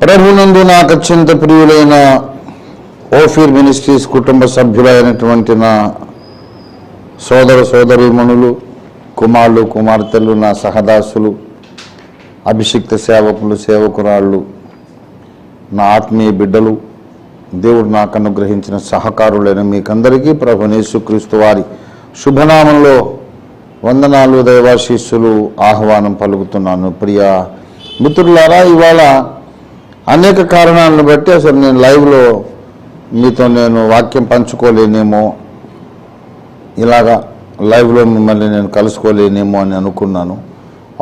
ప్రభునందు నాకు అత్యంత ప్రియులైన ఓఫీర్ మినిస్ట్రీస్ కుటుంబ సభ్యులైనటువంటి నా సోదర సోదరీమణులు, కుమారులు కుమార్తెలు, నా సహదాసులు, అభిషిక్త సేవకులు సేవకురాళ్ళు, నా ఆత్మీయ బిడ్డలు, దేవుడు నాకు అనుగ్రహించిన సహకారులైన మీకందరికీ ప్రభువైన యేసుక్రీస్తు వారి శుభనామంలో వందనాలు, దైవాశీస్సులు, ఆహ్వానం పలుకుతున్నాను. ప్రియ మిత్రులారా, ఇవాళ అనేక కారణాలను బట్టి అసలు నేను లైవ్లో మీతో నేను వాక్యం పంచుకోలేనేమో, ఇలాగా లైవ్లో మిమ్మల్ని నేను కలుసుకోలేనేమో అని అనుకున్నాను.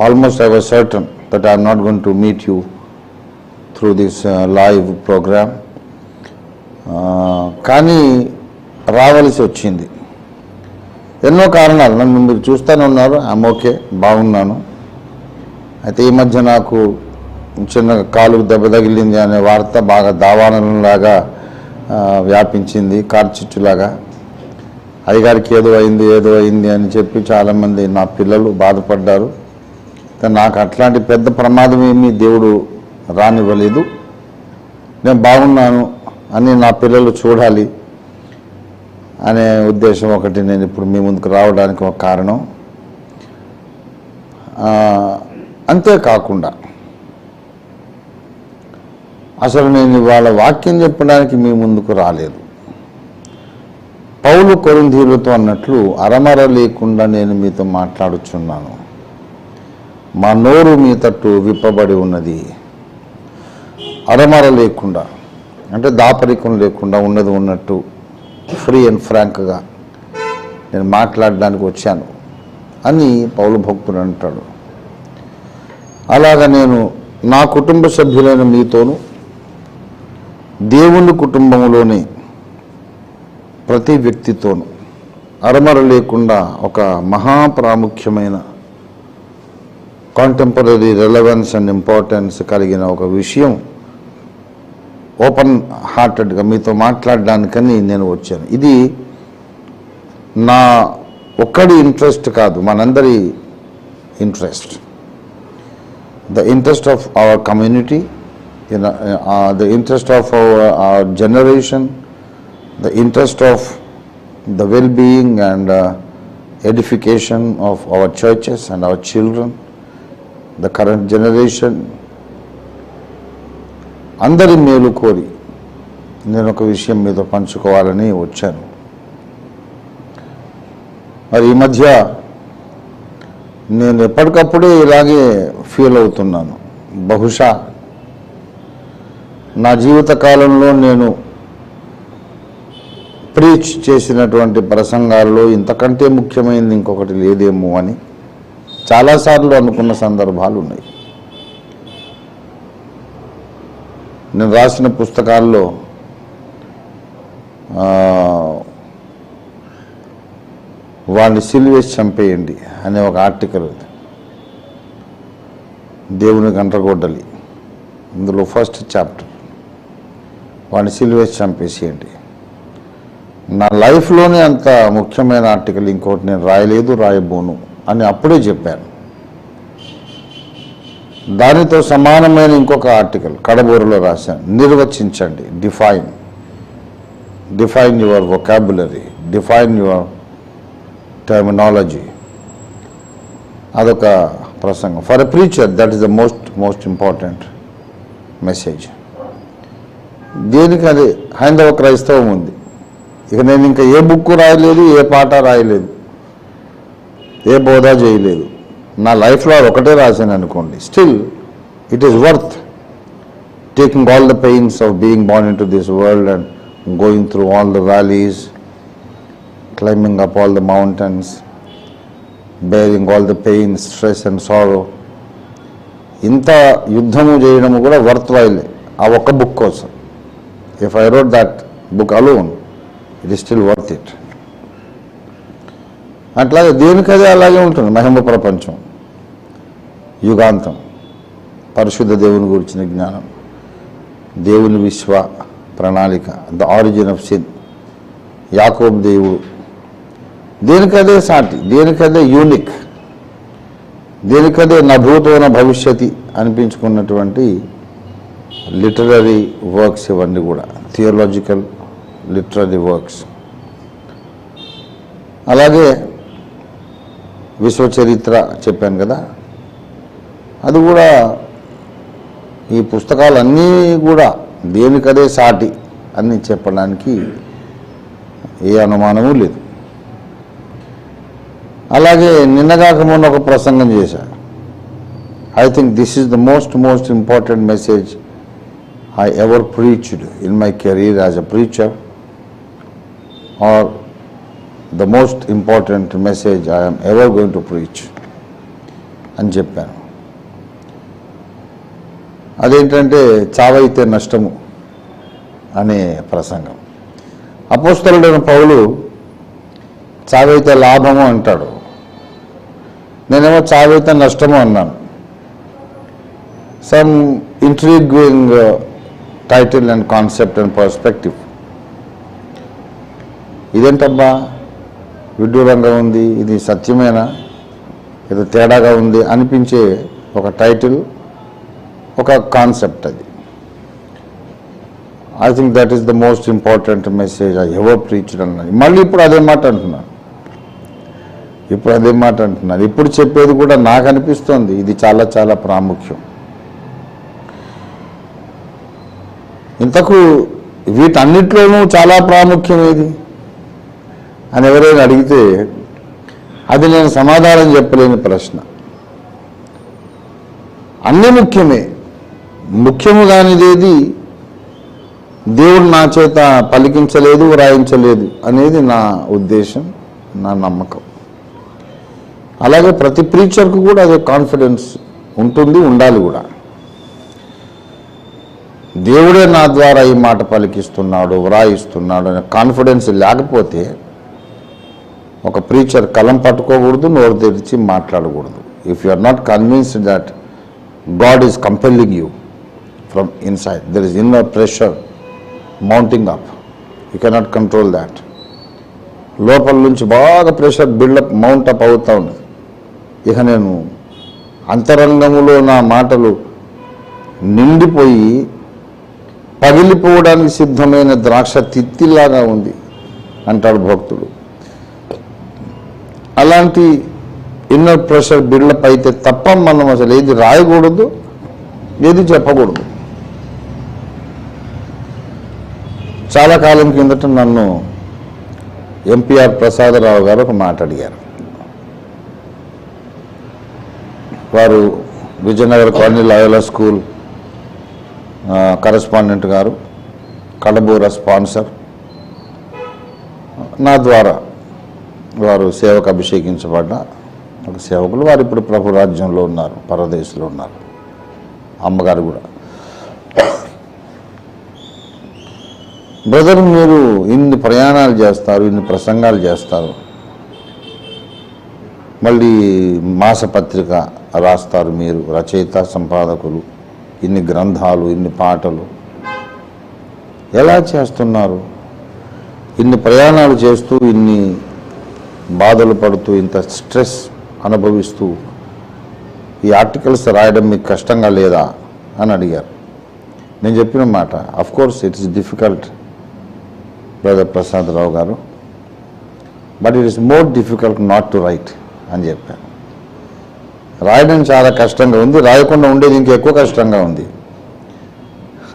Almost I was certain that I'm not going to meet you through this live programme. కానీ రావాల్సి వచ్చింది. ఎన్నో కారణాలు, నన్ను మీరు చూస్తూనే ఉన్నారు. ఐఎమ్ ఓకే, బాగున్నాను. అయితే ఈ మధ్య నాకు చిన్న కాలుకు దెబ్బ తగిలింది అనే వార్త బాగా దావానంలాగా వ్యాపించింది, కార్చిచ్చులాగా. అయ్యగారికి ఏదో అయింది అని చెప్పి చాలామంది నా పిల్లలు బాధపడ్డారు. నాకు అట్లాంటి పెద్ద ప్రమాదం ఏమీ దేవుడు రానివ్వలేదు. నేను బాగున్నాను అని నా పిల్లలు చూడాలి అనే ఉద్దేశం ఒకటి నేను ఇప్పుడు మీ ముందుకు రావడానికి ఒక కారణం. అంతేకాకుండా అసలు నేను ఇవాళ వాక్యం చెప్పడానికి మీ ముందుకు రాలేదు. పౌలు కొరింథీయులతో అన్నట్లు అరమర లేకుండా నేను మీతో మాట్లాడుచున్నాను. మా నోరు మీ తట్టు విప్పబడి ఉన్నది. అరమర లేకుండా అంటే దాపరికం లేకుండా ఉన్నది ఉన్నట్టు ఫ్రీ అండ్ ఫ్రాంక్గా నేను మాట్లాడడానికి వచ్చాను అని పౌలు భక్తుడు అంటాడు. అలాగా నేను నా కుటుంబ సభ్యులైన మీతోనూ దేవుని కుటుంబంలోని ప్రతి వ్యక్తితోనూ అరమర లేకుండా ఒక మహాప్రాముఖ్యమైన కాంటెంపరీ రెలవెన్స్ అండ్ ఇంపార్టెన్స్ కలిగిన ఒక విషయం ఓపెన్ హార్టెడ్గా మీతో మాట్లాడడానికని నేను వచ్చాను. ఇది నా ఒక్కడి ఇంట్రెస్ట్ కాదు, మనందరి interest. The interest of our community, the interest of our generation, the interest of the well-being and edification of our churches and our children, the current generation. అందరి మేలు కోరి నేను ఒక విషయం మీతో పంచుకోవాలని వచ్చాను. మరి ఈ మధ్య నేను ఎప్పటికప్పుడే ఇలాగే ఫీల్ అవుతున్నాను. బహుశా నా జీవిత కాలంలో నేను ప్రీచ్ చేసినటువంటి ప్రసంగాల్లో ఇంతకంటే ముఖ్యమైనది ఇంకొకటి లేదేమో అని చాలాసార్లు అనుకున్న సందర్భాలు ఉన్నాయి. నేను రాసిన పుస్తకాల్లో వాడిని సిలువేసి చంపేయండి అనే ఒక ఆర్టికల్, దేవుని గంటగొడ్డలి, ఇందులో ఫస్ట్ చాప్టర్, వాడిని సిలువేసి చంపేసేయండి. నా లైఫ్లోనే అంత ముఖ్యమైన ఆర్టికల్ ఇంకోటి నేను రాయలేదు, రాయబోను అని అప్పుడే చెప్పాను. దానితో సమానమైన ఇంకొక ఆర్టికల్ కడబూరులో రాశాను, నిర్వచించండి, define your vocabulary, define your terminology. అదొక ప్రసంగం. For a preacher that is the most important message. దేనికి అది హైందవ క్రైస్తవం ఉంది. ఇక నేను ఇంకా ఏ బుక్ రాయలేదు, ఏ పాట రాయలేదు, ఏ బోధ చేయలేదు. నా లైఫ్లో ఒకటే రాశాను అనుకోండి. Still it is worth taking all the pains of being Born in to this world and going through all the valleys, climbing up all the mountains, bearing all the pain, stress and sorrow. ఇంత యుద్ధము చేయడము కూడా worth వైలే ఆ ఒక్క book కోసం. If I wrote that book alone, it is still worth it. అట్లాగే దేనికదే అలాగే ఉంటుంది. మహిమ ప్రపంచం, యుగాంతం, పరిశుద్ధ దేవుని గురించిన జ్ఞానం, దేవుని విశ్వ ప్రణాళిక, ద ఆరిజిన్ ఆఫ్ సిన్, యాకోబు దేవుడు, దేనికదే సాటి, దేనికదే యూనిక్, దేనికదే నా భూతోన భవిష్యతి అనిపించుకున్నటువంటి లిటరరీ వర్క్స్ ఇవన్నీ కూడా, థియోలాజికల్ లిటరరీ వర్క్స్. అలాగే విశ్వచరిత్ర చెప్పాను కదా, అది కూడా ఈ పుస్తకాలన్నీ కూడా దేనికదే సాటి అని చెప్పడానికి ఏ అనుమానము లేదు. అలాగే నిన్నగాక మొన్న ఒక ప్రసంగం చేశా. I think this is the most important message I ever preached in my career as a preacher, or the most important message I am ever going to preach అని చెప్పాను. అదేంటంటే చావైతే నష్టము అనే ప్రసంగం. అపోస్తలుడైన పౌలు చావైతే లాభము అంటాడు, నేనేమో చావైతే నష్టము అన్నాను. Some intriguing title and concept and perspective. ఇదేంటబ్బా విడ్డూరంగా ఉంది, ఇది సత్యమేనా, ఏదో తేడాగా ఉంది అనిపించే ఒక టైటిల్, ఒక కాన్సెప్ట్. అది I think that is the most important message I ever preached అన్నది. మళ్ళీ ఇప్పుడు అదే మాట అంటున్నాను. ఇప్పుడు చెప్పేది కూడా నాకు అనిపిస్తోంది ఇది చాలా చాలా ప్రాముఖ్యం. ఇంతకు వీటన్నిటిలోనూ చాలా ప్రాముఖ్యం ఏది అని ఎవరైనా అడిగితే అది నేను సమాధానం చెప్పలేని ప్రశ్న. అన్నీ ముఖ్యమే, ముఖ్యము కానిదేది దేవుడు నా చేత పలికించలేదు, వ్రాయించలేదు అనేది నా ఉద్దేశం, నా నమ్మకం. అలాగే ప్రతి ప్రీచర్కు కూడా అదే కాన్ఫిడెన్స్ ఉంటుంది, ఉండాలి కూడా. దేవుడే నా ద్వారా ఈ మాట పలికిస్తున్నాడు, వ్రాయిస్తున్నాడు అనే కాన్ఫిడెన్స్ లేకపోతే ఒక ప్రీచర్ కలం పట్టుకోకూడదు, నోరు తెరిచి మాట్లాడకూడదు. If you are not convinced that God is compelling you from inside, there is inner pressure mounting up, you cannot control that. లోపల నుంచి బాగా ప్రెషర్ బిల్డప్ మౌంటప్ అవుతూ ఉన్నది. ఇక నేను అంతరంగములో నా మాటలు నిండిపోయి పగిలిపోవడానికి సిద్ధమైన ద్రాక్ష తిత్తిలాగా ఉంది అంటాడు భక్తుడు. అలాంటి ఇన్నర్ ప్రెషర్ బిల్డప్ అయితే తప్ప మనం అసలు ఏది రాయకూడదు, ఏది చెప్పకూడదు. చాలా కాలం కిందట నన్ను ఎంపీఆర్ ప్రసాదరావు గారు ఒక మాట అడిగారు. వారు విజయనగర్ కాలనీ లాయోలా స్కూల్ కరెస్పాండెంట్ గారు, కడబూర స్పాన్సర్. నా ద్వారా వారు సేవకు అభిషేకించబడ్డ ఒక సేవకులు. వారు ఇప్పుడు ప్రభు రాజ్యంలో ఉన్నారు, పరదేశంలో ఉన్నారు. అమ్మగారు కూడా. బ్రదర్, మీరు ఇన్ని ప్రయాణాలు చేస్తారు, ఇన్ని ప్రసంగాలు చేస్తారు, మళ్ళీ మాసపత్రిక రాస్తారు, మీరు రచయిత సంపాదకులు, ఇన్ని గ్రంథాలు, ఇన్ని పాటలు ఎలా చేస్తున్నారు? ఇన్ని ప్రయాణాలు చేస్తూ, ఇన్ని బాధలు పడుతూ, ఇంత స్ట్రెస్ అనుభవిస్తూ ఈ ఆర్టికల్స్ రాయడం మీకు కష్టంగా లేదా అని అడిగారు. నేను చెప్పిన మాట, of course it is difficult brother Prasadarao garu, but it is more difficult not to write అని చెప్పాను. రాయడం చాలా కష్టంగా ఉంది, రాయకుండా ఉండేది ఇంకా ఎక్కువ కష్టంగా ఉంది,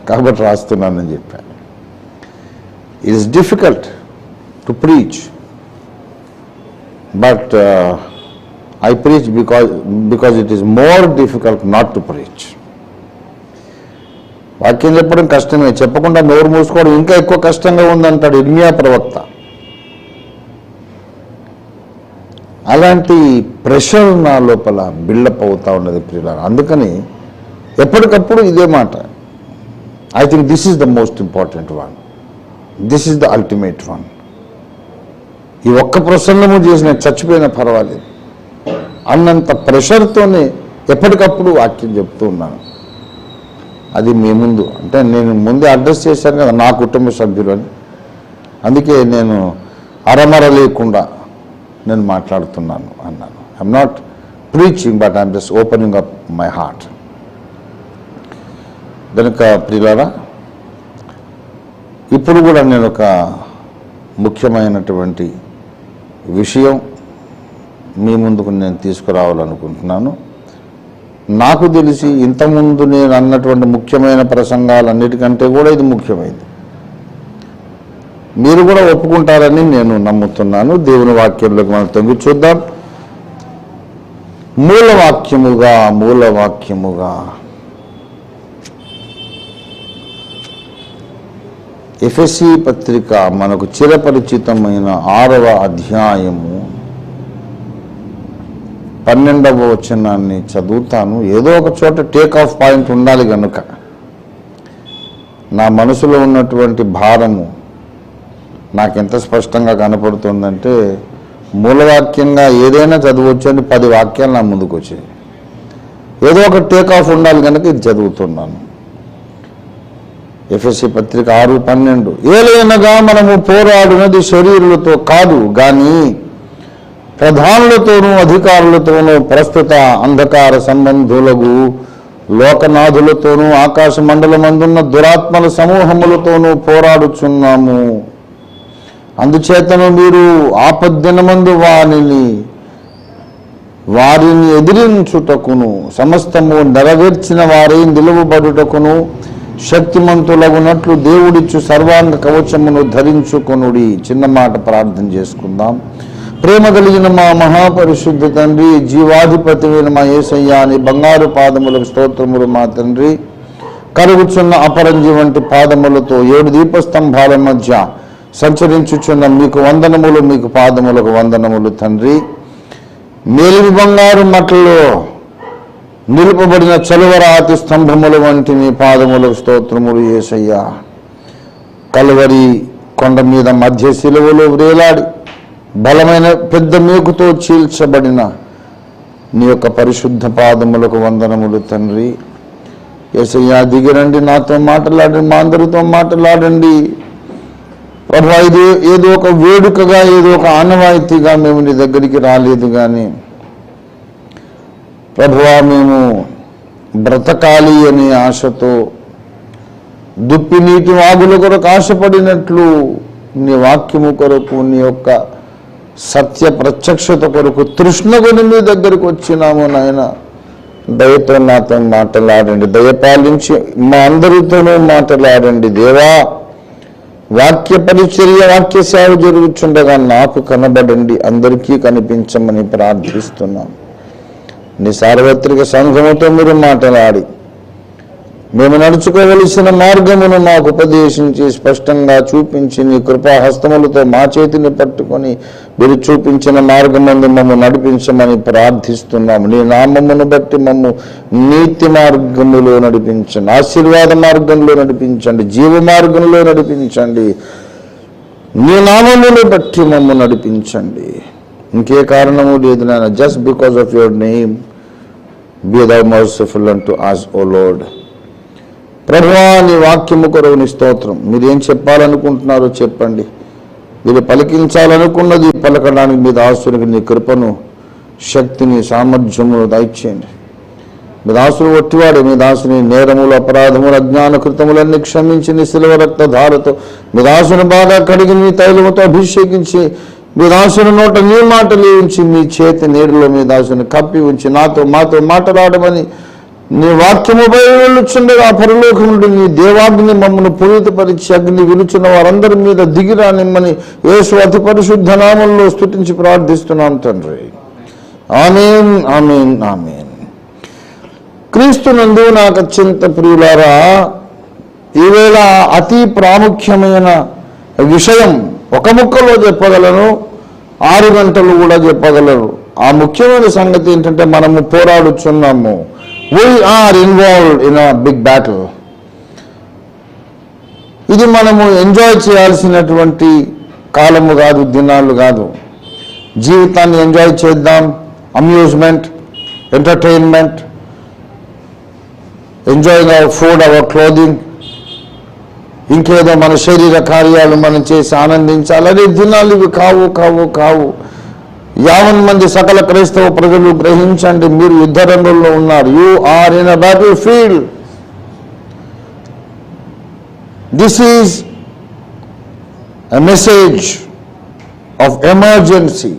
కాబట్టి రాస్తున్నానని చెప్పాను. It is difficult to preach, but I preach because it is more difficult not to preach. వాక్యం చెప్పడం కష్టమే, చెప్పకుండా నోరు మూసుకోవడం ఇంకా ఎక్కువ కష్టంగా ఉందంటాడు ఇర్మియా ప్రవక్త. అలాంటి ప్రెషర్ నా లోపల బిల్డప్ అవుతూ ఉన్నది ప్రియులారా. అందుకని ఎప్పటికప్పుడు ఇదే మాట, I think this is the most important one, this is the ultimate one. ఈ ఒక్క ప్రసంగము చేసిన చచ్చిపోయినా పర్వాలేదు అన్నంత ప్రెషర్తోనే ఎప్పటికప్పుడు వాక్యం చెప్తూ ఉన్నాను. అది మీ ముందు, అంటే నేను ముందే అడ్రస్ చేశాను కదా నా కుటుంబ సభ్యులు అని, అందుకే నేను అరమర లేకుండా నేను మాట్లాడుతున్నాను అన్నాను. I'm not preaching, but I'm just opening up my heart. కనుక ప్రియులారా, ఇప్పుడు కూడా నేను ఒక ముఖ్యమైనటువంటి విషయం మీ ముందుకు నేను తీసుకురావాలనుకుంటున్నాను. నాకు తెలిసి ఇంతకుముందు నేను అన్నటువంటి ముఖ్యమైన ప్రసంగాలన్నిటికంటే కూడా ఇది ముఖ్యమైనది. మీరు కూడా ఒప్పుకుంటారని నేను నమ్ముతున్నాను. దేవుని వాక్యంలోకి మనం తొంగి చూద్దాం. మూలవాక్యముగా ఎఫెసీ పత్రిక మనకు చిరపరిచితమైన 6వ అధ్యాయము 12వ వచనాన్ని చదువుతాను. ఏదో ఒక చోట టేక్ ఆఫ్ పాయింట్ ఉండాలి కనుక నా మనసులో ఉన్నటువంటి భారము నాకెంత స్పష్టంగా కనపడుతుందంటే, మూలవాక్యంగా ఏదైనా చదవచ్చని 10 వాక్యాలు నా ముందుకు వచ్చాయి. ఏదో ఒక టేక్ ఆఫ్ ఉండాలి కనుక ఇది చదువుతున్నాను. ఎఫెసీ పత్రిక 6:12. ఏలైనగా మనము పోరాడునది శరీరులతో కాదు గాని ప్రధానులతోనూ అధికారులతోనూ ప్రస్తుత అంధకార సంబంధులకు లోకనాథులతోనూ ఆకాశ మండలమందున్న దురాత్మల సమూహములతోనూ పోరాడుచున్నాము. అందుచేతను మీరు ఆపద్దినమందు వారిని ఎదిరించుటకును సమస్తము నెరవేర్చిన వారై నిలువబడుటకును శక్తిమంతులగునట్లు దేవుడిచ్చు సర్వాంగ కవచమును ధరించుకొనుడి. చిన్న మాట ప్రార్థన చేసుకుందాం. ప్రేమ కలిగిన మా మహాపరిశుద్ధ తండ్రి, జీవాధిపతివైన మా యేసయ్య నీ బంగారు పాదములకు స్తోత్రములు. మా తండ్రి, కరుగుచున్న అపరంజి వంటి పాదములతో 7 దీపస్తంభాల మధ్య సంచరించుచున్న మీకు వందనములు, మీకు పాదములకు వందనములు తండ్రి. మేలిమి బంగారు మట్లలో నిలుపబడిన చలువరాతి స్తంభముల వంటి మీ పాదములకు స్తోత్రములు యేసయ్య. కలువరి కొండ మీద మధ్య శిలువలో వ్రేలాడి బలమైన పెద్ద మేకుతో చీల్చబడిన నీ యొక్క పరిశుద్ధ పాదములకు వందనములు తండ్రి. యేసయ్య, దిగిరండి, నాతో మాట్లాడండి, మా అందరితో మాట్లాడండి ప్రభు. ఇది ఏదో ఒక వేడుకగా, ఏదో ఒక ఆనవాయితీగా మేము నీ దగ్గరికి రాలేదు కానీ ప్రభువా, మేము బ్రతకాలి అనే ఆశతో దుప్పి నీటి వాగుల కొరకు ఆశపడినట్లు నీ వాక్యము కొరకు, నీ యొక్క సత్య ప్రత్యక్షత కొరకు తృష్ణకొని మీ దగ్గరికి వచ్చినాము నాయన. దయతో నాతో మాట్లాడండి, దయపాలించి మా అందరితోనూ మాట్లాడండి దేవా. వాక్య పరిచర్య, వాక్య సేవ జరుగుతుండగా నాకు కనబడండి, అందరికీ కనిపించమని ప్రార్థిస్తున్నాం. నీ సార్వత్రిక సంఘముతో మీరు మాట్లాడి మేము నడుచుకోవలసిన మార్గమును మాకు ఉపదేశించి స్పష్టంగా చూపించి నీ కృపాహస్తములతో మా చేతిని పట్టుకొని మీరు చూపించిన మార్గమందు మమ్ము నడిపించమని ప్రార్థిస్తున్నాము. నీ నామమును బట్టి మమ్ము నీతి మార్గములో నడిపించండి, ఆశీర్వాద మార్గంలో నడిపించండి, జీవ మార్గంలో నడిపించండి. నీ నామమును బట్టి మమ్ము నడిపించండి. ఇంకే కారణము లేదు నాయన. Just because of your name be thou merciful unto us, O Lord. ప్రభువా, నీ వాక్యము కొరకు నీ స్తోత్రం. మీరు ఏం చెప్పాలనుకుంటున్నారో చెప్పండి. మీరు పలికించాలనుకున్నది పలకడానికి మీ దాసునికి నీ కృపను, శక్తిని, సామర్థ్యమును దయచేయండి. మీ దాసుడు ఒట్టివాడు. మీ దాసుని నేరములు, అపరాధములు, అజ్ఞాన కృతములన్నీ క్షమించి నీ శిలువ రక్త ధారతో మీ దాసుని బాగా కడిగి నీ తైలముతో అభిషేకించి మీ దాసుని నోట నీ మాటలు ఉంచి మీ చేతి నీరులో మీ దాసుని కప్పి ఉంచి మాతో మాట్లాడమని నీ వాక్యము బయలుచుండగా పరలోకం నుండి నీ దేవాగ్ని మమ్మల్ని పునీతపరిచి అగ్ని విలుచున్న వారందరి మీద దిగిరానిమ్మని యేసు అతి పరిశుద్ధ నామంలో స్తుతించి ప్రార్థిస్తున్నాం తండ్రి. ఆమేన్, ఆమేన్, ఆమేన్. క్రీస్తునందు నాకు అత్యంత ప్రియులారా, ఈవేళ అతి ప్రాముఖ్యమైన విషయం ఒక ముక్కలో చెప్పగలను, 6 గంటలు కూడా చెప్పగలరు. ఆ ముఖ్యమైన సంగతి ఏంటంటే, మనము పోరాడుచున్నాము. We are involved in a big battle. ఇది మనము ఎంజాయ్ చేయాల్సినటువంటి కాలము కాదు, దినాలు కాదు. జీవితాన్ని ఎంజాయ్ చేద్దాం. Amusement, entertainment, enjoying our food, our clothing, ఇంకేదో మన శరీర కార్యాలు మనం చేసి ఆనందించాలనే దినాలు ఇవి కావు కావు కావు. 50 మంది సకల క్రైస్తవ ప్రజలు గ్రహించండి, మీరు యుద్ధ రంగంలో ఉన్నారు. You are in a battlefield. This is a message of emergency.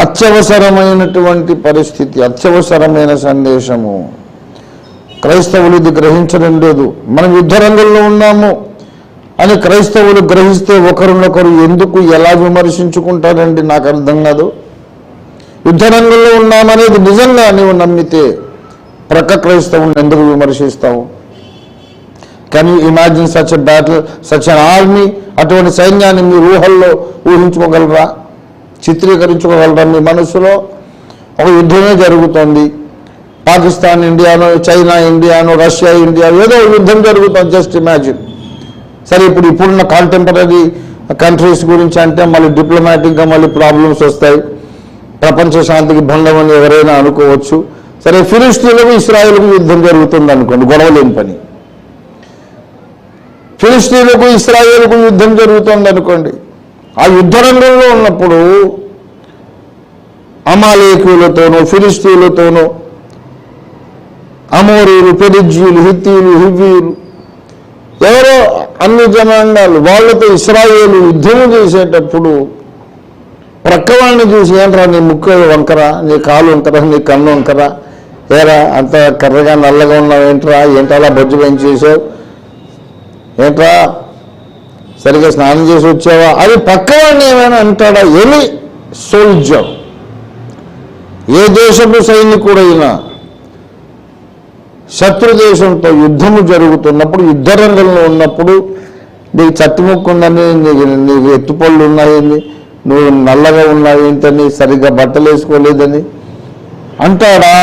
అత్యవసరమైనటువంటి పరిస్థితి, అత్యవసరమైన సందేశము. క్రైస్తవులు ఇది గ్రహించడం లేదు. మనం యుద్ధ రంగంలో ఉన్నాము అని క్రైస్తవులు గ్రహిస్తే ఒకరినొకరు ఎందుకు ఎలా విమర్శించుకుంటారండి? నాకు అర్థం కాదు. యుద్ధ రంగంలో ఉన్నామనేది నిజంగా నీవు నమ్మితే ప్రక్క క్రైస్తవులను ఎందుకు విమర్శిస్తావు? Can you imagine such a battle, such an army? అటువంటి సైన్యాన్ని మీ ఊహల్లో ఊహించుకోగలరా? చిత్రీకరించుకోగలరా మీ మనసులో? ఒక యుద్ధమే జరుగుతుంది. పాకిస్తాన్ ఇండియానో, చైనా ఇండియానో, రష్యా ఇండియా, ఏదో యుద్ధం జరుగుతుంది. Just imagine. సరే, ఇప్పుడున్న కాంటెంపరీ కంట్రీస్ గురించి అంటే మళ్ళీ డిప్లొమాటిక్గా మళ్ళీ ప్రాబ్లమ్స్ వస్తాయి. ప్రపంచ శాంతికి భంగం అని ఎవరైనా అనుకోవచ్చు. సరే, ఫిలిస్తీన్లకు ఇస్రాయేల్కు యుద్ధం జరుగుతుంది అనుకోండి, గొడవ లేని పని. ఫిలిస్తీన్లకు ఇస్రాయేల్కు యుద్ధం జరుగుతుంది అనుకోండి. ఆ యుద్ధ రంగంలో ఉన్నప్పుడు అమాలేకులతోనూ, ఫిలిస్తీన్లతోనూ, అమోరీలు, పెరిజ్జీలు, హిత్తీలు, హివ్వీలు, ఎవరో అన్ని జనాంగాలు, వాళ్ళతో ఇశ్రాయేలు యుద్ధం చేసేటప్పుడు ప్రక్కవాడిని చూసి, ఏంట్రా నీ ముక్కు వంకరా, నీ కాలు వంకరా, నీ కన్ను వంకరా, ఏరా అంత కర్రగా నల్లగా ఉన్నావు, ఏంట్రా అలా బొజ్జు పెంచేసావు, ఏంట్రా సరిగ్గా స్నానం చేసి వచ్చావా? అది పక్కవాడిని ఏమైనా అంటాడా? ఎనీ సోల్జర్, ఏ దేశపు సైనికుడైనా శత్రు దేశంతో యుద్ధము జరుగుతున్నప్పుడు, యుద్ధ రంగంలో ఉన్నప్పుడు, నీకు చట్టుముక్కు ఉందని, నీకు ఎత్తుపళ్ళు ఉన్నాయని, నువ్వు నల్లగా ఉన్నావు ఏంటని, సరిగ్గా బట్టలు వేసుకోలేదని అంటాడా?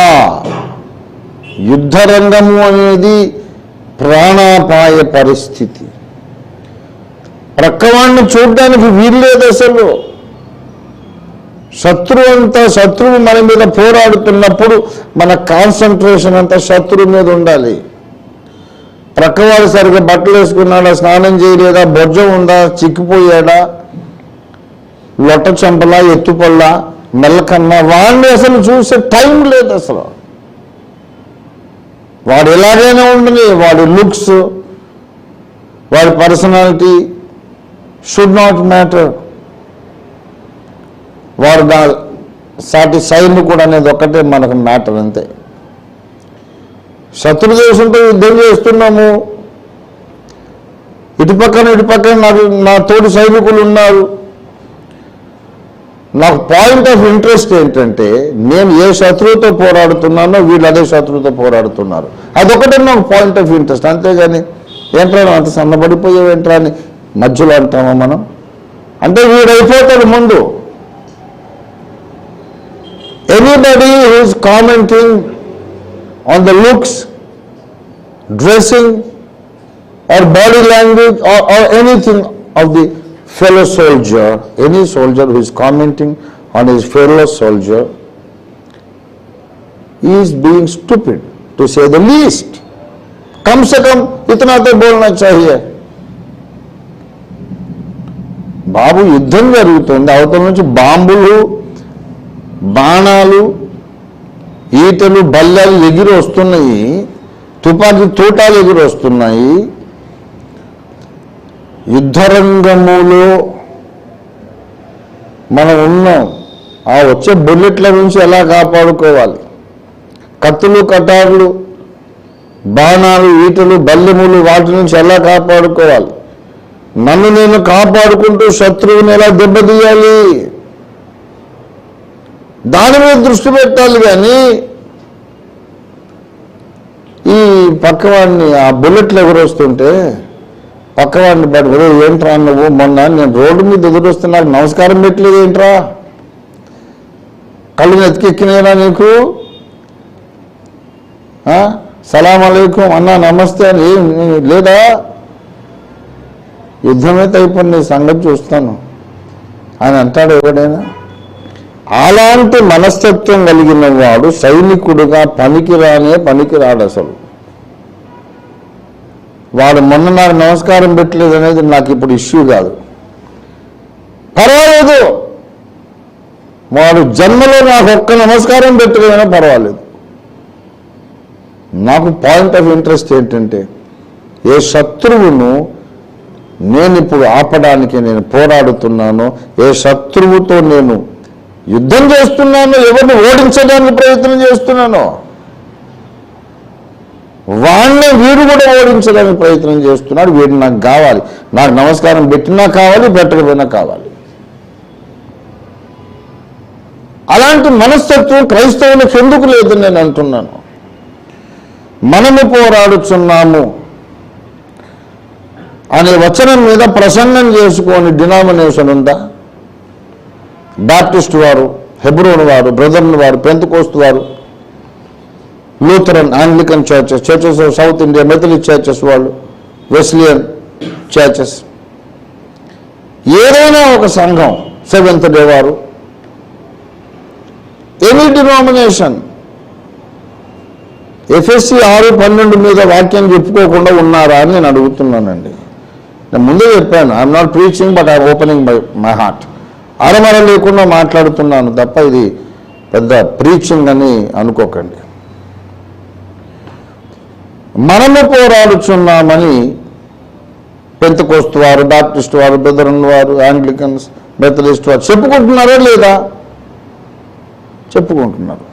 యుద్ధ రంగము అనేది ప్రాణాపాయ పరిస్థితి. ప్రక్కవాడిని చూడడానికి వీల్లేదు అసలు. శత్రువు మన మీద పోరాడుతున్నప్పుడు మన కాన్సన్ట్రేషన్ అంతా శత్రువు మీద ఉండాలి. ప్రక్కవాడు సరిగ్గా బట్టలు వేసుకున్నాడా, స్నానం చేయలేదా, బొజ్జం ఉందా, చిక్కిపోయాడా, లొట్ట చెంపలా, ఎత్తుపల్లా, మెల్లకన్నా, వాడిని అసలు చూసే టైం లేదు అసలు. వాడు ఎలాగైనా ఉండని, వాడి లుక్స్, వాడి పర్సనాలిటీ షుడ్ నాట్ మ్యాటర్. వాడు సాటి సైనికుడు అనేది ఒక్కటే మనకు మ్యాటర్, అంతే. శత్రు దేశంతో యుద్ధం చేస్తున్నాము, ఇటుపక్కన నా తోటి సైనికులు ఉన్నారు. నాకు పాయింట్ ఆఫ్ ఇంట్రెస్ట్ ఏంటంటే, నేను ఏ శత్రువుతో పోరాడుతున్నానో వీళ్ళు అదే శత్రువుతో పోరాడుతున్నారు. అదొకటే నాకు పాయింట్ ఆఫ్ ఇంట్రెస్ట్. అంతేగాని ఏంట్రా అంత సన్నబడిపోయేవేంట్రా అని మధ్యలో అంటామా మనం? అంటే వీడైపోతాడు ముందు. Anybody who is commenting on the looks, dressing or body language or anything of the fellow soldier, any soldier who is commenting on his fellow soldier is being stupid, to say the least. कम से कम इतना तो बोलना चाहिए. బాబు యుద్ధం జరుగుతుంది, అవతల నుంచి బాంబులు, బాణాలు, ఈటలు, బల్లలు ఎగిరి వస్తున్నాయి, తుపాకీ తోటాలు ఎగిరి వస్తున్నాయి. యుద్ధరంగములో మనం ఉన్నాం. ఆ వచ్చే బుల్లెట్ల నుంచి ఎలా కాపాడుకోవాలి, కత్తులు, కటార్లు, బాణాలు, ఈటలు, బల్లెములు, వాటి నుంచి ఎలా కాపాడుకోవాలి, నన్ను నేను కాపాడుకుంటూ శత్రువుని ఎలా దెబ్బతీయాలి, దాని మీద దృష్టి పెట్టాలి. కానీ ఈ పక్కవాడిని ఆ బుల్లెట్లు ఎగురొస్తుంటే పక్కవాడిని పడి, ఏంట్రా నువ్వు మొన్న నేను రోడ్డు మీద ఎదురొస్తే నాకు నమస్కారం పెట్టలేదు ఏంట్రా, కళ్ళు నెత్తికెక్కినాయినా నీకు, సలాం అలైకుం అన్నా, నమస్తే అని లేదా? యుద్ధమైతే అయిపోయింది, సంగతి చూస్తాను అని అంటాడు ఎవడైనా? అలాంటి మనస్తత్వం కలిగిన వాడు సైనికుడుగా పనికిరాడు అసలు. వాడు మొన్న నాకు నమస్కారం పెట్టలేదు అనేది నాకు ఇప్పుడు ఇష్యూ కాదు, పర్వాలేదు. వాడు జన్మలో నాకు ఒక్క నమస్కారం పెట్టలేదైనా పర్వాలేదు. నాకు పాయింట్ ఆఫ్ ఇంట్రెస్ట్ ఏంటంటే, ఏ శత్రువును నేను ఇప్పుడు ఆపడానికి నేను పోరాడుతున్నానో, ఏ శత్రువుతో నేను యుద్ధం చేస్తున్నానో, ఎవరిని ఓడించడానికి ప్రయత్నం చేస్తున్నానో వాడిని వీడు కూడా ఓడించడానికి ప్రయత్నం చేస్తున్నాడు. వీడు నాకు కావాలి, నాకు నమస్కారం పెట్టినా కావాలి, పెట్టకపోయినా కావాలి. అలాంటి మనస్తత్వం క్రైస్తవులకు ఎందుకు లేదు నేను అంటున్నాను. మనము పోరాడుచున్నాము అనే వచనం మీద ప్రసంగం చేసుకొని డినామినేషన్ ఉందా? బాప్టిస్ట్ వారు, హెబ్రోన్ వారు, బ్రదర్న్ వారు, పెంతెకోస్తు వారు, Lutheran, Anglican churches of south India, Methodist churches వాళ్ళు, వెస్లియన్ చర్చెస్, ఏదైనా ఒక సంఘం, సెవెంత్ డే వారు, ఎనీ డినామినేషన్ ఎఫ్ఎస్సి 6:12 మీద వాక్యం చెప్పుకోకుండా ఉన్నారా అని నేను అడుగుతున్నానండి. నేను ముందే చెప్పాను, I'm not preaching but I'm opening my heart. అరమర లేకుండా మాట్లాడుతున్నాను తప్ప ఇది పెద్ద ప్రీచింగ్ అని అనుకోకండి. మనము పోరాడుచున్నామని పెంతెకోస్తు వారు, బాప్టిస్ట్ వారు, బ్రదరన్ వారు, ఆంగ్లికన్స్, మెథడిస్ట్ వారు చెప్పుకుంటున్నారా లేదా? చెప్పుకుంటున్నారు.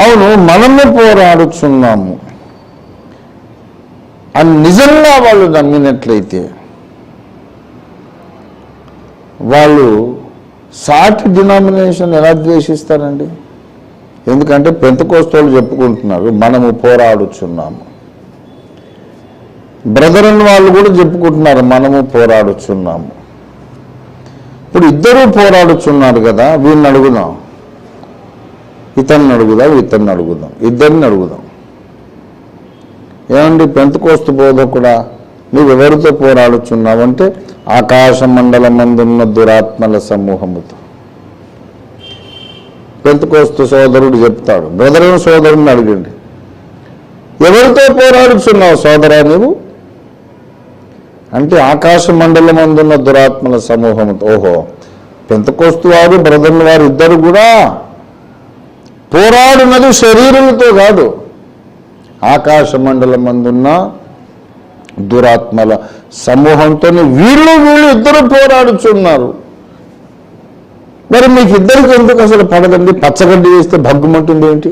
అవును, మనము పోరాడుచున్నాము అని నిజంగా వాళ్ళు నమ్మినట్లయితే వాళ్ళు సాటి డినామినేషన్ ఎలా ద్వేషిస్తారండి? ఎందుకంటే పెంతెకోస్తు చెప్పుకుంటున్నారు మనము పోరాడుచున్నాము, బ్రదరన్ వాళ్ళు కూడా చెప్పుకుంటున్నారు మనము పోరాడుచున్నాము. ఇప్పుడు ఇద్దరూ పోరాడుచున్నారు కదా, వీడిని అడుగుదాం, ఇతన్ని అడుగుదాం, ఇతన్ని అడుగుదాం, ఇద్దరిని అడుగుదాం. ఏమండి పెంతెకోస్తు బోధకుడా, నువ్వు ఎవరితో పోరాడుచున్నావంటే ఆకాశ మండలం మందున్న దురాత్మల సమూహముతో. పెంతెకోస్తు సోదరుడు చెప్తాడు, బ్రదరన్ సోదరుడిని అడగండి, ఎవరితో పోరాడుచున్నావు సోదరా నువ్వు అంటే ఆకాశ మండలం అందున్న దురాత్మల సమూహంతో. ఓహో, పెంతెకోస్తు వారు, బ్రదరన్ వారు ఇద్దరు కూడా పోరాడున్నది శరీరంతో కాదు, ఆకాశ మండలం అందున్న దురాత్మల సమూహంతో. వీళ్ళు ఇద్దరు పోరాడుచున్నారు. మరి మీకు ఇద్దరికి ఎందుకు అసలు పడదండి? పచ్చగడ్డి వేస్తే భగ్గుమంటుంది ఏంటి?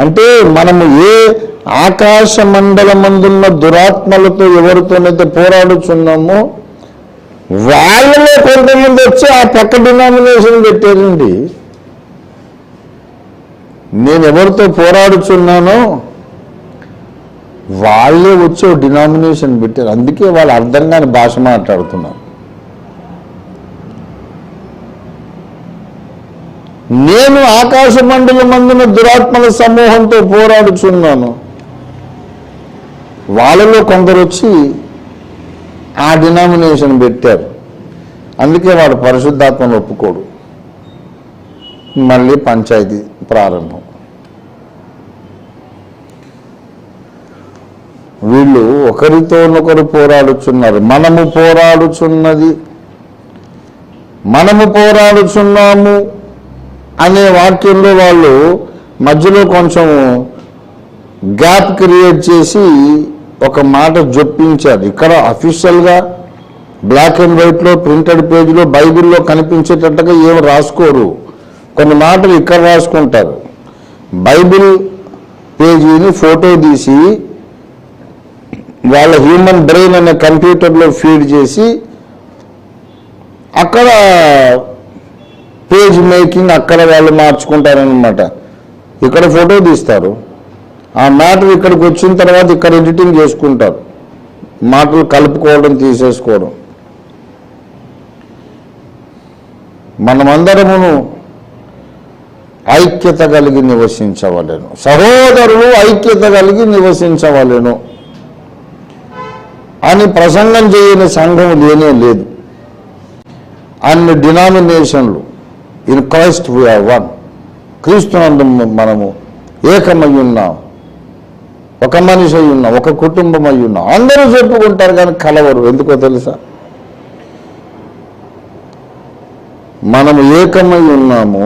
అంటే మనము ఏ ఆకాశ మండలమందున్న దురాత్మలతో ఎవరితోనైతే పోరాడుచున్నామో వాళ్ళలో కొంతమంది వచ్చి ఆ పక్క డినామినేషన్ పెట్టారండి. నేను ఎవరితో పోరాడుచున్నానో వాళ్ళే వచ్చి డినామినేషన్ పెట్టారు. అందుకే వాళ్ళు అర్థం కాని భాష మాట్లాడుతున్నారు. నేను ఆకాశ మండలం అందున దురాత్మల సమూహంతో పోరాడుచున్నాను, వాళ్ళలో కొందరు వచ్చి ఆ డినామినేషన్ పెట్టారు. అందుకే వాడు పరిశుద్ధాత్మను ఒప్పుకోడు. మళ్ళీ పంచాయతీ ప్రారంభం. వీళ్ళు ఒకరితోనొకరు పోరాడుచున్నారు. మనము పోరాడుచున్నాము అనే వాక్యంలో వాళ్ళు మధ్యలో కొంచెం గ్యాప్ క్రియేట్ చేసి ఒక మాట జొప్పించారు. ఇక్కడ అఫీషియల్గా బ్లాక్ అండ్ వైట్లో ప్రింటెడ్ పేజీలో బైబిల్లో కనిపించేటట్టుగా ఏమి రాసుకోరు. కొన్ని మాటలు ఇక్కడ రాసుకుంటారు. బైబిల్ పేజీని ఫోటో తీసి వాళ్ళ హ్యూమన్ బ్రెయిన్ అనే కంప్యూటర్లో ఫీడ్ చేసి అక్కడ పేజ్ మేకింగ్ అక్కడ వాళ్ళు మార్చుకుంటారనమాట. ఇక్కడ ఫోటో తీస్తారు, ఆ మ్యాటర్ ఇక్కడికి వచ్చిన తర్వాత ఇక్కడ ఎడిటింగ్ చేసుకుంటారు, మాటలు కలుపుకోవడం తీసేసుకోవడం. మనమందరమును ఐక్యత కలిగి నివసించవలెను, సహోదరులు ఐక్యత కలిగి నివసించవలెను అని ప్రసంగం చేయని సంఘం లేనే లేదు. అన్ని డినామినేషన్లు ఇన్ క్రైస్ట్ వీఆర్ వన్, క్రీస్తునందు మనము ఏకమై ఉన్నాం, ఒక మనిషి అయి ఉన్నాం, ఒక కుటుంబం అయి ఉన్నాం. అందరూ చెప్పుకుంటారు కానీ కలవరు. ఎందుకో తెలుసా? మనము ఏకమై ఉన్నాము,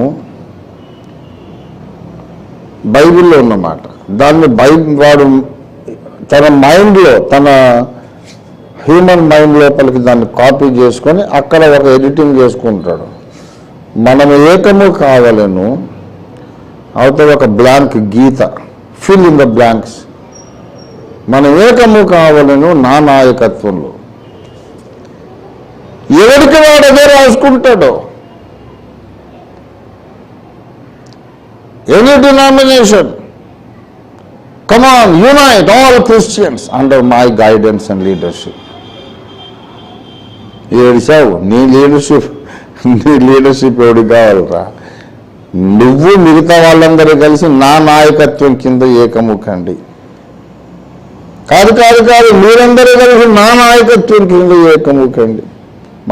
బైబిల్లో ఉన్నమాట. దాన్ని వాడు తన మైండ్లో, తన హ్యూమన్ మైండ్ లోపలికి దాన్ని కాపీ చేసుకొని అక్కడ ఒక ఎడిటింగ్ చేసుకుంటాడు. మనం ఏకము కావాలను అవతల ఒక బ్లాంక్ గీత, ఫిల్ ఇన్ ద బ్లాంక్స్. మనం ఏకము కావాలను నా నాయకత్వంలో. ఎవరికి వాడదే రాసుకుంటాడో. Any denomination, come on, unite all Christians under my guidance and leadership. ఏడిసావు, నీ లీడర్షిప్ ఎవరికి కావాలరా? నువ్వు మిగతా వాళ్ళందరూ కలిసి నా నాయకత్వం కింద ఏకము కండి. కాదు మీరందరూ కలిసి నా నాయకత్వం కింద ఏకము కండి.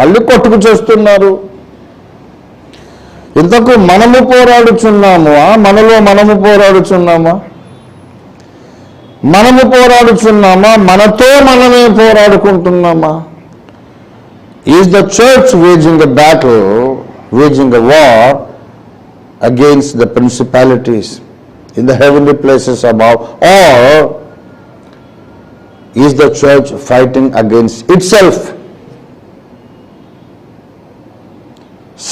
మళ్ళీ కొట్టుకు చేస్తున్నారు. ఇంతకు మనము పోరాడుచున్నామా? మనలో పోరాడుచున్నామా? పోరాడుచున్నామా? మనతో మనమే పోరాడుకుంటున్నామా? Is the church waging a battle, waging a war against the principalities in the heavenly places above, or is the church fighting against itself?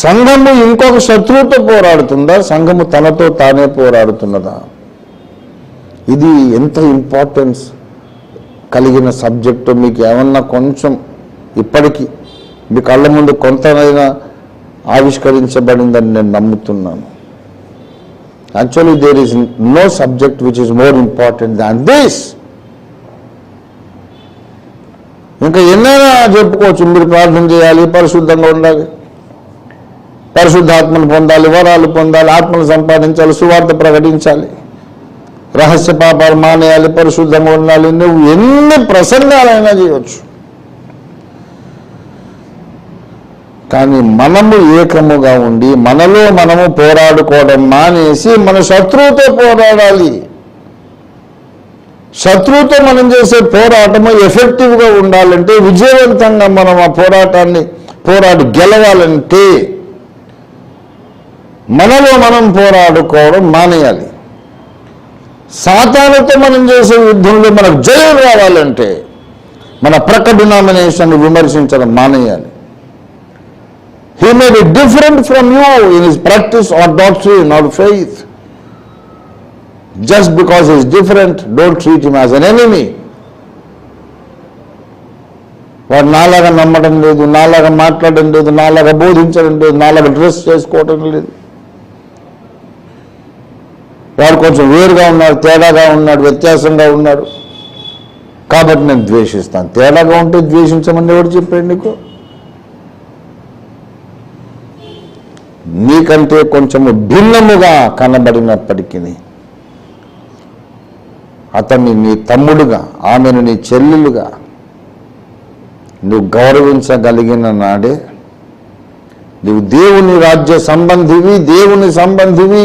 సంఘము ఇంకొక శత్రువుతో పోరాడుతుందా? సంఘము తనతో తానే పోరాడుతున్నదా? ఇది ఎంత ఇంపార్టెన్స్ కలిగిన సబ్జెక్టు. మీకు ఏమన్నా కొంచెం ఇప్పటికీ మీ కళ్ళ ముందు కొంతైనా ఆవిష్కరించబడిందని నేను నమ్ముతున్నాను. Actually there is no subject which is more important than this. ఇంకా ఎన్నైనా చెప్పుకోవచ్చు. మీరు ప్రార్థన చేయాలి, పరిశుద్ధంగా ఉండాలి, పరిశుద్ధాత్మను పొందాలి, వరాలు పొందాలి, ఆత్మను సంపాదించాలి, సువార్త ప్రకటించాలి, రహస్య పాపాలు మానేయాలి, పరిశుద్ధంగా ఉండాలి. నువ్వు ఎన్ని ప్రసంగాలైనా చేయవచ్చు. కానీ మనము ఏకముగా ఉండి మనలో మనము పోరాడుకోవడం మానేసి మన శత్రువుతో పోరాడాలి. శత్రువుతో మనం చేసే పోరాటము ఎఫెక్టివ్గా ఉండాలంటే, విజయవంతంగా మనం ఆ పోరాడి గెలవాలంటే మనలో మనం పోరాడుకోవడం మానేయాలి. సాతానుతో మనం చేసే యుద్ధంలో మనకు జయం రావాలంటే మన ప్రక్క డినామినేషన్ విమర్శించడం మానేయాలి. He may be different from you in his practice or doctrine or faith. Just because he is different, don't treat him as an enemy. వాడు నాలాగా నమ్మడం లేదు, నాలాగా మాట్లాడడం లేదు, నాలాగా బోధించడం లేదు, నాలాగా డ్రెస్ చేసుకోవడం లేదు, వాడు కొంచెం వేరుగా ఉన్నాడు, తేడాగా ఉన్నాడు, వ్యత్యాసంగా ఉన్నాడు కాబట్టి నేను ద్వేషిస్తాను. తేడాగా ఉంటే ద్వేషించమని ఎవరు చెప్పాడు నీకు? నీకంటే కొంచెము భిన్నముగా కనబడినప్పటికీ అతన్ని నీ తమ్ముడుగా, ఆమెను నీ చెల్లెలుగా నువ్వు గౌరవించగలిగిన నాడే నువ్వు దేవుని రాజ్య సంబంధివి, దేవుని సంబంధివి,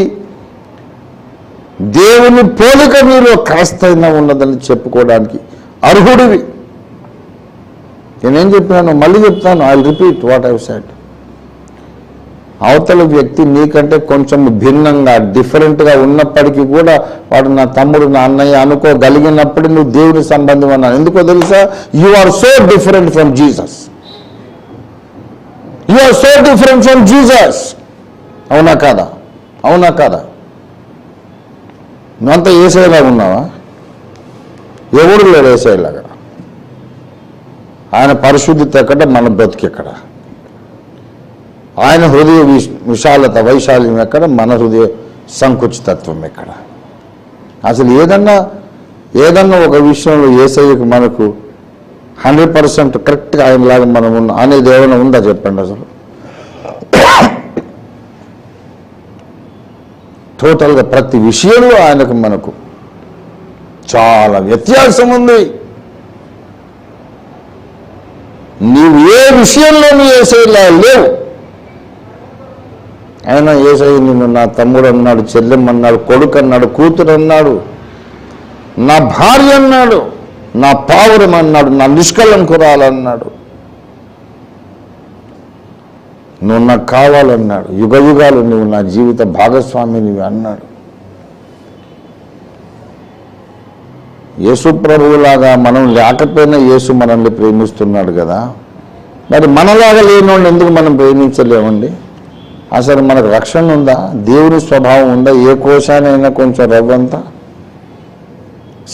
దేవుని పోలిక నీలో కాస్తైనా ఉన్నదని చెప్పుకోవడానికి అర్హుడివి. నేనేం చెప్పాను మళ్ళీ చెప్తాను, I will repeat what I said. అవతల వ్యక్తి నీకంటే కొంచెం భిన్నంగా, డిఫరెంట్గా ఉన్నప్పటికీ కూడా వాడు నా తమ్ముడు, నా అన్నయ్య అనుకోగలిగినప్పుడు నువ్వు దేవుని సంబంధం అన్నాను. ఎందుకో తెలుసా? You are so different from Jesus. You are so different from Jesus. అవునా కాదా? అవునా కాదా? నువ్వంతా ఏసైలాగా ఉన్నావా? ఎవడు లేడు ఏసైలాగా. ఆయన పరిశుద్ధిత ఎక్కడ, మన బ్రతికెక్కడ. ఆయన హృదయ విశాలత, వైశాల్యం ఎక్కడ, మన హృదయ సంకుచితత్వం ఎక్కడ. అసలు ఏదన్నా ఒక విషయంలో యేసయ్యకు మనకు 100% కరెక్ట్గా ఆయనలాగా మనం ఉన్న అనేది ఏమైనా ఉందా చెప్పండి? అసలు టోటల్గా ప్రతి విషయంలో ఆయనకు మనకు చాలా వ్యత్యాసం ఉంది. నీవు ఏ విషయంలో నీ యేసయ్యలా లేవు. ఆయన యేసయ్య నిన్ను నా తమ్ముడు అన్నాడు, చెల్లెమ్మ అన్నాడు, కొడుకు అన్నాడు, కూతురు అన్నాడు, నా భార్య అన్నాడు, నా పావురం అన్నాడు, నా నిష్కలంకురాలన్నాడు, నువ్వు నాకు కావాలన్నాడు, యుగ యుగాలు నువ్వు నా జీవిత భాగస్వామి నువ్వు అన్నాడు. యేసు ప్రభువులాగా మనం లేకపోయినా యేసు మనల్ని ప్రేమిస్తున్నాడు కదా, మరి మనలాగా లేనివాడిని ఎందుకు మనం ప్రేమించలేమండి? అసలు మనకు రక్షణ ఉందా? దేవుని స్వభావం ఉందా? ఏ కోశానైనా కొంచెం రవ్వంతా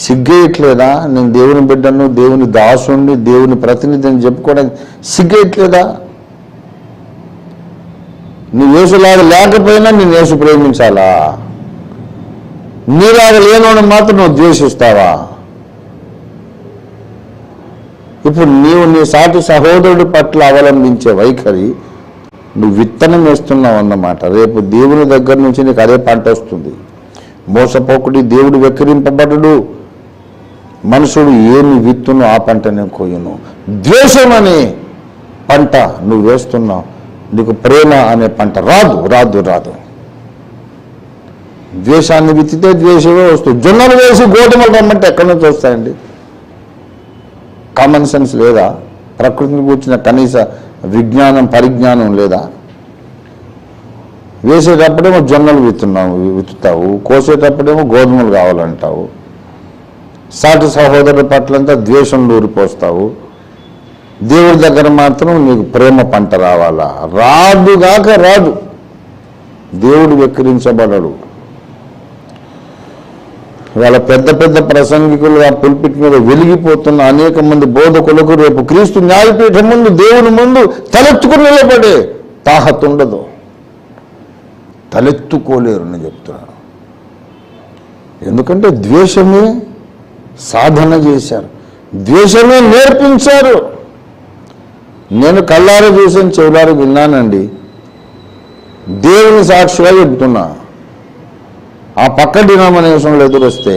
సిగ్గేయట్లేదా? నేను దేవుని బిడ్డను, దేవుని దాసుని, దేవుని ప్రతినిధిని చెప్పుకోవడానికి సిగ్గేయట్లేదా? నీ యేసులాగా లేకపోయినా నేను యేసు ప్రేమించాలా? నీలాగా లేనోని మాత్రం నువ్వు ద్వేషిస్తావా? ఇప్పుడు నీవు నీ సాటి సహోదరుడి పట్ల అవలంబించే వైఖరి నువ్వు విత్తనం వేస్తున్నావు అన్నమాట. రేపు దేవుని దగ్గర నుంచి నీకు అదే పంట వస్తుంది. మోసపోకుడి, దేవుడు వెక్కిరింపబడు, మనుషుడు ఏమి విత్తును ఆ పంటనే కోయును. ద్వేషం అనే పంట నువ్వు వేస్తున్నావు, నీకు ప్రేమ అనే పంట రాదు రాదు రాదు. ద్వేషాన్ని విత్తితే ద్వేషమే వస్తుంది. జొన్నలు వేసి గోధుమలు రమ్మంటే ఎక్కడి నుంచి వస్తాయండి? కామన్ సెన్స్ లేదా? ప్రకృతిని కూర్చున్న కనీస విజ్ఞానం పరిజ్ఞానం లేదా? వేసేటప్పుడేమో జొన్నలు విత్తుతావు, కోసేటప్పుడేమో గోధుమలు కావాలంటావు. సాటి సహోదరుల పట్లంతా ద్వేషం నూరిపోస్తావు. దేవుడి దగ్గర మాత్రం నీకు ప్రేమ పంట రావాలా? రాదుగాక రాదు. దేవుడు వెక్కిరించబడడు. వాళ్ళ పెద్ద పెద్ద ప్రసంగికులు ఆ పుల్పిట్ మీద వెలిగిపోతున్న అనేక మంది బోధకులకు రేపు క్రీస్తు న్యాయపీఠం ముందు, దేవుని ముందు తలెత్తుకుని నిలబడే తాహత ఉండదు. తలెత్తుకోలేరు నేను చెప్తున్నాను. ఎందుకంటే ద్వేషమే సాధన చేశారు, ద్వేషమే నేర్పించారు. నేను కళ్ళారా చూసాను, చెవులారా విన్నానండి. దేవుని సాక్షిగా చెప్తున్నా. ఆ పక్క డినామినేషన్లు ఎదురొస్తే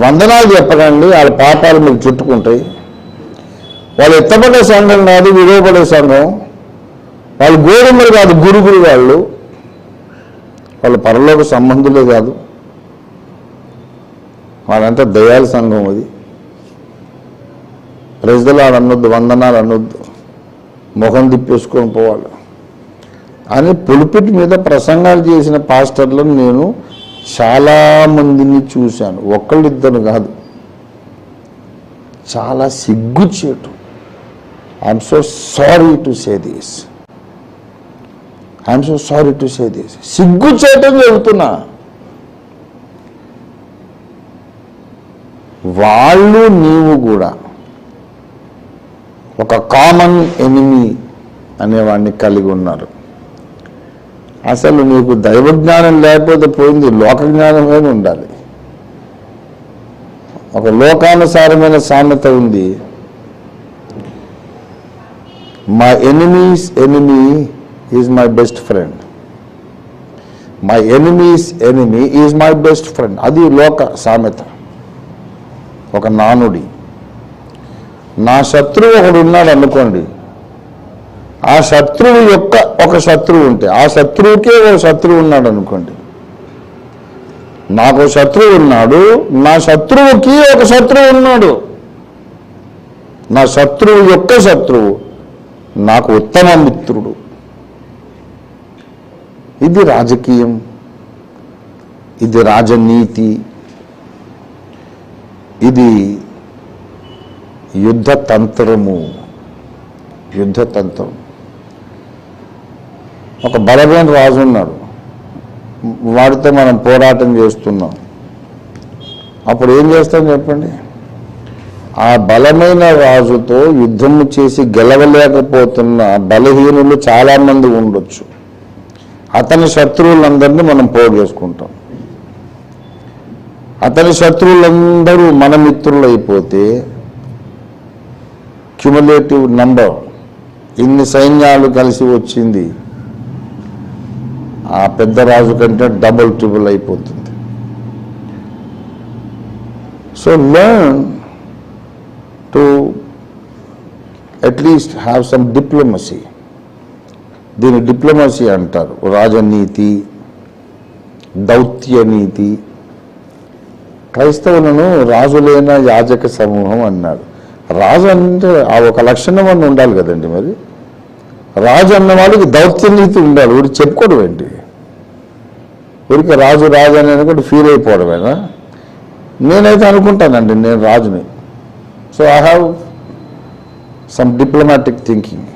వందనాలు చెప్పకండి, వాళ్ళ పాపాలు మీకు చుట్టుకుంటాయి. వాళ్ళు ఎత్తపడే సంఘం కాదు, విలువపడే సంఘం. వాళ్ళు గోధుమలు కాదు, గురుగులు వాళ్ళు పరలోక సంబంధులే కాదు. వాళ్ళంతా దయాల సంఘం. అది ప్రజలు అనొద్దు, వందనాలు అనొద్దు, ముఖం తిప్పేసుకొని పోవాలి అని పులిపిట్ మీద ప్రసంగాలు చేసిన పాస్టర్లను నేను చాలామందిని చూశాను. ఒక్కళ్ళిద్దరు కాదు, చాలా సిగ్గుచేటు. I'm so sorry to say this, I'm so sorry to say this. సిగ్గుచేటని చెబుతున్నా. వాళ్ళు నీవు కూడా ఒక కామన్ ఎనిమీ అనేవాడిని కలిగి ఉన్నారు. అసలు నీకు దైవజ్ఞానం లేకపోతే పోయింది, లోకజ్ఞానమే ఉండాలి. ఒక లోకానుసారమైన సామెత ఉంది, my enemies enemy is my best friend. My enemies enemy is my best friend. అది లోక సామెత, ఒక నానుడి. నా శత్రువు ఒకడు ఉన్నాడు అనుకోండి, ఆ శత్రువు యొక్క ఒక శత్రువు ఉంటే, ఆ శత్రువుకే ఒక శత్రువు ఉన్నాడు అనుకోండి. నాకు శత్రువు ఉన్నాడు, నా శత్రువుకి ఒక శత్రువు ఉన్నాడు. నా శత్రువు యొక్క శత్రువు నాకు ఉత్తమ మిత్రుడు. ఇది రాజకీయం, ఇది రాజనీతి, ఇది యుద్ధతంత్రము. యుద్ధతంత్రం. ఒక బలమైన రాజు ఉన్నాడు, వాడితో మనం పోరాటం చేస్తున్నాం. అప్పుడు ఏం చేస్తాం చెప్పండి? ఆ బలమైన రాజుతో యుద్ధము చేసి గెలవలేకపోతున్న బలహీనులు చాలామంది ఉండొచ్చు. అతని శత్రువులందరినీ మనం పోగేసుకుంటాం. అతని శత్రువులందరూ మన మిత్రులు అయిపోతే క్యుములేటివ్ నంబర్, ఇన్ని సైన్యాలు కలిసి వచ్చింది, ఆ పెద్ద రాజు కంటే డబుల్ ట్రిబుల్ అయిపోతుంది. So learn to at least have some diplomacy. దీన్ని డిప్లొమసీ అంటారు. రాజనీతి, దౌత్యనీతి. క్రైస్తవులను రాజులైన యాజక సమూహం అన్నాడు. రాజు అంటే ఆ ఒక లక్షణం అని ఉండాలి కదండి. మరి రాజు అన్నవాడికి దౌత్యనీతి ఉండాలి. ఊరికి చెప్పుకోవడం ఏంటి? ఊరికి రాజు రాజు అనేది కూడా ఫీల్ అయిపోవడమేనా? నేనైతే అనుకుంటానండి నేను రాజుని. So I have some diplomatic thinking,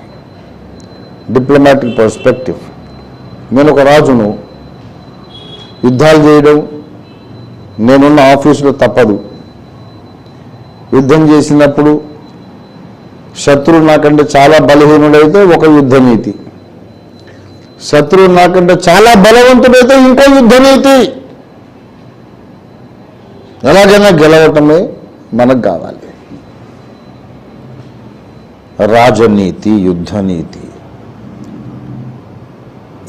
diplomatic perspective. నేను ఒక రాజును, యుద్ధాలు చేయడం నేనున్న ఆఫీసులో తప్పదు. యుద్ధం చేసినప్పుడు శత్రువు నాకంటే చాలా బలహీనుడైతే ఒక యుద్ధ నీతి, శత్రువు నాకంటే చాలా బలవంతుడైతే ఇంకో యుద్ధ నీతి. ఎలాగైనా గెలవటమే మనకు కావాలి. రాజనీతి, యుద్ధనీతి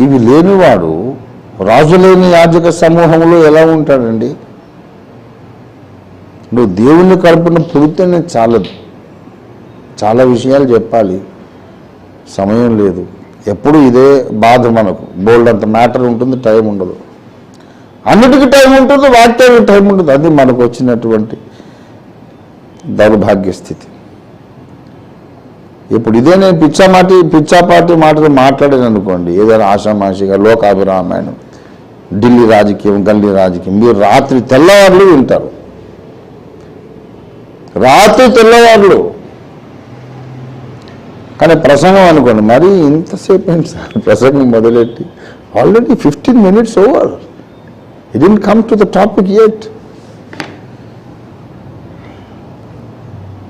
ఇవి లేనివాడు రాజు లేని యాజక సమూహంలో ఎలా ఉంటాడండి? నువ్వు దేవుని కడుపున పుడితేనే చాలదు, చాలా విషయాలు చెప్పాలి, సమయం లేదు. ఎప్పుడు ఇదే బాధ మనకు. బోల్డ్ అంత మ్యాటర్ ఉంటుంది, టైం ఉండదు. అన్నిటికీ టైం ఉంటుంది, వాటికి టైం ఉంటుంది. అది మనకు వచ్చినటువంటి దౌర్భాగ్య స్థితి. ఇప్పుడు ఇదే నేను పిచ్చాపాటి మాటలు మాట్లాడాను అనుకోండి, ఏదైనా ఆషామాషిగా లోకాభిరామాయణం, ఢిల్లీ రాజకీయం, గల్లీ రాజకీయం, మీరు రాత్రి తెల్లవారులు వింటారు. రాత్రి తెల్లవారులు. కానీ ప్రసంగం అనుకోండి, మరి ఇంతసేపు ఏంటి సార్ ప్రసంగం మొదలెట్టి? Already 15 minutes over. It didn't come to the topic yet.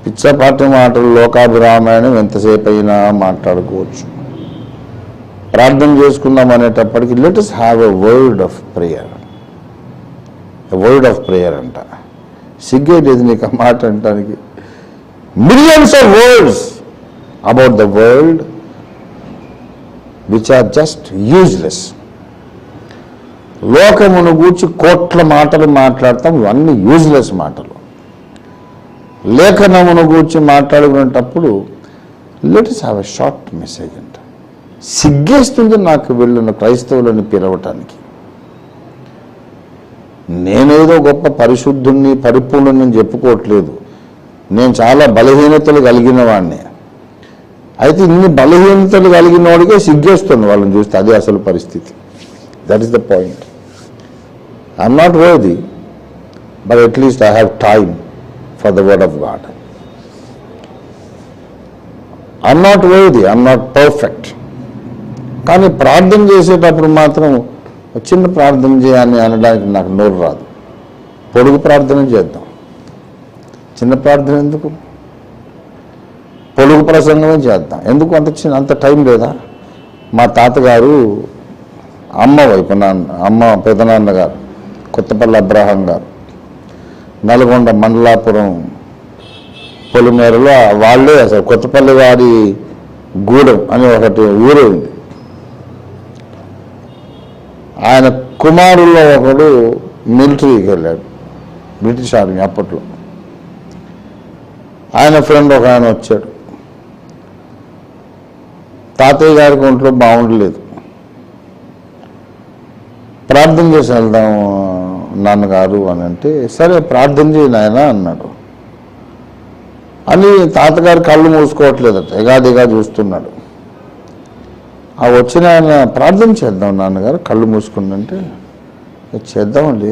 పిచ్చపాటి మాటలు, లోకాభిరామాయణం ఎంతసేపు అయినా మాట్లాడుకోవచ్చు. ప్రార్థన చేసుకుందాం అనేటప్పటికి let us have a word of prayer. A word of prayer అంట. సిగ్గేది నీకు ఆ మాట అంటానికి. Millions of words about the world which are just useless. లోకమును గూర్చి కోట్ల మాటలు మాట్లాడతాం, ఇవన్నీ యూజ్లెస్ మాటలు. లేఖనమును గూర్చి మాట్లాడుకునేటప్పుడు let us have a short message అంట. సిగ్గేస్తుంది నాకు వెళ్ళిన క్రైస్తవులని పిలవటానికి. నేనేదో గొప్ప పరిశుద్ధుణ్ణి, పరిపూర్ణుని చెప్పుకోవట్లేదు. నేను చాలా బలహీనతలు కలిగిన వాడిని. అయితే ఇన్ని బలహీనతలు కలిగిన వాడికే సిగ్గేస్తుంది వాళ్ళని చూస్తే. అది అసలు పరిస్థితి. That is the point. I'm not worthy, but at least I have time for the word of God. I'm not worthy, I'm not perfect. కానీ ప్రార్థన చేసేటప్పుడు మాత్రం చిన్న ప్రార్థన చేయాలని అనడానికి నాకు నోరు రాదు. పొడుగు ప్రార్థన చేద్దాం, చిన్న ప్రార్థన ఎందుకు? పొడుగు ప్రసంగమే చేద్దాం ఎందుకు? అంత టైం లేదా? మా తాతగారు అమ్మ వైపు అమ్మ పెదనాన్నగారు కొత్తపల్లి అబ్రహాం గారు నల్గొండ మండలాపురం పొలిమేరలో వాళ్ళే అసలు కొత్తపల్లి వారి గూడెం అని ఒకటి ఊరే ఉంది. ఆయన కుమారుల్లో ఒకడు మిలిటరీకి వెళ్ళాడు, బ్రిటిష్ ఆర్మీ అప్పట్లో. ఆయన ఫ్రెండ్ ఒక ఆయన వచ్చాడు. తాతయ్య గారికి ఒంట్లో బాగుండలేదు. ప్రార్థన చేసి వెళ్దాం నాన్నగారు అని అంటే, సరే ప్రార్థన చేయి నాయన అన్నాడు. అని తాతగారు కళ్ళు మూసుకోవట్లేదట, ఎగాదిగా చూస్తున్నాడు. ఆ వచ్చిన ఆయన ప్రార్థన చేద్దాం నాన్నగారు కళ్ళు మూసుకుందంటే, చేద్దామండి.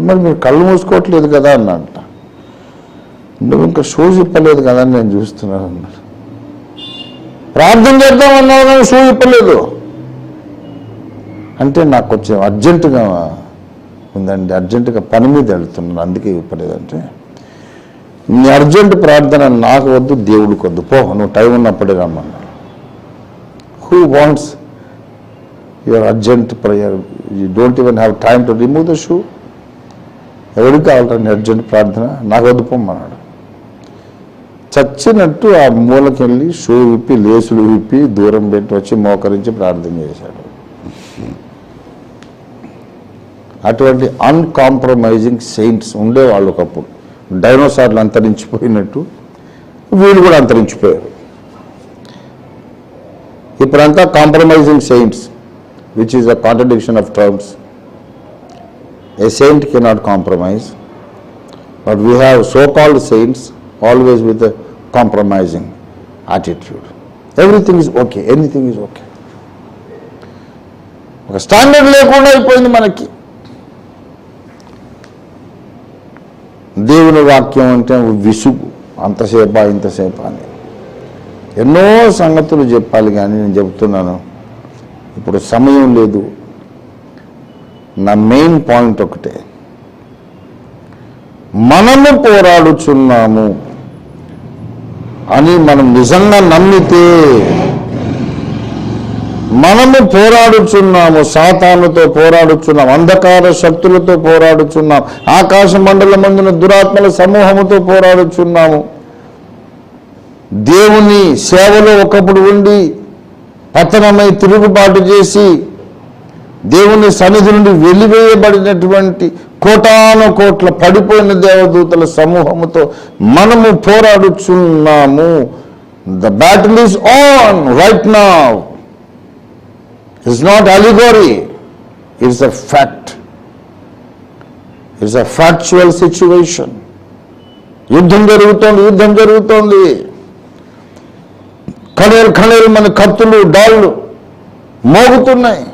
మరి మీరు కళ్ళు మూసుకోవట్లేదు కదా అన్నట. నువ్వు ఇంకా షూస్ ఇప్పలేదు కదా అని నేను చూస్తున్నాను అన్నాడు. ప్రార్థన చేద్దాం అన్నావు కానీ షూ ఇప్పలేదు అంటే, నాకు కొంచెం అర్జెంటుగా ఉందండి, అర్జెంటుగా పని మీద వెళ్తున్నాను అందుకే ఇవ్వలేదంటే, నీ అర్జెంటు ప్రార్థన నాకు వద్దు, దేవుడికి వద్దు, పో నువ్వు టైం ఉన్నప్పుడే రమ్మన్నాడు. Who wants your urgent prayer? You don't even have time to remove the shoe. ఎవరికి కావాలండి అర్జెంట్ ప్రార్థన? నాకు వద్దు పొమ్మన్నాడు. చచ్చినట్టు ఆ మూలకెళ్ళి షూ విప్పి, లేసులు విప్పి, దూరం పెట్టి వచ్చి మోకరించి ప్రార్థన చేశాడు. అటువంటి అన్కాంప్రమైజింగ్ సెయింట్స్ ఉండేవాళ్ళు ఒకప్పుడు. డైనోసార్లు అంతరించిపోయినట్టు వీళ్ళు కూడా అంతరించిపోయారు. ఇప్పుడంతా compromising saints, which is a contradiction of terms. A saint cannot compromise, but we have so-called saints always with a compromising attitude. Everything is okay, anything is okay. ఒక స్టాండర్డ్ లేకుండా అయిపోయింది మనకి. దేవుని వాక్యం అంటే విసుగు, అంతసేపా ఇంతసేపా అని. ఎన్నో సంగతులు చెప్పాలి కానీ నేను చెప్తున్నాను, ఇప్పుడు సమయం లేదు. నా మెయిన్ పాయింట్ ఒకటే, మనము పోరాడుచున్నాము అని మనం నిజంగా నమ్మితే, మనము పోరాడుచున్నాము, సాతానుతో పోరాడుచున్నాం, అంధకార శక్తులతో పోరాడుచున్నాం, ఆకాశ మండలమందున దురాత్మల సమూహముతో పోరాడుచున్నాము, దేవుని సేవలో ఒకప్పుడు ఉండి పతనమై తిరుగుబాటు చేసి దేవుని సన్నిధి నుండి వెలివేయబడినటువంటి కోటాను కోట్ల పడిపోయిన దేవదూతల సమూహముతో మనము పోరాడుచున్నాము. The battle is on right now. It's not allegory, it's a fact, it's a factual situation. యుద్ధం జరుగుతోంది. ఖణేలు మన కత్తులు డాళ్ళు మోగుతున్నాయి,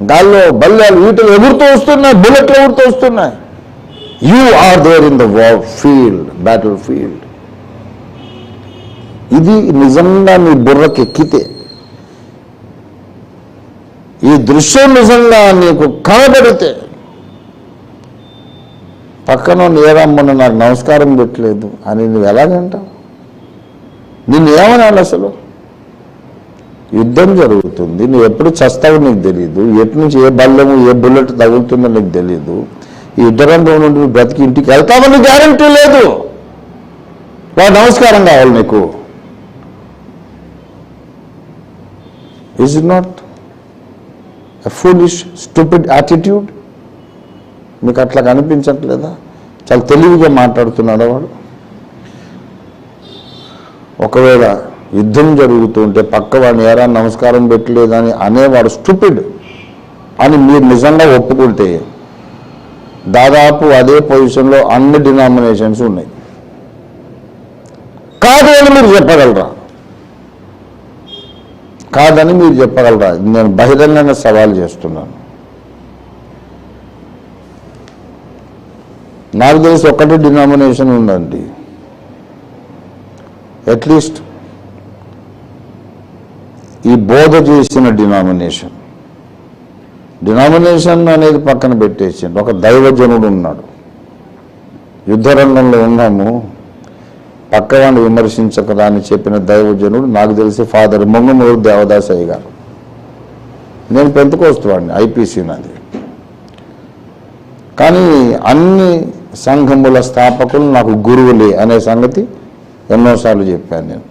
గాల్లో బల్లాలు వీటిలో ఎగురుతూ వస్తున్నాయి, బుల్లెట్లు ఎగురుతూ వస్తున్నాయి. You are there in the battlefield. ఇది నిజంగా మీ బుర్రకెక్కితే, ఈ దృశ్యం నిజంగా నీకు కనబడితే, పక్కన ఏరమ్మను నాకు నమస్కారం పెట్టలేదు అని నువ్వు ఎలాగంటావు? నిన్ను ఏమనాలి? అసలు యుద్ధం జరుగుతుంది, నువ్వు ఎప్పుడు చస్తావో నీకు తెలియదు, ఎటు నుంచి ఏ బల్లము ఏ బుల్లెట్ తగులుతుందో నీకు తెలియదు. ఈ యుద్ధ రంగం నుండి నువ్వు బ్రతికి ఇంటికి వెళ్తావని గ్యారంటీ లేదు. వాడు నమస్కారం కావాలి నీకు. Is it not a foolish stupid attitude? మీకు అట్లా కనిపించట్లేదా? చాలా తెలివిగా మాట్లాడుతున్నాడు వాడు. ఒకవేళ యుద్ధం జరుగుతుంటే పక్కవాడిని ఏరా నమస్కారం పెట్టలేదని అనేవాడు స్టూపిడ్ అని మీరు నిజంగా ఒప్పుకుంటే, దాదాపు అదే పొజిషన్లో అన్ని డినామినేషన్స్ ఉన్నాయి. కాదు అని మీరు చెప్పగలరా? కాదని మీరు చెప్పగలరా? నేను బహిరంగంగా సవాల్ చేస్తున్నాను. నాకు తెలిసి ఒకటి డినామినేషన్ ఉందండి, అట్లీస్ట్ ఈ బోధ చేసిన డినామినేషన్ అనేది పక్కన పెట్టేసిండు. ఒక దైవజనుడు ఉన్నాడు. యుద్ధరంగంలో ఉన్నాము, పక్కవాడిని విమర్శించకరా అని చెప్పిన దైవజనుడు నాకు తెలిసి ఫాదర్ మొంగమూరు దేవదాసయ్య గారు. నేను పెంతకోస్తువాడిని, ఐపీసీ నాది. కానీ అన్ని సంఘముల స్థాపకులు నాకు గురువులే అనే సంగతి ఎన్నోసార్లు చెప్పాను నేను.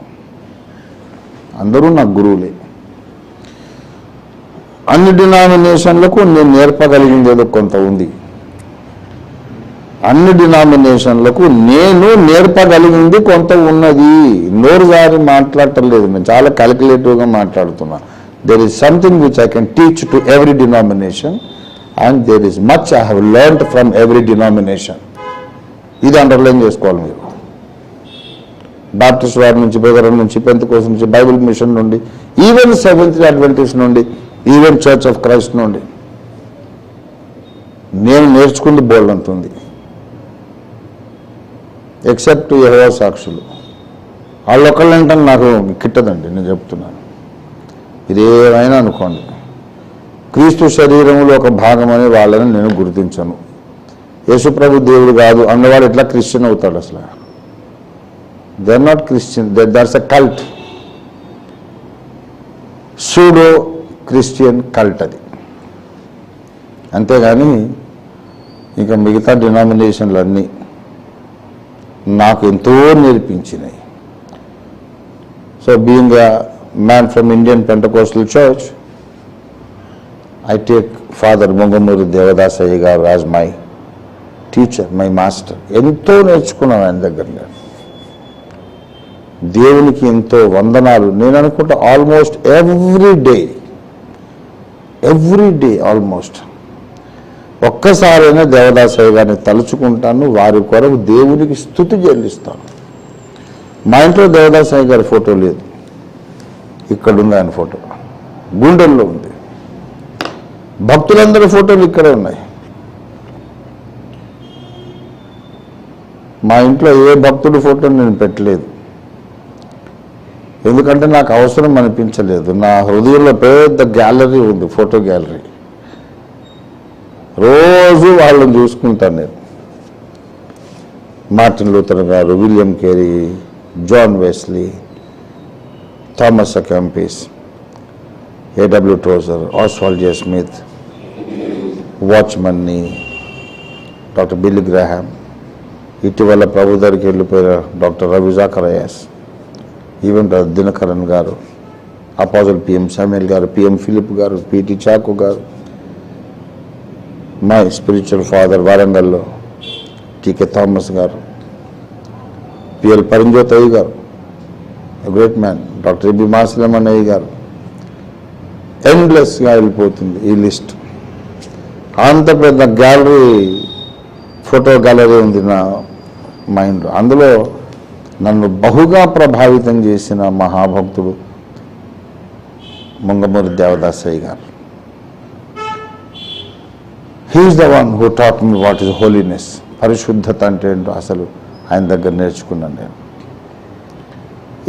అందరూ నాకు గురువులే. అన్ని డినామినేషన్లకు నేను నేర్పగలిగింది ఏదో కొంత ఉంది. అన్ని డినామినేషన్లకు నేను నేర్పగలిగింది కొంత ఉన్నది. నోరు జారి మాట్లాడటం లేదు, నేను చాలా క్యాలిక్యులేటివ్గా మాట్లాడుతున్నా. There is something which I can teach to every denomination and there is much I have learned from every denomination. ఇది అండర్లైన్ చేసుకోవాలి మీరు. బాప్టిస్ట్ వారి నుంచి, బ్రదర్ నుంచి, పెంతెకోస్తు నుంచి, బైబిల్ మిషన్ నుండి, ఈవెన్ సెవెంత్ డే అడ్వెంటిస్ట్ నుండి, ఈవెన్ చర్చ్ ఆఫ్ క్రైస్ట్ నుండి నేను నేర్చుకుంది బోల్డ్ అంతుంది. ఎక్సెప్ట్ యెహోవా సాక్షులు, వాళ్ళొక్కళ్ళంటే నాకు కిట్టదండి. నేను చెప్తున్నాను, ఇదేమైనా అనుకోండి, క్రీస్తు శరీరంలో ఒక భాగమని వాళ్ళని నేను గుర్తించను. యేసుప్రభు దేవుడు కాదు అన్నవాడు ఎట్లా క్రిస్టియన్ అవుతాడు? అసలు they are not Christian, that's a cult, pseudo Christian cult అది. అంతేగాని ఇక మిగతా డినామినేషన్లు అన్నీ నాకు ఎంతో నేర్పించినాయి. So being a man from Indian Pentecostal church, I take Father Mongamuri Devadasayya garu as my teacher, my master. ఎంతో నేర్చుకున్నాను ఆయన దగ్గర. నేను దేవునికి ఎంతో వందనాలు. నేను అనుకుంటా ఆల్మోస్ట్ ఎవ్రీ డే ఆల్మోస్ట్ ఒక్కసారైనా దేవదాసయ్య గారిని తలుచుకుంటాను, వారి కొరకు దేవునికి స్తుతి చెల్లిస్తాను. మా ఇంట్లో దేవదాసయ్య గారి ఫోటో లేదు, ఇక్కడుంది ఆయన ఫోటో, గుండెల్లో ఉంది. భక్తులందరి ఫోటోలు ఇక్కడే ఉన్నాయి. మా ఇంట్లో ఏ భక్తుడి ఫోటో నేను పెట్టలేదు, ఎందుకంటే నాకు అవసరం అనిపించలేదు. నా హృదయంలో పెద్ద గ్యాలరీ ఉంది, ఫోటో గ్యాలరీ. రోజు వాళ్ళని చూసుకుంటాను నేను. Martin Luther garu, William Carey, John Wesley, Thomas a Kempis, A W Tozer, Oswald J Smith, వాచ్మన్ని, డాక్టర్ బిల్లీ గ్రాహాం, ఇటీవల ప్రభు దగ్గరికి వెళ్ళిపోయిన doctor Ravi Zacharias, even Dinakaran garu, apostle PM Samuel garu, PM Philip garu, PT Chacko garu, my spiritual father వారంగల్లో TK Thomas garu, PL Paramjyoth అయ్య garu, great man, doctor AB Masilamani అయ్య గారు. ఎండ్లెస్గా వెళ్ళిపోతుంది ఈ లిస్ట్. అంత పెద్ద గ్యాలరీ, ఫోటో గ్యాలరీ ఉంది నా మైండ్లో. అందులో నన్ను బహుగా ప్రభావితం చేసిన మహాభక్తుడు ముంగమూరి దేవదాసయ్య గారు. He is the one who taught me what is holiness. పరిశుద్ధత అంటే ఏంటో అసలు ఆయన దగ్గర నేర్చుకున్నాను నేను.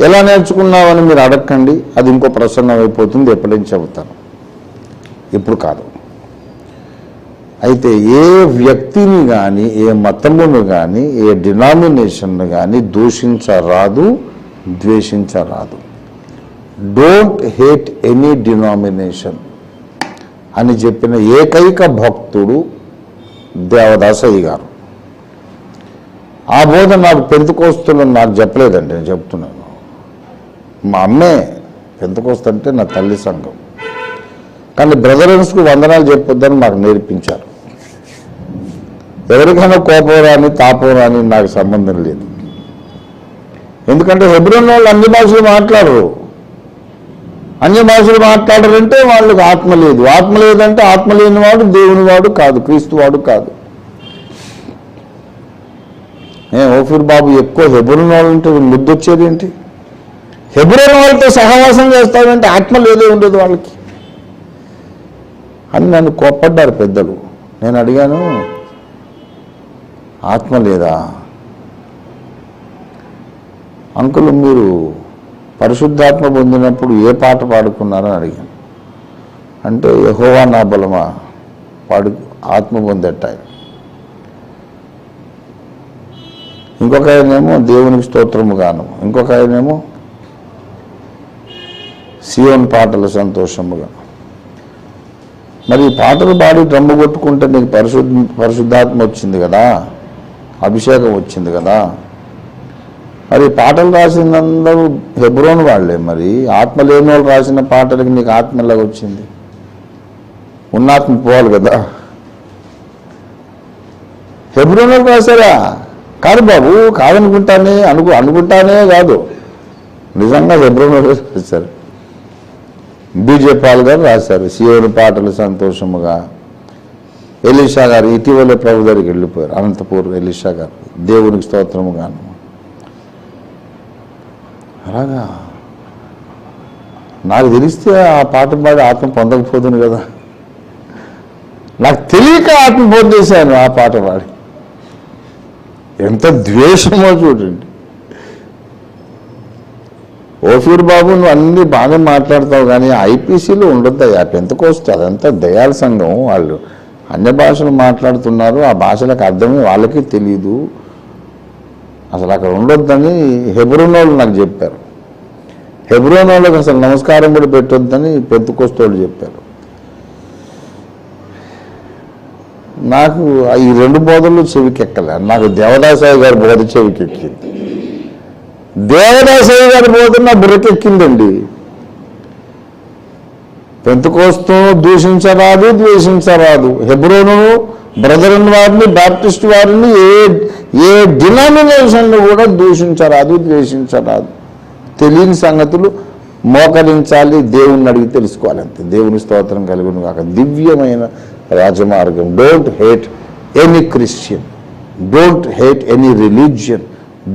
ఎలా నేర్చుకున్నామని మీరు అడగండి, అది ఇంకో ప్రసన్నం అయిపోతుంది, ఎప్పుడైనా చెబుతాను, ఇప్పుడు కాదు. అయితే ఏ వ్యక్తిని కానీ, ఏ మతమును కానీ, ఏ డినామినేషన్ను కానీ దూషించరాదు, ద్వేషించరాదు. డోంట్ హేట్ ఎనీ డినామినేషన్ అని చెప్పిన ఏకైక భక్తుడు దేవదాసయ్య గారు. ఆ బోధ నాకు పెంతెకోస్తులని నాకు చెప్పలేదండి, నేను చెప్తున్నాను. మా అమ్మే పెంతెకోస్తంటే నా తల్లి సంఘం, కానీ బ్రదరన్స్కు వందనాలు చెప్పొద్దని మాకు నేర్పించారు. ఎవరికైనా కోపం రాని తాపం రాని నాకు సంబంధం లేదు, ఎందుకంటే హెబ్రోన్ వాళ్ళు అన్ని భాషలు మాట్లాడరు. అన్య భాషలు మాట్లాడరంటే వాళ్ళకి ఆత్మ లేదు. ఆత్మ లేదంటే ఆత్మ లేనివాడు దేవుని వాడు కాదు, క్రీస్తు వాడు కాదు. ఓఫీర్ బాబు ఎక్కువ హెబ్రోన్ వాళ్ళంటే ముద్దొచ్చేది ఏంటి? హెబ్రోన్ వాళ్ళతో సహవాసం చేస్తాడంటే ఆత్మ లేదే ఉండదు వాళ్ళకి అని నన్ను కోప్పడ్డారు పెద్దలు. నేను అడిగాను, ఆత్మ లేదా అంకుల్, మీరు పరిశుద్ధాత్మ పొందినప్పుడు ఏ పాట పాడుకున్నారని అడిగాను. అంటే యెహోవా నా బలమా పాడు ఆత్మ పొందేట. ఇంకొక ఆయనేమో దేవునికి స్తోత్రము గాను, ఇంకొక ఆయనేమో సియోన్ పాటలు సంతోషముగా. మరి ఈ పాటలు పాడి డ్రమ్ము కొట్టుకుంటే నీకు పరిశుద్ధాత్మ వచ్చింది కదా, అభిషేకం వచ్చింది కదా. మరి పాటలు రాసిందందరూ హెబ్రోన్ వాళ్ళే, మరి ఆత్మ లేని వాళ్ళు రాసిన పాటలకి నీకు ఆత్మ ఎలాగ వచ్చింది? ఉన్నాత్మ పోవాలి కదా. హెబ్రోన్ వాళ్ళు రాశారా? కాదు బాబు, కాదనుకుంటానే అనుకుంటానే కాదు, నిజంగా హెబ్రోన్ వాళ్ళు రాశారు. బీజే పాల్ గారు రాశారు సియోను పాటలు సంతోషముగా. ఎలీషా గారు ఇటీవల ప్రభు దగ్గరికి వెళ్ళిపోయారు, అనంతపూర్ ఎలీషా గారు, దేవునికి స్తోత్రముగాను. అలాగా నాకు తెలిస్తే ఆ పాట పాడి ఆత్మ పొందకపోతుంది కదా. నాకు తెలియక ఆత్మ పొందేశాను ఆ పాట పాడి. ఎంత ద్వేషమో చూడండి. ఓఫీర్ బాబు, నువ్వు అన్నీ బాగా మాట్లాడతావు కానీ ఐపీసీలో ఉండొద్దయ్యా, పెంతెకోస్తు అదంతా దయాల సంఘం, వాళ్ళు అన్య భాషలు మాట్లాడుతున్నారు, ఆ భాషలకు అర్థమే వాళ్ళకి తెలియదు, అసలు అక్కడ ఉండొద్దని హెబ్రోన్ వాళ్ళు నాకు చెప్పారు. హెబ్రోన్ వాళ్ళకి అసలు నమస్కారం కూడా పెట్టొద్దని పెంతెకోస్తు వాళ్ళు చెప్పారు. నాకు ఈ రెండు బోధలు చెవికెక్కలే. నాకు దేవదాసయ్య గారి బోధ చెవికెక్కింది, దేవదాసయ్య గారి బోధ నా బుర్రకెక్కిందండి. పెంతెకోస్తు దూషించరాదు, ద్వేషించరాదు. హెబ్రోను బ్రదరన్ వారిని, బాప్టిస్ట్ వారిని, ఏ డినామినేషన్ను కూడా దూషించరాదు, ద్వేషించరాదు. తెలియని సంగతులు మోకరించాలి, దేవుణ్ణి అడిగి తెలుసుకోవాలి అంతే. దేవుని స్తోత్రం కలుగును కాక. దివ్యమైన రాజమార్గం. Don't hate any Christian, don't hate any religion,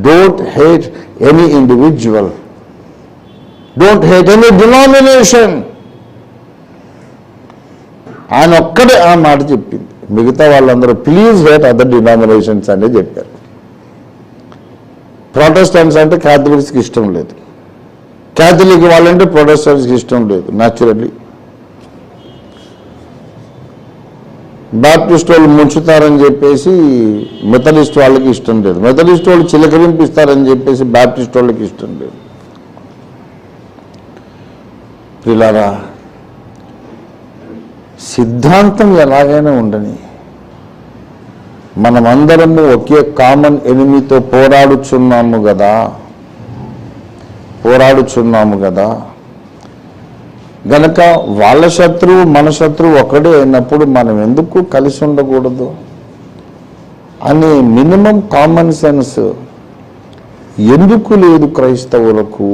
don't hate any individual, don't hate any denomination. ఆయన ఒక్కడే ఆ మాట చెప్పింది. మిగతా వాళ్ళందరూ ప్లీజ్ హేట్ అదర్ డినామినేషన్స్ అనే చెప్పారు. ప్రొటెస్టెంట్స్ అంటే క్యాథలిక్స్కి ఇష్టం లేదు, క్యాథలిక్ వాళ్ళంటే ప్రొటెస్టెంట్స్కి ఇష్టం లేదు. న్యాచురల్లీ బాప్టిస్ట్ వాళ్ళు ముంచుతారని చెప్పేసి మెథడిస్ట్ వాళ్ళకి ఇష్టం లేదు, మెథడిస్ట్ వాళ్ళు చిలకరింపిస్తారని చెప్పేసి బాప్టిస్ట్ వాళ్ళకి ఇష్టం లేదు. పిల్లరా, సిద్ధాంతం ఎలాగైనా ఉండని, మనమందరము ఒకే కామన్ ఎనిమితో పోరాడుచున్నాము కదా. గనక వాళ్ళ శత్రువు మన శత్రువు ఒకడే అయినప్పుడు మనం ఎందుకు కలిసి ఉండకూడదు అనే మినిమం కామన్ సెన్స్ ఎందుకు లేదు క్రైస్తవులకు?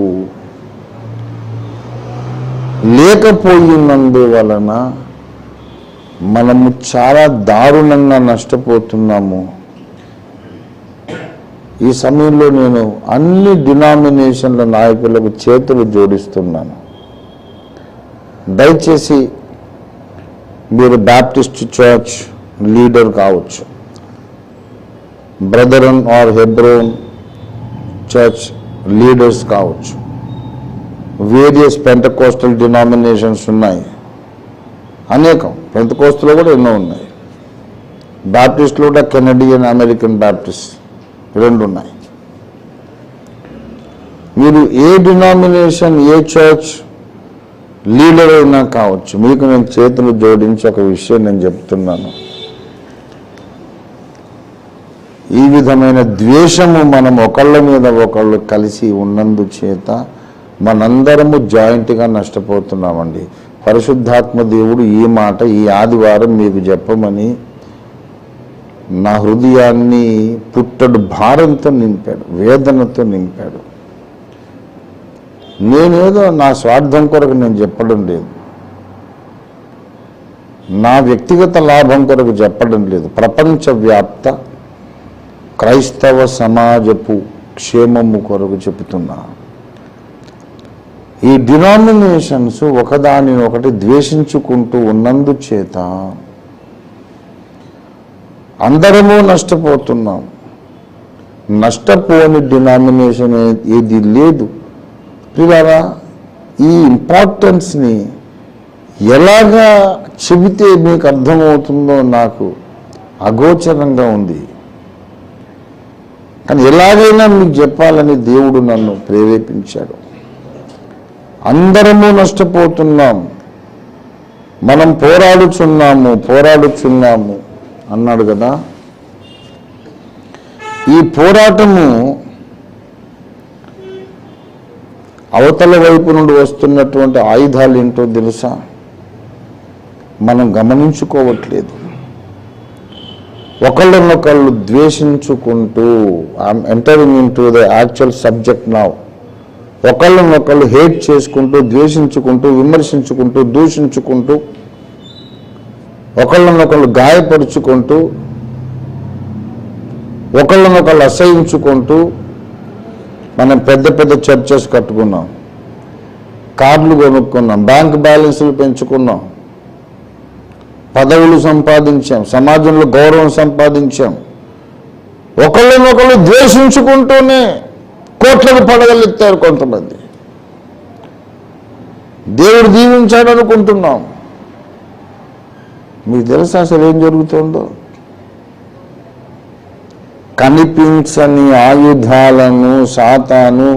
లేకపోయినందువలన మనము చాలా దారుణంగా నష్టపోతున్నాము. ఈ సమయంలో నేను అన్ని డినామినేషన్ల నాయకులకు చేతులు జోడిస్తున్నాను. దయచేసి మీరు బాప్టిస్ట్ చర్చ్ లీడర్ కావచ్చు, Brethren or Hebron church leaders కావచ్చు, వేరియస్ పెంటకోస్టల్ డినామినేషన్స్ ఉన్నాయి, అనేకం. పెంటకోస్టల్లో కూడా ఎన్నో ఉన్నాయి. బాప్టిస్ట్లో కూడా కెనడియన్ అమెరికన్ బాప్టిస్ట్ రెండు ఉన్నాయి. మీరు ఏ డినామినేషన్ ఏ చర్చ్ లీడర్ అయినా కావచ్చు, మీకు నేను చేతులు జోడించి ఒక విషయం నేను చెప్తున్నాను. ఈ విధమైన ద్వేషము మనం ఒకళ్ళ మీద ఒకళ్ళు కలిసి ఉన్నందు చేత మనందరము జాయింట్గా నష్టపోతున్నామండి. పరిశుద్ధాత్మ దేవుడు ఈ మాట ఈ ఆదివారం మీకు చెప్పమని నా హృదయాన్ని పుట్టడు భారంతో నింపాడు, వేదనతో నింపాడు. నేనేదో నా స్వార్థం కొరకు నేను చెప్పడం లేదు, నా వ్యక్తిగత లాభం కొరకు చెప్పడం లేదు, ప్రపంచవ్యాప్త క్రైస్తవ సమాజపు క్షేమము కొరకు చెబుతున్నా. ఈ డినామినేషన్స్ ఒకదానినొకటి ద్వేషించుకుంటూ ఉన్నందు చేత అందరము నష్టపోతున్నాం. నష్టపోని డినామినేషన్ ఏది లేదు. పిల్లరా, ఈ ఇంపార్టెన్స్ని ఎలాగా చెబితే మీకు అర్థమవుతుందో నాకు అగోచరంగా ఉంది. కానీ ఎలాగైనా మీకు చెప్పాలని దేవుడు నన్ను ప్రేరేపించాడు. అందరము నష్టపోతున్నాం, మనం పోరాడుచున్నాము అన్నాడు కదా. ఈ పోరాటము అవతల వైపు నుండి వస్తున్నటువంటి ఆయుధాలు ఏంటో తెలుసా? మనం గమనించుకోవట్లేదు. ఒకళ్ళనొకళ్ళు ద్వేషించుకుంటూ, I'm entering in to the actual subject now. ఒకళ్ళనొకళ్ళు హేట్ చేసుకుంటూ, ద్వేషించుకుంటూ, విమర్శించుకుంటూ, దూషించుకుంటూ, ఒకళ్ళనొకళ్ళు గాయపరుచుకుంటూ, ఒకళ్ళనొకళ్ళు అసహించుకుంటూ మనం పెద్ద పెద్ద చర్చెస్ కట్టుకున్నాం, కార్లు కొనుక్కున్నాం, బ్యాంక్ బ్యాలెన్సులు పెంచుకున్నాం, పదవులు సంపాదించాం, సమాజంలో గౌరవం సంపాదించాం. ఒకళ్ళనొకళ్ళు ద్వేషించుకుంటూనే కోట్లకు పడగలెత్తారు కొంతమంది. దేవుడు దీవించాడు అనుకుంటున్నాం. మీకు తెలుసా అసలు ఏం జరుగుతుందో? కనిపించని ఆయుధాలను సాతాను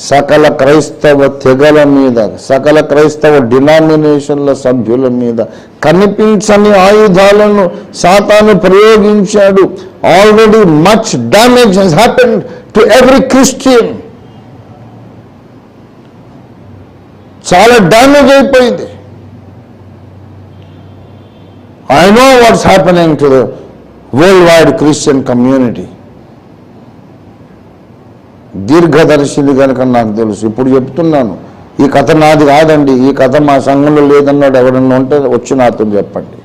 సకల క్రైస్తవ తెగల మీద, సకల క్రైస్తవ డినామినేషన్ల సభ్యుల మీద కనిపించని ఆయుధాలను సాతాను ప్రయోగించాడు. Already much damage has happened to every Christian. చాలా డ్యామేజ్ అయిపోయింది. I know what's happening to the worldwide Christian community. దీర్ఘదర్శిని కనుక నాకు తెలుసు. ఇప్పుడు చెప్తున్నాను, ఈ కథ నాది కాదండి, ఈ కథ మా సంఘంలో లేదన్నాడు ఎవరన్నా ఉంటే వచ్చి నాతో చెప్పండి.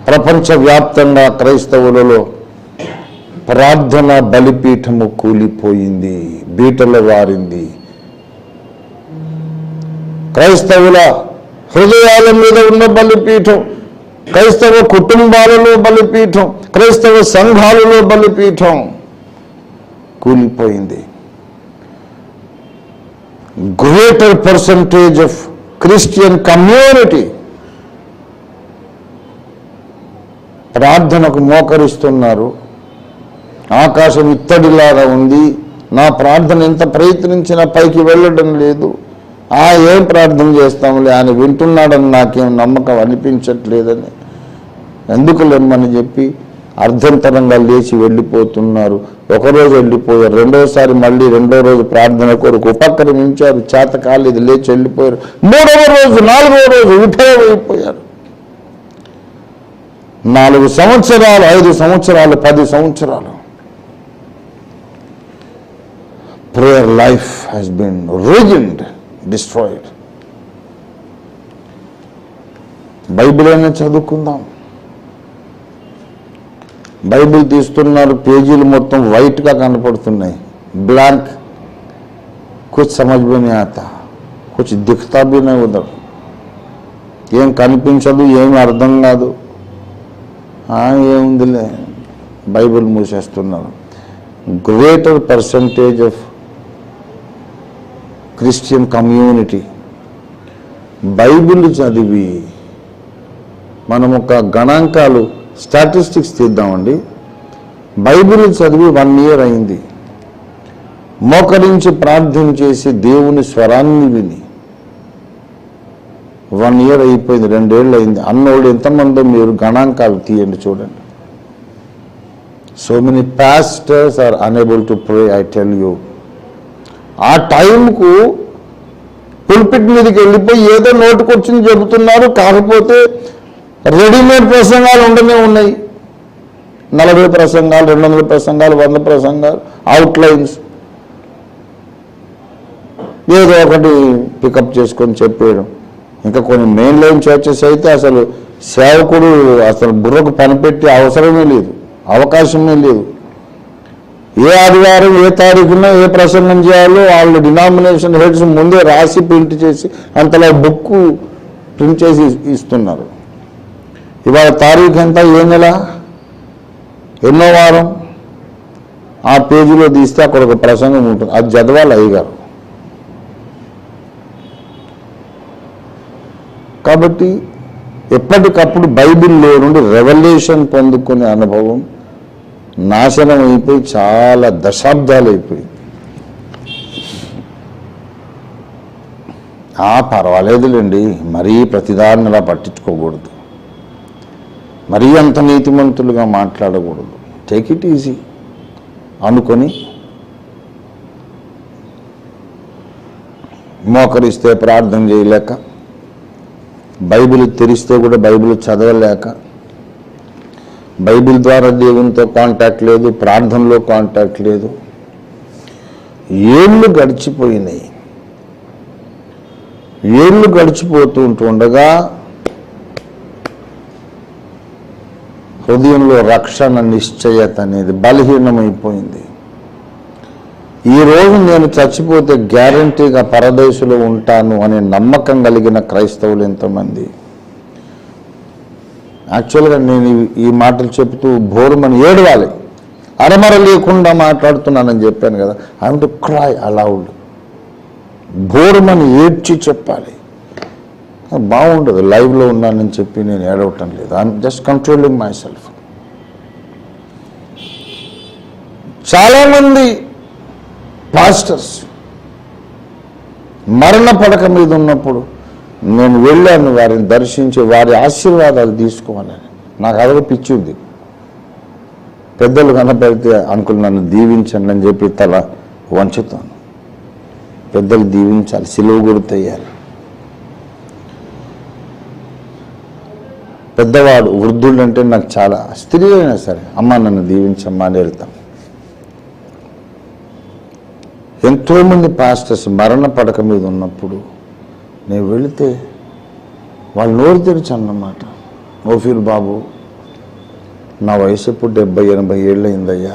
ప్రపంచవ్యాప్తంగా క్రైస్తవులలో ప్రార్థన బలిపీఠము కూలిపోయింది, బీటల వారింది. క్రైస్తవుల హృదయాల మీద ఉన్న బలిపీఠం క్రైస్తవ కుటుంబాలలో బలిపీఠం, క్రైస్తవ సంఘాలలో బలిపీఠం కూలిపోయింది. Greater percentage of Christian community ప్రార్థనకు మోకరిస్తున్నారు. ఆకాశం ఇత్తడిలాగా ఉంది, నా ప్రార్థన ఎంత ప్రయత్నించినా పైకి వెళ్ళడం లేదు, ఏం ప్రార్థన చేస్తాంలే ఆయన వింటున్నాడని నాకేం నమ్మకం అనిపించట్లేదని ఎందుకు లేమ్మని చెప్పి అర్ధంతరంగా లేచి వెళ్ళిపోతున్నారు. ఒకరోజు వెళ్ళిపోయారు, రెండోసారి మళ్ళీ రెండో రోజు ప్రార్థన కొరకు ఉపక్రమించారు, చేత కాలేదు, లేచి వెళ్ళిపోయారు. మూడవ రోజు, నాలుగవ రోజు విఫలమైపోయారు. 4 సంవత్సరాలు, 5 సంవత్సరాలు, 10 సంవత్సరాలు prayer life has been ruined, destroyed. Bible అయినా చదువుకుందాం. బైబిల్ తీస్తున్నారు, పేజీలు మొత్తం వైట్గా కనపడుతున్నాయి, బ్లాంక్. కుछ समझ में नहीं आता, कुछ दिखता भी नहीं उधर, ఏం కనిపించదు, ఏం అర్థం కాదు. ఏముందిలే బైబిల్ మూసేస్తున్నారు. Greater percentage of Christian community Bible చదివి, మనం ఒక గణాంకాలు స్టాటిస్టిక్స్ తీద్దామండి. బైబిల్ చదివి 1 year అయింది, మోకరించి ప్రార్థన చేసి దేవుని స్వరాన్ని విని 1 year అయిపోయింది, 2 ఏళ్ళు అయింది. అన్నోళ్ళు ఎంతమందో మీరు గణాంకాలు తీయండి చూడండి. So many pastors are unable to pray, I tell you. ఆ టైంకు పుల్పిట్ మీదకి వెళ్ళిపోయి ఏదో నోటుకొచ్చింది చెబుతున్నారు. కాకపోతే రెడీమేడ్ ప్రసంగాలు ఉండనే ఉన్నాయి. 40 ప్రసంగాలు, 200 ప్రసంగాలు, 100 ప్రసంగాలు, అవుట్లైన్స్ ఏదో ఒకటి పికప్ చేసుకొని చెప్పేయడం. ఇంకా కొన్ని మెయిన్ లైన్ చర్చెస్ అయితే అసలు సేవకుడు అసలు బుర్రకు పనిపెట్టే అవసరమే లేదు, అవకాశమే లేదు. ఏ ఆదివారం ఏ తారీఖున ఏ ప్రసంగం చేయాలో వాళ్ళు డినామినేషన్ హెడ్స్ ముందే రాసి ప్రింట్ చేసి అంతలా బుక్ ప్రింట్ చేసి ఇస్తున్నారు. ఇవాళ తారీఖు ఎంత, ఏ నెల, ఎన్నో వారం, ఆ పేజీలో తీస్తే అక్కడ ఒక ప్రసంగం ఉంటుంది, అది చదవాలి అయ్యగారు. కాబట్టి ఎప్పటికప్పుడు బైబిల్లో నుండి రెవల్యూషన్ పొందుకునే అనుభవం నాశనం అయిపోయి చాలా దశాబ్దాలు అయిపోయింది. పర్వాలేదులేండి, మరీ ప్రతిదాన్ని అలా పట్టించుకోకూడదు, మరీ అంత నీతిమంతులుగా మాట్లాడకూడదు, టేక్ ఇట్ ఈజీ అనుకొని మోకరిస్తే ప్రార్థన చేయలేక, బైబిల్ తెరిస్తే కూడా బైబిల్ చదవలేక, బైబిల్ ద్వారా దేవునితో కాంటాక్ట్ లేదు, ప్రార్థనలో కాంటాక్ట్ లేదు, ఏళ్ళు గడిచిపోయినాయి. ఏళ్ళు గడిచిపోతూ ఉంటుండగా హృదయంలో రక్షణ నిశ్చయత అనేది బలహీనమైపోయింది. ఈరోజు నేను చచ్చిపోతే గ్యారంటీగా పరదేశంలో ఉంటాను అనే నమ్మకం కలిగిన క్రైస్తవులు ఎంతమంది. యాక్చువల్గా నేను ఈ మాటలు చెప్తూ బోరుమని ఏడవాలి, అరమర లేకుండా మాట్లాడుతున్నానని చెప్పాను కదా. I have to cry aloud, బోరుమని ఏడ్చి చెప్పాలి. బాగుండదు లైవ్లో ఉన్నానని చెప్పి నేను ఏడవటం లేదు. I'm just controlling myself. చాలామంది పాస్టర్స్ మరణ పడక మీద ఉన్నప్పుడు నేను వెళ్ళాను వారిని దర్శించి వారి ఆశీర్వాదాలు తీసుకోవాలని. నాకు అదొక పిచ్చి ఉంది. పెద్దలు కనపడితే అంకుల్ నన్ను దీవించండి అని చెప్పి తల వంచుతాను. పెద్దలు దీవించాలి, సిలువ గుర్తయ్యాలి. పెద్దవాడు వృద్ధుడు అంటే నాకు చాలా, స్త్రీ అయినా సరే అమ్మ నన్ను దీవించమ్మా అని వెళ్తాం. ఎంతోమంది పాస్టర్స్ మరణ పడక మీద ఉన్నప్పుడు నేను వెళితే వాళ్ళు నోరు తెరిచి అన్నమాట, ఓఫీల్ బాబు నా వయసు ఇప్పుడు 70-80 ఏళ్ళు అయిందయ్యా.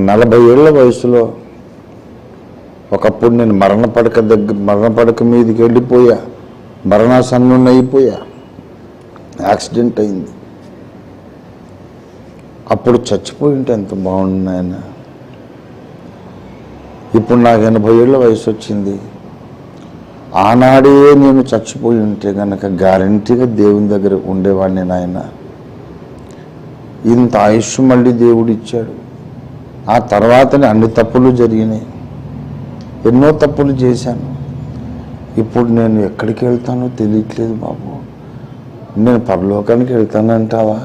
40 ఏళ్ల వయసులో ఒకప్పుడు నేను మరణ పడక మీదకి వెళ్ళిపోయా, మరణాసన్నుని అయిపోయా. యాక్సిడెంట్ అయింది. అప్పుడు చచ్చిపోయి ఉంటే ఎంత బాగుంది ఆయన. ఇప్పుడు నాకు 80 ఏళ్ళ వయసు వచ్చింది. ఆనాడే నేను చచ్చిపోయి ఉంటే కనుక గ్యారంటీగా దేవుని దగ్గర ఉండేవాడిని నాయన. ఇంత ఆయుష్ మళ్ళీ దేవుడు ఇచ్చాడు. ఆ తర్వాతనే అన్ని తప్పులు జరిగినాయి. ఎన్నో తప్పులు చేశాను. ఇప్పుడు నేను ఎక్కడికి వెళ్తానో తెలియట్లేదు బాబు. నేను పరలోకానికి వెళ్తానంటావా?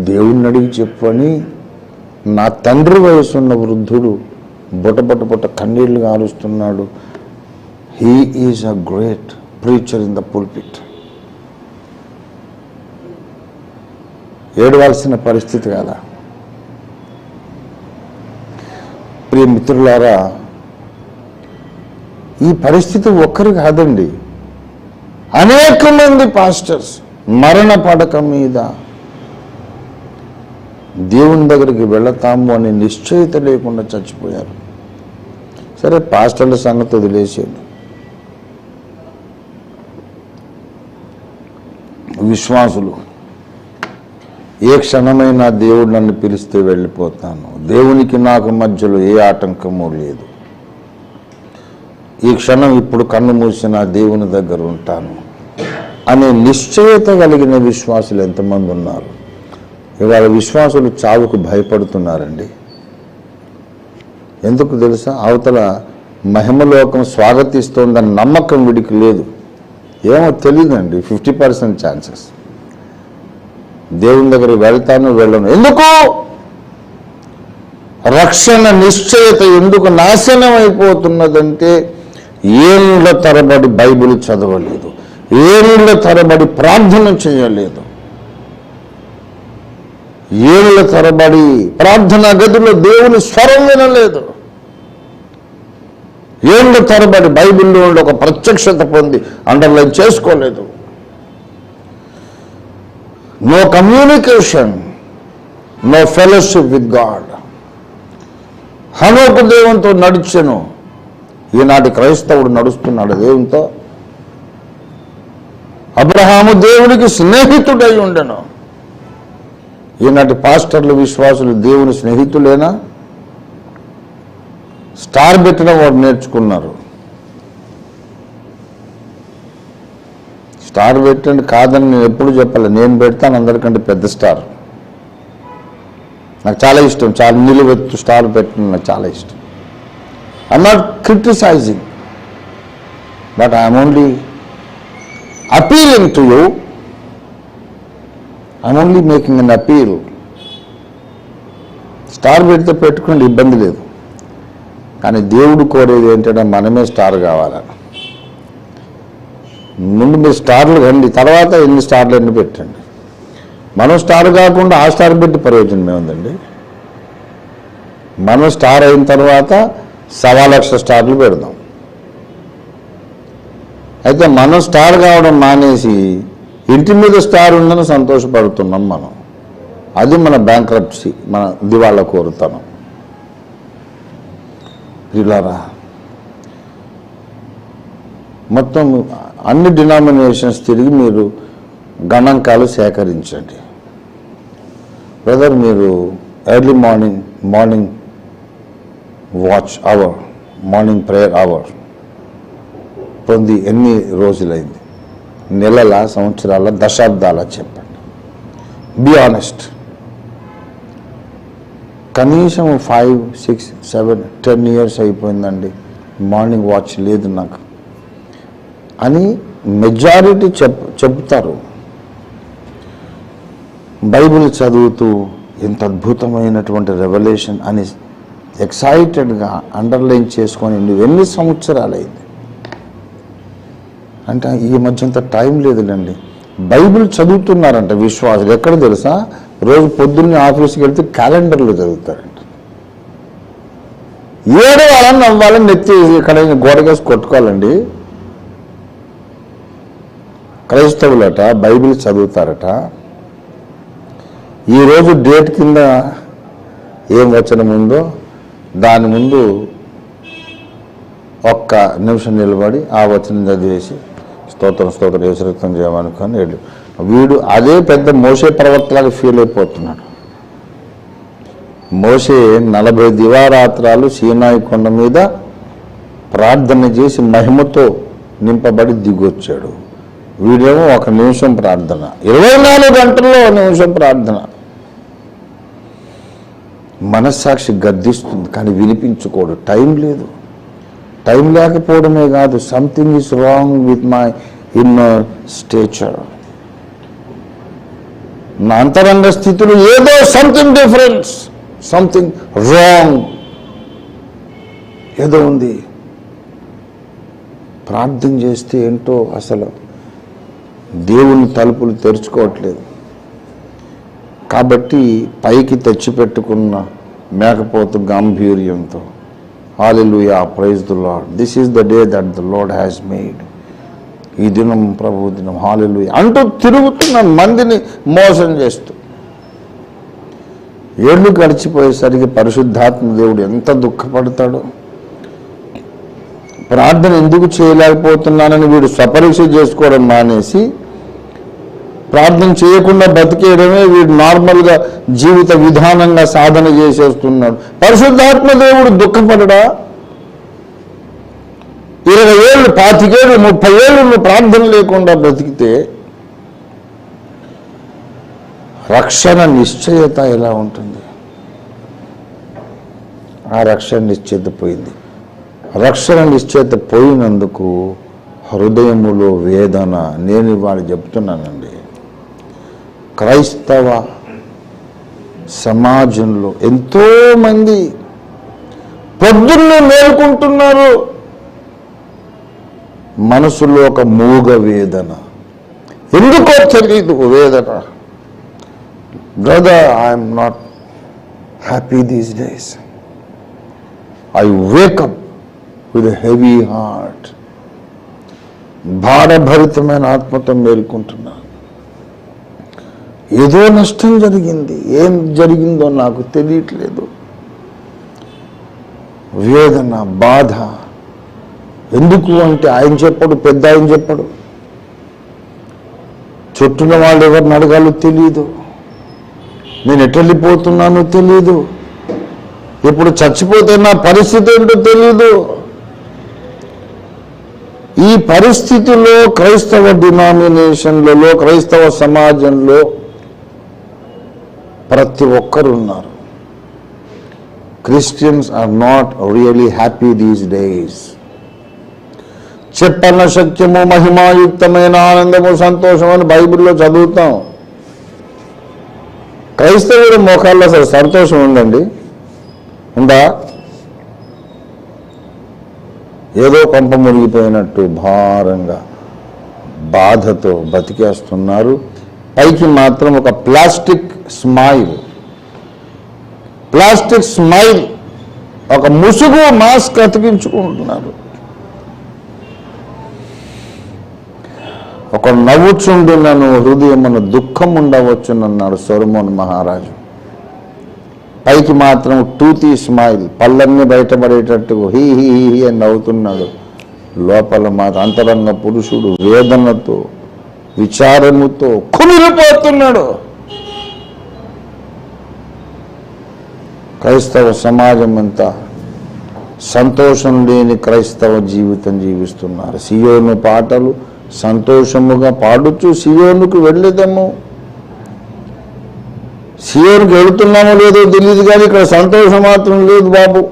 దేవుణ్ణి అడిగి చెప్పు అని నా తండ్రి వయసున్న వృద్ధుడు బొట్ట కన్నీళ్లు కారుస్తున్నాడు. He is a great preacher in the pulpit. ఏడవలసిన పరిస్థితి కదా. ప్రియ మిత్రులారా, ఈ పరిస్థితి ఒక్కరు కాదండి. అనేక మంది పాస్టర్స్ మరణ పడక మీద దేవుని దగ్గరికి వెళతాము అనే నిశ్చయిత లేకుండా చచ్చిపోయారు. సరే, పాస్టర్ల సంగతి వదిలేసేయండి. విశ్వాసులు ఏ క్షణమైనా దేవుడు నన్ను పిలిస్తే వెళ్ళిపోతాను, దేవునికి నాకు మధ్యలో ఏ ఆటంకము లేదు, ఈ క్షణం ఇప్పుడు కన్ను మూసిన దేవుని దగ్గర ఉంటాను అనే నిశ్చయత కలిగిన విశ్వాసులు ఎంతమంది ఉన్నారు? ఇవాళ విశ్వాసులు చావుకు భయపడుతున్నారండి. ఎందుకు తెలుసా? అవతల మహిమలోకం స్వాగతిస్తోందన్న నమ్మకం వీడికి లేదు. ఏమో తెలియదండి. 50% ఛాన్సెస్. దేవుని దగ్గర వెళ్తాను వెళ్ళను. ఎందుకు? రక్షణ నిశ్చయత ఎందుకు నాశనం అయిపోతున్నదంటే ఏళ్ళ తరబడి బైబిల్ చదవలేదు, ఏళ్ళ తరబడి ప్రార్థన చేయలేదు, ఏళ్ళ తరబడి ప్రార్థనా గదిలో దేవుని స్వరం వినలేదు, ఏళ్ళ తరబడి బైబిల్లో ఒక ప్రత్యక్షత పొంది అండర్లైన్ చేసుకోలేదు. No communication, no fellowship with God. హనోకు దేవునితో నడిచెను. ఈనాటి క్రైస్తవుడు నడుస్తున్నాడు దేవునితో. అబ్రహాము దేవునికి స్నేహితుడై ఉండెను. ఈనాటి పాస్టర్లు విశ్వాసులు దేవుని స్నేహితులేనా? స్టార్ పెట్టిన వాడు నేర్చుకున్నారు. స్టార్ పెట్టండి కాదని నేను ఎప్పుడు చెప్పాలి. నేను పెడతాను అందరికంటే పెద్ద స్టార్. నాకు చాలా ఇష్టం. చాలా నిలువెత్తు స్టార్ పెట్టడం నాకు చాలా ఇష్టం. I'm not criticising, but I'm only appealing to you. I'm only making an appeal. Star పెడితే పెట్టుకోండి, ఇబ్బంది లేదు. కానీ దేవుడు కోరేది ఏంటంటే మనమే స్టార్ కావాలని. ముందు మీరు స్టార్లు రండి, తర్వాత ఎన్ని స్టార్లు ఎన్ని పెట్టండి. మనం స్టార్ కాకుండా ఆ స్టార్ పెట్టి ప్రయోజనం ఏముందండి? మనం స్టార్ అయిన తర్వాత 1,00,000 స్టార్లు పెడదాం. అయితే మనం స్టార్ కావడం మానేసి ఇంటి మీద స్టార్ ఉందని సంతోషపడుతున్నాం మనం. అది మన బ్యాంక్రప్సీ, మన దివాళా కోరుతాను. ఇలారా మొత్తం అన్ని డినామినేషన్స్ తిరిగి మీరు గణాంకాలు సేకరించండి. బ్రదర్, మీరు early morning watch hour, morning prayer hour పొంది ఎన్ని రోజులైంది? నెలల, సంవత్సరాల, దశాబ్దాల? చెప్పండి. Be honest. కనీసం 5, 6, 7, 10 ఇయర్స్ అయిపోయిందండి, మార్నింగ్ వాచ్ లేదు నాకు అని మెజారిటీ చెప్తారు. బైబిల్ చదువుతూ ఎంత అద్భుతమైనటువంటి రెవల్యూషన్ అని ఎక్సైటెడ్గా అండర్లైన్ చేసుకొని నువ్వు ఎన్ని సంవత్సరాలైంది అంటే ఈ మధ్య అంత టైం లేదులేండి. బైబిల్ చదువుతున్నారంట విశ్వాసులు. ఎక్కడ తెలుసా? రోజు పొద్దున్నే ఆఫీస్కి వెళ్తే క్యాలెండర్లో చదువుతారంట. ఏడవాలని నవ్వాలని నెత్తి ఇక్కడ గోడకేసి కొట్టుకోవాలండి. క్రైస్తవులట బైబిల్ చదువుతారట. ఈరోజు డేట్ కింద ఏం వచనం ఉందో దాని ముందు ఒక్క నిమిషం నిలబడి ఆ వచనం చదివేసి స్తోత్రం యేసు రక్తం చేయమనుకొని వీడు అదే పెద్ద మోషే ప్రవక్తలాగా ఫీల్ అయిపోతున్నాడు. మోషే 40 దివారాత్రాలు సీనాయి కొండ మీద ప్రార్థన చేసి మహిమతో నింపబడి దిగొచ్చాడు. వీడేమో 1 నిమిషం ప్రార్థన, 24 గంటల్లో 1 నిమిషం ప్రార్థన. మనస్సాక్షి గద్దిస్తుంది కానీ వినిపించుకోడు. టైం లేదు. టైం లేకపోవడమే కాదు, something is wrong with my inner stature. నా అంతరంగ స్థితిలో ఏదో సంథింగ్ డిఫరెన్స్, సంథింగ్ రాంగ్ ఏదో ఉంది. ప్రార్థన చేస్తే ఏంటో అసలు దేవుని తలుపులు తెరుచుకోవట్లేదు. కాబట్టి పైకి తెచ్చిపెట్టుకున్న మేకపోతు గాంభీర్యంతో hallelujah, praise the Lord, this is the day that the Lord has made, ఈ దినం ప్రభు దినం, హల్లెలూయా అంటూ తిరుగుతున్న మందిని మోసం చేస్తూ. ఏళ్ళు గడిచిపోయేసరికి పరిశుద్ధాత్మ దేవుడు ఎంత దుఃఖపడతాడో. ప్రార్థన ఎందుకు చేయలేకపోతున్నానని వీడు స్వపరీక్ష చేసుకోవడం మానేసి ప్రార్థన చేయకుండా బతికేయడమే వీడు నార్మల్గా జీవిత విధానంగా సాధన చేసేస్తున్నాడు. పరిశుద్ధాత్మ దేవుడు దుఃఖపడడా? 20 ఏళ్ళు, 25 ఏళ్ళు, 30 ఏళ్ళు నువ్వు ప్రార్థన లేకుండా బ్రతికితే రక్షణ నిశ్చయత ఎలా ఉంటుంది? ఆ రక్షణ నిశ్చయత పోయింది. రక్షణ నిశ్చయత పోయినందుకు హృదయములో వేదన. నేను ఇవాళ చెప్తున్నానండి, క్రైస్తవ సమాజంలో ఎంతోమంది పొద్దున్నే మేలుకుంటున్నారు, మనసులో ఒక మూగ వేదన. ఎందుకో తెలియదు వేదన. Brother, I'm not happy these days. I wake up with heavy heart. భారభరితమైన ఆత్మతో మేలుకుంటున్నాను. ఏదో నష్టం జరిగింది, ఏం జరిగిందో నాకు తెలియట్లేదు. వేదన, బాధ. ఎందుకు అంటే ఆయన చెప్పడు, పెద్ద ఆయన చెప్పడు, చుట్టూన వాళ్ళు ఎవరిని అడగాలో తెలియదు, నేను ఎటెళ్ళిపోతున్నానో తెలియదు, ఇప్పుడు చచ్చిపోతే నా పరిస్థితి ఏంటో తెలియదు. ఈ పరిస్థితిలో క్రైస్తవ డినామినేషన్లలో, క్రైస్తవ సమాజంలో ప్రతి ఒక్కరు ఉన్నారు. Christians are not really happy these days. చెప్పన్న సత్యము, మహిమాయుక్తమైన ఆనందము, సంతోషం అని బైబిల్లో చదువుతాం. క్రైస్తవుల మోకాల్లో అసలు సంతోషం ఉందండి? ఉందా? ఏదో కొంప మునిగిపోయినట్టు భారంగా బాధతో బతికేస్తున్నారు. పైకి మాత్రం ఒక ప్లాస్టిక్ స్మైల్, ఒక ముసుగు, మాస్క్ అతికించుకుంటున్నారు. ఒక నవ్వుచుండు నన్ను హృదయమున దుఃఖం ఉండవచ్చునన్నాడు సొలొమోను మహారాజు. పైకి మాత్రం టూతీ స్మైల్, పళ్ళన్నీ బయటపడేటట్టు హీ హీ హీ అని నవ్వుతున్నాడు. లోపల మాత్రం అంతరంగ పురుషుడు వేదనతో, విచారముతో కుమిలిపోతున్నాడు. క్రైస్తవ సమాజం అంతా సంతోషం లేని క్రైస్తవ జీవితం జీవిస్తున్నారు. సియోను పాటలు సంతోషముగా పాడుచు సియోనుకు వెళ్ళేదేమో. సియోనుకు వెళుతున్నామో లేదో తెలియదు కానీ ఇక్కడ సంతోషం మాత్రం లేదు బాబు.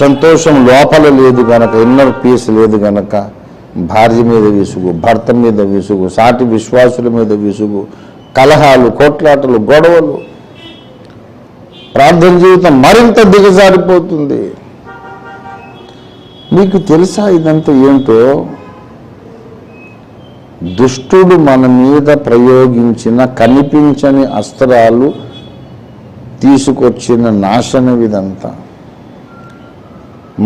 సంతోషం లోపల లేదు గనక, ఇన్నర్ పీస్ లేదు గనక భార్య మీద విసుగు, భర్త మీద విసుగు, సాటి విశ్వాసుల మీద విసుగు, కలహాలు, కొట్లాటలు, గొడవలు. ప్రార్థన జీవితం మరింత దిగజారిపోతుంది. మీకు తెలుసా ఇదంతా ఏంటో? దుష్టుడు మన మీద ప్రయోగించిన కనిపించని అస్త్రాలు తీసుకొచ్చిన నాశనం ఇదంతా.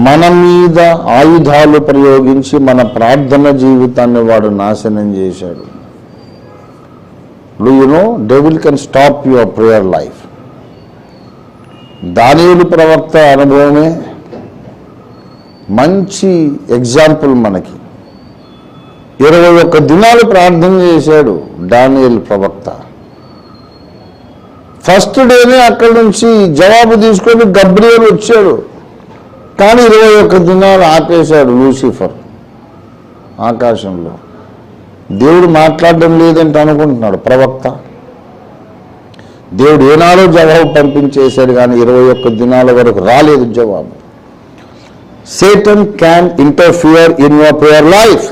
మన మీద ఆయుధాలు ప్రయోగించి మన ప్రార్థన జీవితాన్ని వాడు నాశనం చేశాడు. Do you know, devil can stop your prayer life. దానియేలు ప్రవక్త అనుభవమే మంచి ఎగ్జాంపుల్ మనకి. 21 దినాలు ప్రార్థన చేశాడు దానియేలు ప్రవక్త. ఫస్ట్ డేనే అక్కడి నుంచి జవాబు తీసుకొని గబ్రియేలు వచ్చాడు. కానీ 21 దినాలు ఆపేశాడు లూసిఫర్ ఆకాశంలో. దేవుడు మాట్లాడడం లేదంటే అనుకుంటున్నాడు ప్రవక్త. దేవుడు ఏనాడో జవాబు పంపించేశాడు, కానీ 21 దినాల వరకు రాలేదు జవాబు. Satan can interfere in your prayer life.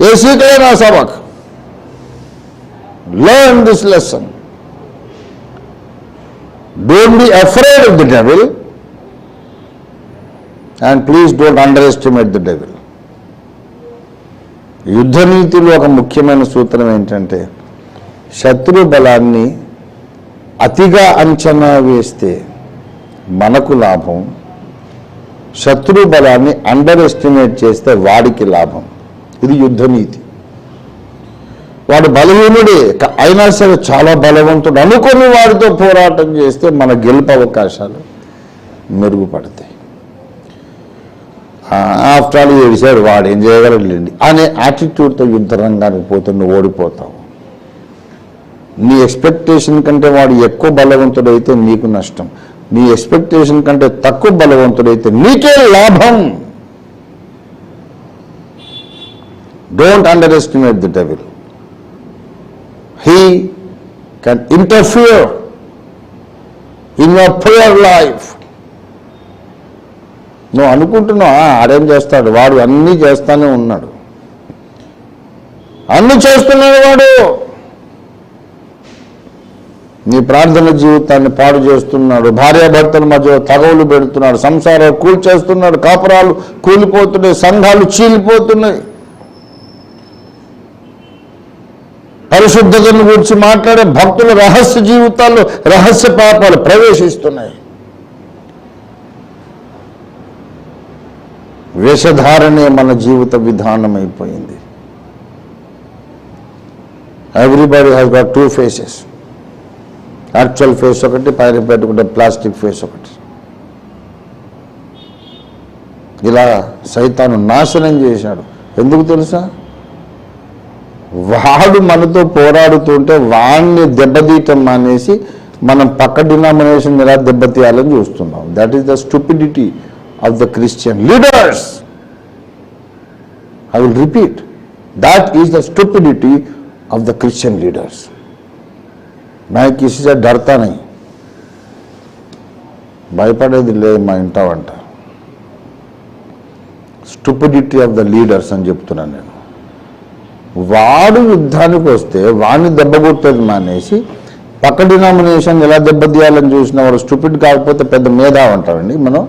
A సీకైనా సబక్. Learn this lesson. Don't be afraid of the devil, and please don't underestimate the devil. యుద్ధ నీతిలో ఒక ముఖ్యమైన సూత్రం ఏంటంటే, శత్రు బలాన్ని అతిగా అంచనా వేస్తే మనకు లాభం, శత్రు బలాన్ని అండర్ ఎస్టిమేట్ చేస్తే వాడికి లాభం. ఇది యుద్ధ నీతి. వాడు బలహీనుడే అయినా సరే చాలా బలవంతుడు అనుకుని వాడితో పోరాటం చేస్తే మన గెలుపు అవకాశాలు మెరుగుపడతాయి. ఆఫ్టర్ ఆల్ ఏడిశాడు, వాడు ఏం చేయగలడండి అనే యాటిట్యూడ్తో యుద్ధ రంగానికి పోతే నువ్వు ఓడిపోతావు. నీ ఎక్స్పెక్టేషన్ కంటే వాడు ఎక్కువ బలవంతుడైతే నీకు నష్టం, నీ ఎక్స్పెక్టేషన్ కంటే తక్కువ బలవంతుడైతే నీకే లాభం. Don't under estimate the devil. He can interfere in your prayer life. నువ్వు అనుకుంటున్నావు ఆడేం చేస్తాడు, వాడు అన్నీ చేస్తానే ఉన్నాడు, అన్నీ చేస్తున్నాడు వాడు. నీ ప్రార్థన జీవితాన్ని పాడు చేస్తున్నాడు, భార్యాభర్తల మధ్య తగవులు పెడుతున్నాడు, సంసారాలు కూల్చేస్తున్నాడు, కాపురాలు కూలిపోతున్నాయి, సంఘాలు చీలిపోతున్నాయి, పరిశుద్ధతను గురించి మాట్లాడే భక్తుల రహస్య జీవితాల్లో రహస్య పాపాలు ప్రవేశిస్తున్నాయి. వేషధారణే మన జీవిత విధానం అయిపోయింది. Everybody has got 2 faces. Actual face ఒకటి, పైన పెట్టుకుంటే ప్లాస్టిక్ ఫేస్ ఒకటి. ఇలా సైతాను నాశనం చేశాడు. ఎందుకు తెలుసా? వాడు మనతో పోరాడుతుంటే వాడిని దెబ్బతీయటం మానేసి మనం పక్క డినామినేషన్ ఎలా దెబ్బతీయాలని చూస్తున్నాం. That is the stupidity of the Christian leaders. I will repeat, that is the stupidity of the Christian leaders. मैं किसी से डरता नहीं, భయపడేది లేదు మా ఇంట వంట. స్టూపిడిటీ ఆఫ్ ద లీడర్స్ అని చెప్తున్నాను నేను. వాడు యుద్ధానికి వస్తే వాడిని దెబ్బకొట్టేది మానేసి పక్క డినామినేషన్ ఎలా దెబ్బతీయాలని చూసిన వాడు స్టూపిడ్ కాకపోతే పెద్ద మేధావి అంటామండి మనం.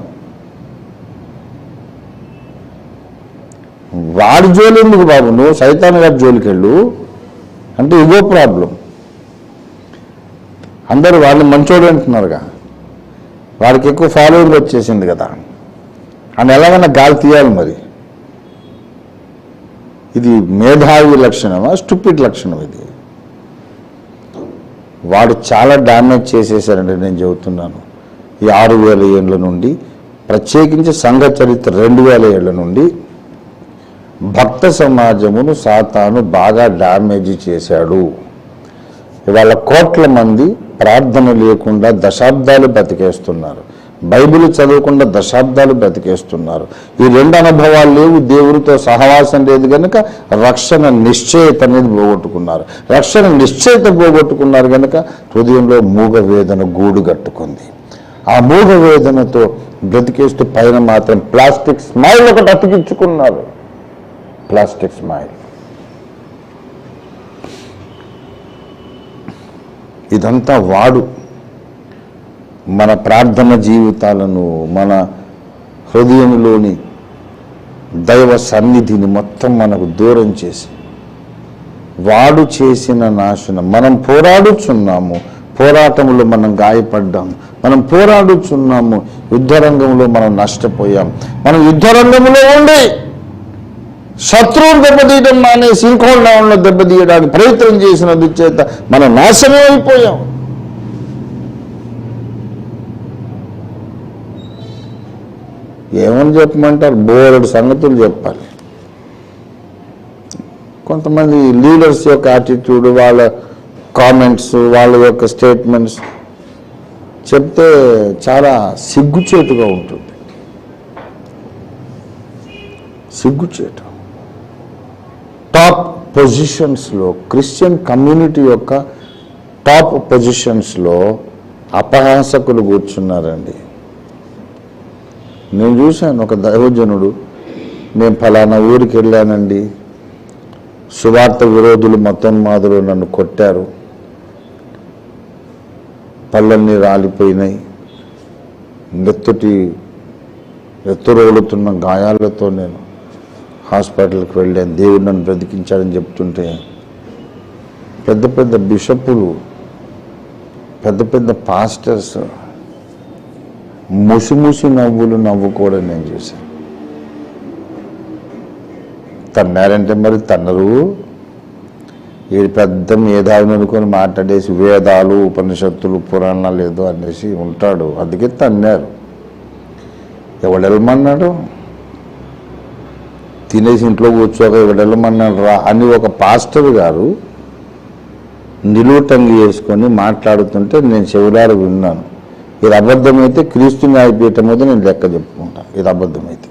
వాడి జోలి ఎందుకు బాబు, నువ్వు సైతాన్ గారి జోలికి వెళ్ళు అంటే ఇగో ప్రాబ్లం. అందరూ వాడిని మంచోడు అంటున్నారుగా, వాడికి ఎక్కువ ఫాలోయింగ్ వచ్చేసింది కదా, అని ఎలాగైనా గాలి తీయాలి. మరి ఇది మేధావి లక్షణమా, స్టూపిడ్ లక్షణం? ఇది వాడు చాలా డ్యామేజ్ చేసేసారండి. నేను చెబుతున్నాను, ఈ 6000 ఏళ్ళ నుండి, ప్రత్యేకించి సంఘ చరిత్ర 2000 ఏళ్ళ నుండి భక్త సమాజమును సాతాను బాగా డ్యామేజ్ చేశాడు. ఇవాళ కోట్ల మంది ప్రార్థన లేకుండా దశాబ్దాలు బతికేస్తున్నారు, బైబిల్ చదవకుండా దశాబ్దాలు బ్రతికేస్తున్నారు. ఈ 2 అనుభవాలు లేవు, దేవుడితో సహవాసం లేదు కనుక రక్షణ నిశ్చయత అనేది పోగొట్టుకున్నారు. రక్షణ నిశ్చయత పోగొట్టుకున్నారు కనుక హృదయంలో మూగ వేదన గూడు కట్టుకుంది. ఆ మూగ వేదనతో బ్రతికేస్తూ పైన మాత్రం ప్లాస్టిక్ స్మైల్ ఒకటి అతికించుకున్నారు. Plastic smile. ఇదంతా వాడు మన ప్రార్థన జీవితాలను, మన హృదయంలోని దైవ సన్నిధిని మొత్తం మనకు దూరం చేసి వాడు చేసిన నాశనం. మనం పోరాడుచున్నాము, పోరాటంలో మనం గాయపడ్డాము, మనం పోరాడుచున్నాము, యుద్ధరంగంలో మనం నష్టపోయాం. మనం యుద్ధరంగంలో ఉండి శత్రువులు దెబ్బతీయడం మానేసి ఇంకోళ్ళ దెబ్బతీయడానికి ప్రయత్నం చేసినందు చేత మనం నాశనం అయిపోయాం. ఏమని చెప్పమంటారు? బోలెడు సంగతులు చెప్పాలి. కొంతమంది లీడర్స్ యొక్క యాటిట్యూడ్, వాళ్ళ కామెంట్స్, వాళ్ళ యొక్క స్టేట్మెంట్స్ చెప్తే చాలా సిగ్గుచేటుగా ఉంటుంది. సిగ్గుచేటు. టాప్ పొజిషన్స్లో, క్రిస్టియన్ కమ్యూనిటీ యొక్క టాప్ పొజిషన్స్లో అపహాసకులు కూర్చున్నారండి. నేను చూశాను, ఒక దైవజనుడు, నేను ఫలానా ఊరికి వెళ్ళానండి, సువార్త విరోధులు మతోన్మాదులు నన్ను కొట్టారు, పళ్ళన్నీ రాలిపోయినాయి, నెత్తురోలుతున్న గాయాలతో నేను హాస్పిటల్కి వెళ్ళాను, దేవుడు నన్ను బ్రతికించాడని చెప్తుంటే పెద్ద పెద్ద బిషపులు, పెద్ద పెద్ద పాస్టర్స్ ముసిముసి నవ్వులు నవ్వుకోవడం నేను చూశాను. తన్నారంటే మరి తన్నరు, ఈ పెద్ద మేధావిని అనుకొని మాట్లాడేసి వేదాలు, ఉపనిషత్తులు, పురాణాలు ఏదో అనేసి ఉంటాడు, అందుకే తన్నారు. ఎవడెళ్ళమన్నాడు? తినేసి ఇంట్లో కూర్చోక ఎవడెళ్ళమన్నాడు రా అని ఒక పాస్టర్ గారు నిలువుటంగి వేసుకొని మాట్లాడుతుంటే నేను చెవులారు విన్నాను. ఇది అబద్ధమైతే క్రీస్తు న్యాయపీఠం మీద నేను లెక్క చెప్పుకుంటాను. ఇది అబద్ధమైతే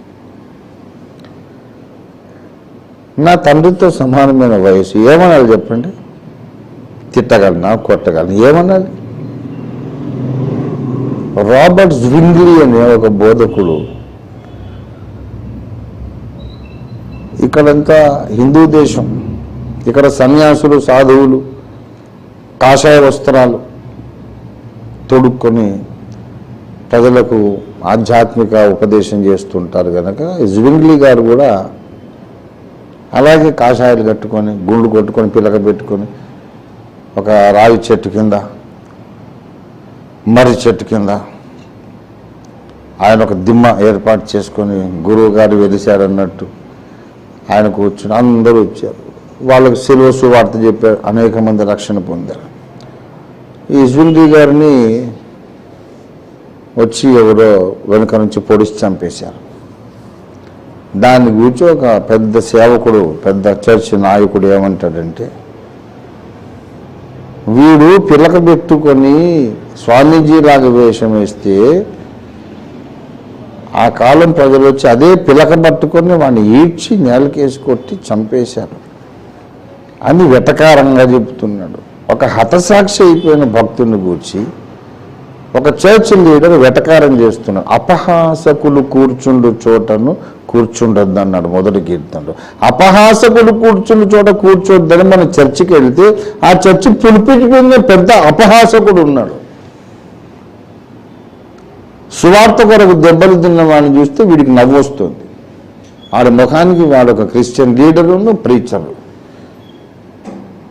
నా తండ్రితో సమానమైన వయసు, ఏమనాలి చెప్పండి? తిట్టగలనా, కొట్టగలను, ఏమనాలి? రాబర్ట్ జ్వింగ్లీ అనే ఒక బోధకుడు, ఇక్కడంతా హిందూ దేశం, ఇక్కడ సన్యాసులు, సాధువులు కాషాయ వస్త్రాలు తొడుక్కొని ప్రజలకు ఆధ్యాత్మిక ఉపదేశం చేస్తుంటారు కనుక జ్వింగ్లీ గారు కూడా అలాగే కాషాయాలు కట్టుకొని, గుండు కొట్టుకొని, పిలక పెట్టుకొని ఒక రావి చెట్టు కింద, మర్రి చెట్టు కింద ఆయన ఒక దిమ్మ ఏర్పాటు చేసుకొని గురువు గారు వెలిశారన్నట్టు ఆయన కూర్చుని అందరూ వచ్చారు. వాళ్ళకు సిలువ సువార్త చెప్పారు, అనేక మంది రక్షణ పొందారు. ఈ జ్వింగ్లీ గారిని వచ్చి ఎవరో వెనుక నుంచి పొడిచి చంపేశారు. దాన్ని గురించి ఒక పెద్ద సేవకుడు, పెద్ద చర్చ్ నాయకుడు ఏమంటాడంటే, వీడు పిలక పెట్టుకొని స్వామీజీలాగా వేషం వేస్తే ఆ కాలం ప్రజలు వచ్చి అదే పిలక పట్టుకొని వాడిని ఈడ్చి నేలకేసి కొట్టి చంపేశారు అని వెటకారంగా చెబుతున్నాడు. ఒక హతసాక్షి అయిపోయిన భక్తుని గూర్చి ఒక చర్చ్ లీడర్ వెటకారం చేస్తున్నాడు. అపహాసకులు కూర్చుండు చోటను కూర్చుండొద్దు అన్నాడు మొదటి కీర్తనలో. అపహాసకులు కూర్చుండు చోట కూర్చోద్దని మన చర్చికి వెళ్తే ఆ చర్చి పులిపించుకునే పెద్ద అపహాసకుడు ఉన్నాడు. సువార్త కొరకు దెబ్బలు తిన్న వాడిని చూస్తే వీడికి నవ్వు వస్తుంది. వాడి ముఖానికి వాడొక క్రిస్టియన్ లీడరును, ప్రీచరు.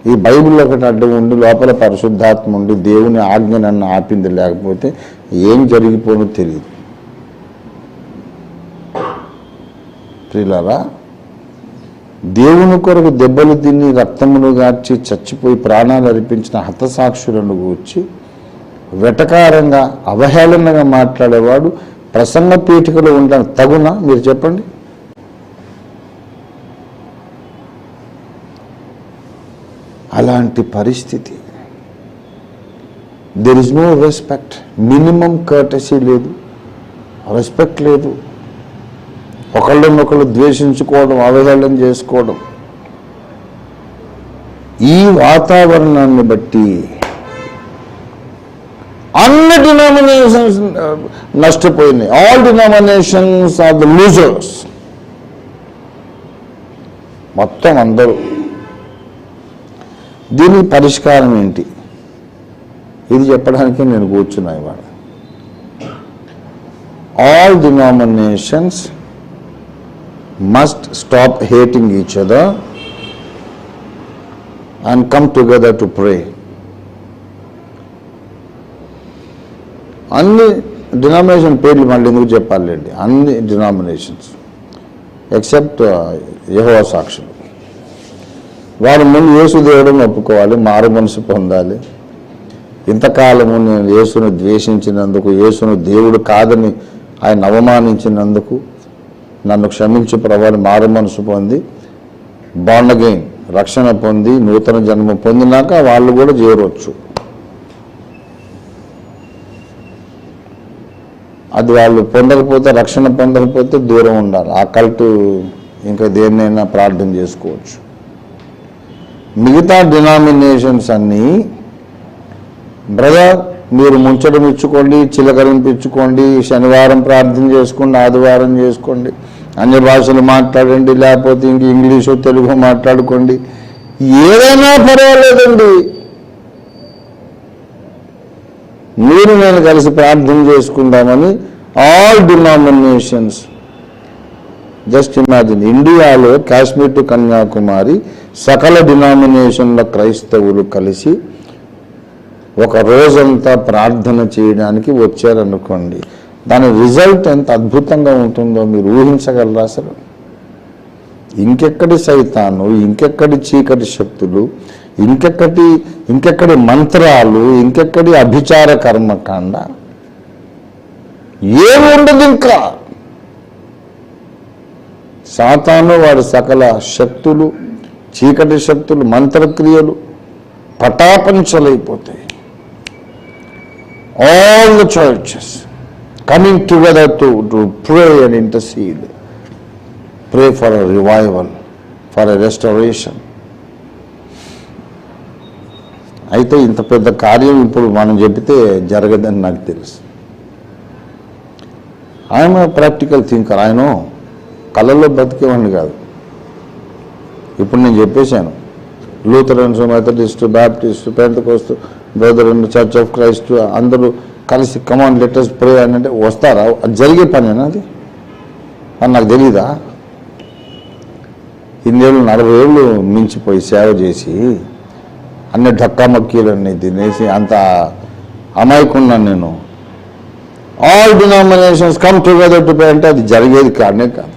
ఈ బైబిల్ ఒకటి అడ్డం ఉండి లోపల పరిశుద్ధాత్మ ఉండి దేవుని ఆజ్ఞ నన్ను ఆపింది, లేకపోతే ఏం జరిగిపోనో తెలియదు. ప్రియులారా, దేవుని కొరకు దెబ్బలు తిని రక్తమును గార్చి చచ్చిపోయి ప్రాణాలు అర్పించిన హతసాక్షులను గూర్చి వెటకారంగా అవహేళనగా మాట్లాడేవాడు ప్రసంగ పీఠికలో ఉండడానికి తగునా? మీరు చెప్పండి. అలాంటి పరిస్థితి. There is no respect, minimum courtesy లేదు, రెస్పెక్ట్ లేదు. ఒకళ్ళనొకళ్ళు ద్వేషించుకోవడం, అవహేళన చేసుకోవడం. ఈ వాతావరణాన్ని బట్టి అన్ని డినామినేషన్స్ నష్టపోయినాయి. All denominations are the losers. మొత్తం అందరూ. దీనికి పరిష్కారం ఏంటి? ఇది చెప్పడానికి నేను కూర్చున్నా ఇవాళ. All denominations must stop hating each other and come together to pray. అన్ని డినామినేషన్ పేర్లు మళ్ళీ ఎందుకు చెప్పాలండి? అన్ని డినామినేషన్స్ ఎక్సెప్ట్ యెహోవా సాక్షులు. వారి ముందు యేసు దేవుడిని ఒప్పుకోవాలి, మారు మనసు పొందాలి. ఇంతకాలము నేను యేసును ద్వేషించినందుకు, యేసును దేవుడు కాదని ఆయన అవమానించినందుకు నన్ను క్షమించు ప్రభువా, మారు మనసు పొంది బాండ్ అగైన్ రక్షణ పొంది నూతన జన్మ పొందినాక వాళ్ళు కూడా చేరవచ్చు. అది వాళ్ళు పొందకపోతే, రక్షణ పొందకపోతే దూరం ఉండాలి. ఆ కల్ట్ ఇంకా దేన్నైనా ప్రార్థన చేసుకోవచ్చు. మిగతా డినామినేషన్స్ అన్నీ బ్రదర్ మీరు ముంచడం ఇచ్చుకోండి, చిలకరింపించుకోండి, శనివారం ప్రార్థన చేసుకోండి, ఆదివారం చేసుకోండి, అన్య భాషలు మాట్లాడండి, లేకపోతే ఇంక ఇంగ్లీషు తెలుగు మాట్లాడుకోండి, ఏదైనా పర్వాలేదండి. మీరు నేను కలిసి ప్రార్థన చేసుకుందామని ఆల్ డినామినేషన్స్. జస్ట్ ఇమాజిన్, ఇండియాలో కాశ్మీర్ టు కన్యాకుమారి సకల డినామినేషన్ల క్రైస్తవులు కలిసి ఒక రోజంతా ప్రార్థన చేయడానికి వచ్చారనుకోండి, దాని రిజల్ట్ ఎంత అద్భుతంగా ఉంటుందో మీరు ఊహించగలరా అసలు? ఇంకెక్కడి సైతాను, ఇంకెక్కడి చీకటి శక్తులు, ఇంకెక్కడి మంత్రాలు, ఇంకెక్కడి అభిచార కర్మకాండ ఏముండదు. ఇంకా సాతాను వాడి సకల శక్తులు, చీకటి శక్తులు, మంత్రక్రియలు పటాపంచలైపోతాయి. All the churches coming together to pray and intercede, pray for a revival, for a restoration. అయితే ఇంత పెద్ద కార్యం ఇప్పుడు మనం చెబితే జరగదని నాకు తెలుసు. ఆయన ప్రాక్టికల్ థింకర్, ఆయన కళల్లో బతికేవాడిని కాదు. ఇప్పుడు నేను చెప్పేశాను, Lutherans, Methodist, Baptist, Pentecost, brother and church of Christ అందరూ కలిసి కమాన్ లెట్ us ప్రే అని అంటే వస్తారా? అది జరిగే పనేనా? అది నాకు తెలీదా? ఇన్నేళ్ళు 40 ఏళ్ళు మించిపోయి సేవ చేసి అన్ని ఢక్కామక్కీలన్నీ తినేసి అంత అమాయకున్నాను నేను. All denominations come together to pray అంటే అది జరిగేది కానే కాదు.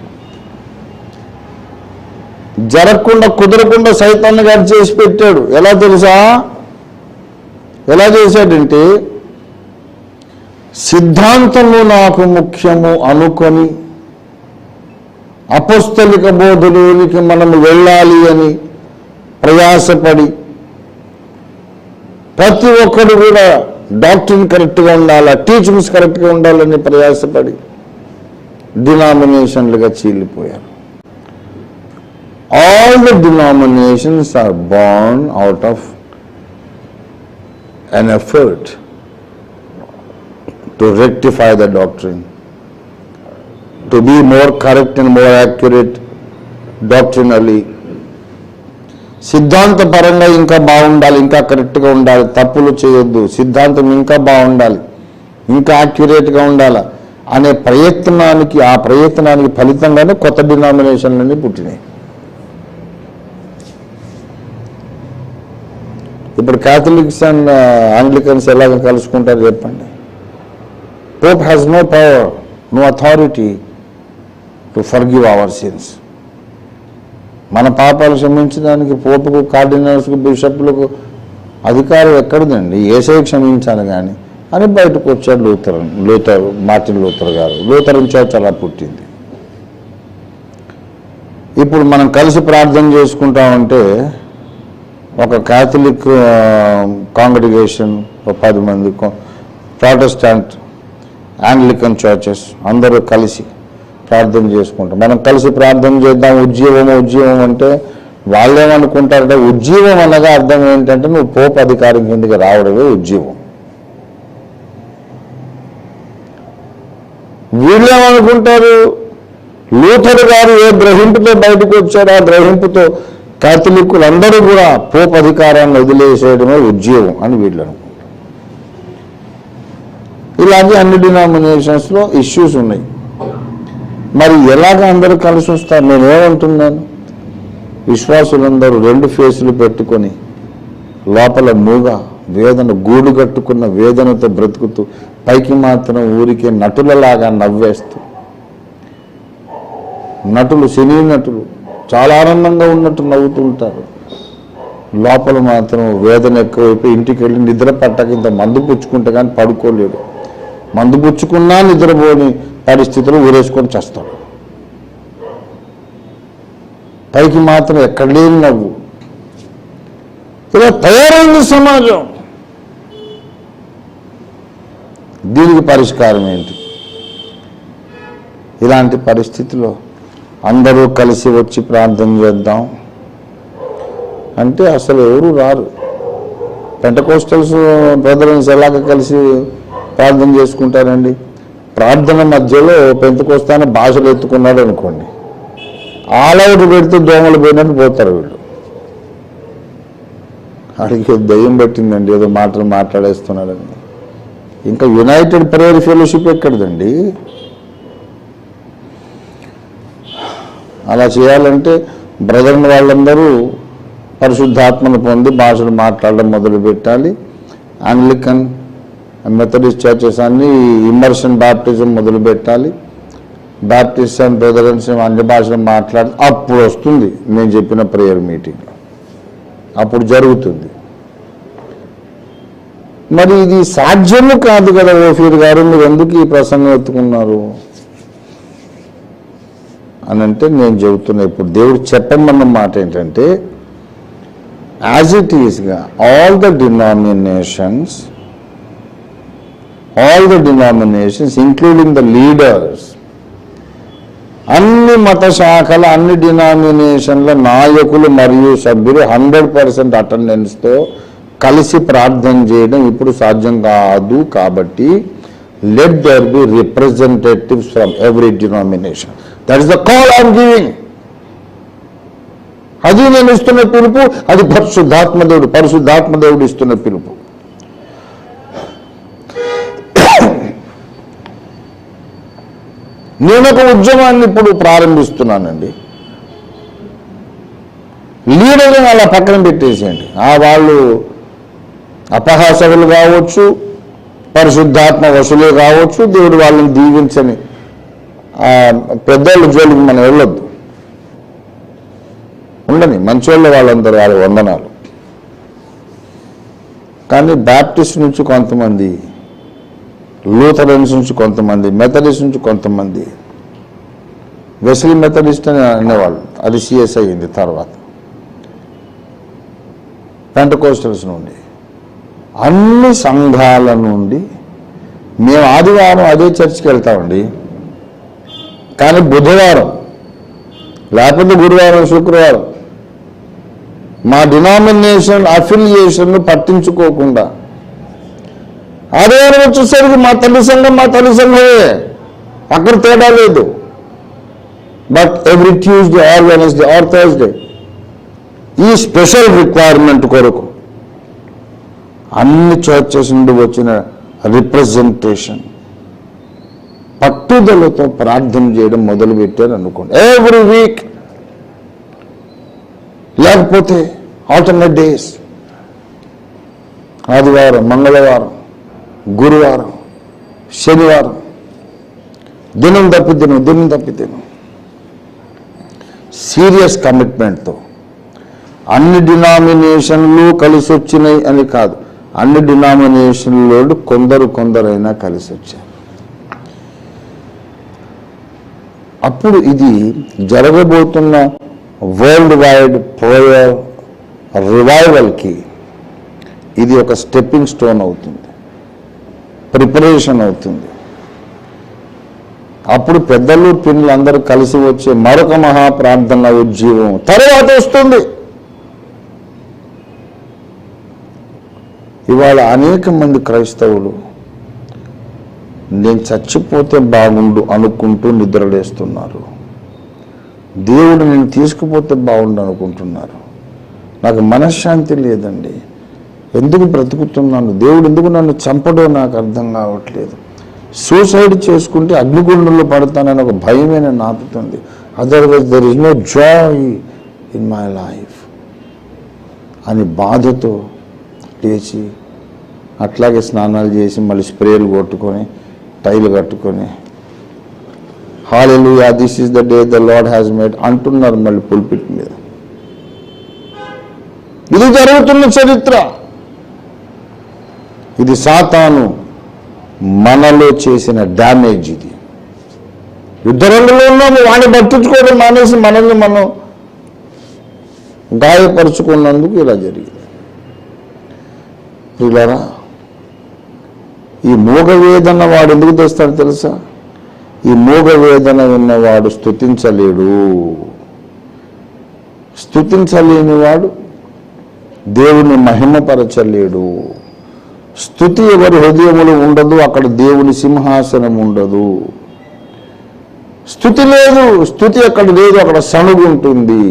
జరగకుండా కుదరకుండా సైతాన్ని గారు చేసి పెట్టాడు. ఎలా తెలుసా? ఎలా చేశాడంటే, సిద్ధాంతము నాకు ముఖ్యము అనుకొని అపొస్తలిక బోధలోనికి మనము వెళ్ళాలి అని ప్రయాసపడి, ప్రతి ఒక్కరు కూడా డాక్టరీన్ కరెక్ట్గా ఉండాలా, టీచింగ్స్ కరెక్ట్గా ఉండాలని ప్రయాసపడి డినామినేషన్లుగా చీలిపోయారు. All the denominations are born out of an effort to rectify the doctrine, to be more correct and more accurate doctrinally. సిద్ధాంత పరంగా ఇంకా బాగుండాలి, ఇంకా కరెక్ట్గా ఉండాలి, తప్పులు చేయొద్దు, సిద్ధాంతం ఇంకా బాగుండాలి, ఇంకా యాక్యురేట్గా ఉండాలి అనే ఆ ప్రయత్నానికి ఫలితంగానే కొత్త డినామినేషన్లన్నీ పుట్టినాయి. ఇప్పుడు క్యాథలిక్స్ అండ్ ఆంగ్లికన్స్ ఎలాగ కలుసుకుంటారు చెప్పండి? Pope has no power, no authority to forgive our sins. మన పాపాలు క్షమించడానికి పోపుకు, కార్డినల్స్కు, బిషప్లకు అధికారం ఎక్కడిదండి? యేసయ్య క్షమించాలి కానీ అని బయటకు వచ్చాడు మార్టిన్ లూథర్ గారు. లూథరన్ చర్చ్ అలా పుట్టింది. ఇప్పుడు మనం కలిసి ప్రార్థన చేసుకుంటామంటే ఒక క్యాథలిక్ కాంగ్రిగేషన్, 10 మంది ప్రాటెస్టాంట్, ఆంగ్లికన్ చర్చెస్ అందరూ కలిసి ప్రార్థన చేసుకుంటాం. మనం కలిసి ప్రార్థన చేద్దాం, ఉజ్జీవం అంటే వాళ్ళు ఏమనుకుంటారంటే, ఉజ్జీవం అనగా అర్థం ఏంటంటే నువ్వు పోప్ అధికారం కిందకి రావడమే ఉజ్జీవం. వీళ్ళేమనుకుంటారు, లూథర్ గారు ఏ గ్రహింపుతో బయటకు వచ్చారో ఆ గ్రహింపుతో కాథలిక్కులు అందరూ కూడా పోప్ అధికారాన్ని వదిలేసేయడమే ఉద్యోగం అని వీళ్ళు అనుకుంటారు. ఇలాగే అన్ని డినామినేషన్స్లో ఇష్యూస్ ఉన్నాయి. మరి ఎలాగ అందరూ కలిసి వస్తారు? నేనేమంటున్నాను, విశ్వాసులందరూ 2 ఫేసులు పెట్టుకొని లోపల వేదన గూడు కట్టుకున్న వేదనతో బ్రతుకుతూ పైకి మాత్రం ఊరికే నటులలాగా నవ్వేస్తూ, సినీ నటులు చాలా ఆనందంగా ఉన్నట్టు నవ్వుతుంటారు, లోపల మాత్రం వేదన ఎక్కువైపోయి ఇంటికి వెళ్ళి నిద్ర పట్టక ఇంత మందు పుచ్చుకుంటే కానీ పడుకోలేడు, మందు పుచ్చుకున్నా నిద్రపోని పరిస్థితులు ఊరేసుకొని చేస్తాడు. పైకి మాత్రం ఎక్కడ లేని నవ్వు, ఇలా తయారైంది సమాజం. దీనికి పరిష్కారం ఏంటి? ఇలాంటి పరిస్థితిలో అందరూ కలిసి వచ్చి ప్రార్థన చేద్దాం అంటే అసలు ఎవరు రారు. పెంటకోస్టల్స్ బ్రదర్స్ ఎలాగ కలిసి ప్రార్థన చేసుకుంటారండి? ప్రార్థన మధ్యలో పెంటకోస్తాన భాషలు ఎత్తుకున్నాడు అనుకోండి, ఆలౌట్ పెడితే దోమలు పోయినట్టు పోతారు వీళ్ళు. అడిగే దయ్యం పెట్టిందండి, ఏదో మాటలు మాట్లాడేస్తున్నాడని. ఇంకా యునైటెడ్ ప్రేయర్ ఫెలోషిప్ ఎక్కడదండి? అలా చేయాలంటే బ్రదర్ని వాళ్ళందరూ పరిశుద్ధాత్మను పొంది భాషలు మాట్లాడడం మొదలు పెట్టాలి. ఆంగ్లికన్ మెథడిస్ట్ చర్చెస్ అన్ని ఇమ్మర్షన్ బాప్టిజం మొదలు పెట్టాలి. బాప్టిస్ట్ అండ్ బ్రదర్స్ అన్ని భాషలు మాట్లాడి అప్పుడు వస్తుంది నేను చెప్పిన ప్రేయర్ మీటింగ్, అప్పుడు జరుగుతుంది. మరి ఇది సాధ్యము కాదు కదా ఓఫీర్ గారు, మీరు ఎందుకు ఈ ప్రసంగం ఎత్తుకున్నారు అని అంటే నేను చెబుతున్నా. ఇప్పుడు దేవుడు చెప్పమన్న మాట ఏంటంటే, యాజ్ ఇట్ ఈస్గా all the denominations including the leaders, అన్ని మత శాఖల అన్ని డినామినేషన్ల నాయకులు మరియు సభ్యులు 100% అటెండెన్స్తో కలిసి ప్రార్థన చేయడం ఇప్పుడు సాధ్యం కాదు. కాబట్టి let there be representatives from every denomination. That is the call I'm giving. అది నేను ఇస్తున్న పిలుపు, అది పరిశుద్ధాత్మదేవుడు ఇస్తున్న పిలుపు. నేను ఒక ఉద్యమాన్ని ఇప్పుడు ప్రారంభిస్తున్నానండి. లీడర్ని అలా పక్కన పెట్టేసేయండి. వాళ్ళు అపహాసకులు కావచ్చు, పరిశుద్ధాత్మ వశులే కావచ్చు, దేవుడు వాళ్ళని దీవించని పెద్దోళ్ళ జోలికి మనం వెళ్ళొద్దు. ఉండని మంచోళ్ళ వాళ్ళందరూ వాళ్ళ వందనాలు. కానీ బాప్టిస్ట్ నుంచి కొంతమంది, లూథరన్స్ నుంచి కొంతమంది, మెథడిస్ట్ నుంచి కొంతమంది, వెస్లీ మెథడిస్ట్ అని అనేవాళ్ళు, అది సిఎస్ అయ్యింది తర్వాత, పెంటకోస్టల్స్ నుండి, అన్ని సంఘాల నుండి మేము ఆదివారం అదే చర్చికి వెళ్తామండి. కానీ బుధవారం లేకపోతే గురువారం శుక్రవారం మా డినామినేషన్ అఫిలియేషన్ పట్టించుకోకుండా ఆదివారం వచ్చేసరికి మా తల్లి సంఘమే, అక్కడ తేడా లేదు. But every Tuesday or Wednesday are Thursday ఈ స్పెషల్ రిక్వైర్మెంట్ కొరకు అన్ని చర్చెస్ నుండి వచ్చిన రిప్రజెంటేషన్ పట్టుదలతో ప్రార్థన చేయడం మొదలుపెట్టారు అనుకోండి. ఎవ్రీ వీక్, లేకపోతే ఆల్టర్నేట్ డేస్, ఆదివారం, మంగళవారం, గురువారం, శనివారం, దినం తప్పి దినం సీరియస్ కమిట్మెంట్తో అన్ని డినామినేషన్లు కలిసి వచ్చినాయి అని కాదు, అన్ని డినామినేషన్లో కొందరైనా కలిసి వచ్చారు. అప్పుడు ఇది జరగబోతున్న వరల్డ్ వైడ్ ప్రేయర్ రివైవల్కి ఇది ఒక స్టెప్పింగ్ స్టోన్ అవుతుంది, ప్రిపరేషన్ అవుతుంది. అప్పుడు పెద్దలు పిల్లలు అందరూ కలిసి వచ్చే మరొక మహాప్రార్థన ఉజ్జీవం తర్వాత వస్తుంది. ఇవాళ అనేక మంది క్రైస్తవులు నేను చచ్చిపోతే బాగుండు అనుకుంటూ నిద్రలేస్తున్నారు. దేవుడు నేను తీసుకుపోతే బాగుండు అనుకుంటున్నారు. నాకు మనశ్శాంతి లేదండి, ఎందుకు బ్రతుకుతున్నాను, దేవుడు ఎందుకు నన్ను చంపడో నాకు అర్థం కావట్లేదు, సూసైడ్ చేసుకుంటే అగ్నిగుండంలో పడతానని ఒక భయమే నన్ను ఆపుతుంది, otherwise there is no joy in my life అని బాధతో లేచి అట్లాగే స్నానాలు చేసి మళ్ళీ స్ప్రేలు కొట్టుకొని టైలు కట్టుకొని hallelujah this is the day the Lord has made అంటున్నారు మళ్ళీ పుల్పిట్ మీద. ఇది జరుగుతున్న చరిత్ర. ఇది సాతాను మనలో చేసిన డ్యామేజ్. ఇది యుద్ధరంగంలో ఉన్నాము, వాడిని పట్టించుకోవడం మానేసి మనల్ని మనం గాయపరుచుకున్నందుకు ఇలా జరిగింది. ప్రియులారా, ఈ మూగ వేదన వాడు ఎందుకు తెస్తాడు తెలుసా? ఈ మూగ వేదన ఉన్నవాడు స్తుతించలేడు. స్తుతించలేని వాడు దేవుని మహిమపరచలేడు. స్తుతి ఎవరి హృదయములు ఉండదు, అక్కడ దేవుని సింహాసనం ఉండదు. స్తుతి లేదు, స్తుతి అక్కడ లేదు, అక్కడ సణుగు ఉంటుంది.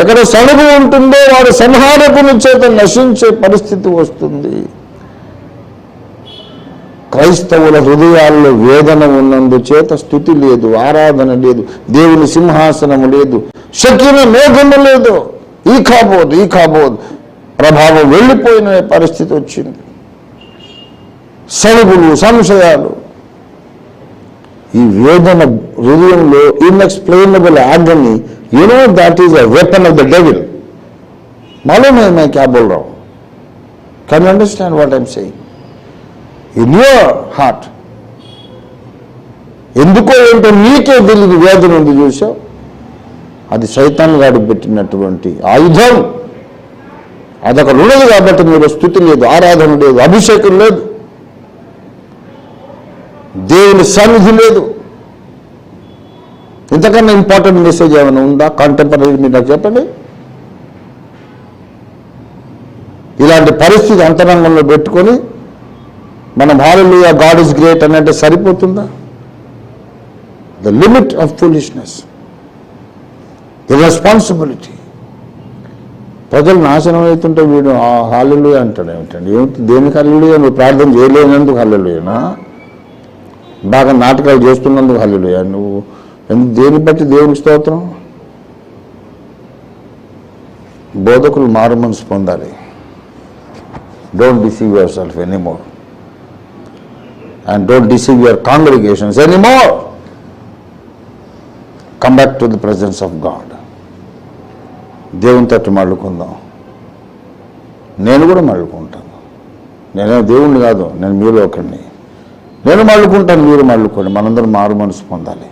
ఎక్కడ సణుగు ఉంటుందో వాడు సంహారకుని చేత నశించే పరిస్థితి వస్తుంది. క్రైస్తవుల హృదయాల్లో వేదన ఉన్నందుచేత స్తుతి లేదు, ఆరాధన లేదు, దేవుని సింహాసనము లేదు, శకిన మేఘము లేదు, ఈ కాబోదు ప్రభావం వెళ్ళిపోయిన పరిస్థితి వచ్చింది. సణుగులు, సంశయాలు, ఈ వేదన హృదయంలో ఇన్ఎక్స్ప్లెయినబుల్ agony, you know that is a weapon of the devil. मालूम है मैं क्या बोल रहा हूं? Can you understand what I'm saying? In your heart. ఎందుకో ఏంటో నీకే తెలియదు వేదన ఉంది చూసావు, అది సైతాన్ గాడు పెట్టినటువంటి ఆయుధం. అదొక ఉండదు కాబట్టి మీరు స్తుతి లేదు, ఆరాధన లేదు, అభిషేకం లేదు, దేవుని సన్నిధి లేదు. ఇంతకన్నా ఇంపార్టెంట్ మెసేజ్ ఏమైనా ఉందా కాంటెంపరీ? మీరు నాకు చెప్పండి. ఇలాంటి పరిస్థితి అంతరంగంలో పెట్టుకొని మనం హల్లెలూయా గాడ్ ఇస్ గ్రేట్ అని అంటే సరిపోతుందా? The limit of foolishness, irresponsibility. ప్రజలు నాశనం అవుతుంటే వీడు హల్లెలూయా అంటాడు. ఏమిటండి? దేనికి హల్లెలూయా? నువ్వు ప్రార్థన చేయలేనందుకు హల్లెలూయానా? బాగా నాటకాలు చేస్తున్నందుకు హల్లెలూయా? నువ్వు దేన్ని బట్టి దేవునికి స్తోత్రం? బోధకులు మారు మనసు పొందాలి. Don't deceive your self anymore and don't deceive your congregations anymore. Come back to the presence of God. దేవుని తట్టు మళ్ళుకుందాం. నేను కూడా మళ్ళుకుంటాను. నేనే దేవుణ్ణి కాదు, నేను మీలో ఒకరిని. నేను మళ్ళుకుంటాను, మీరు మళ్ళుకోండి. మనందరం మారు మనసు పొందాలి.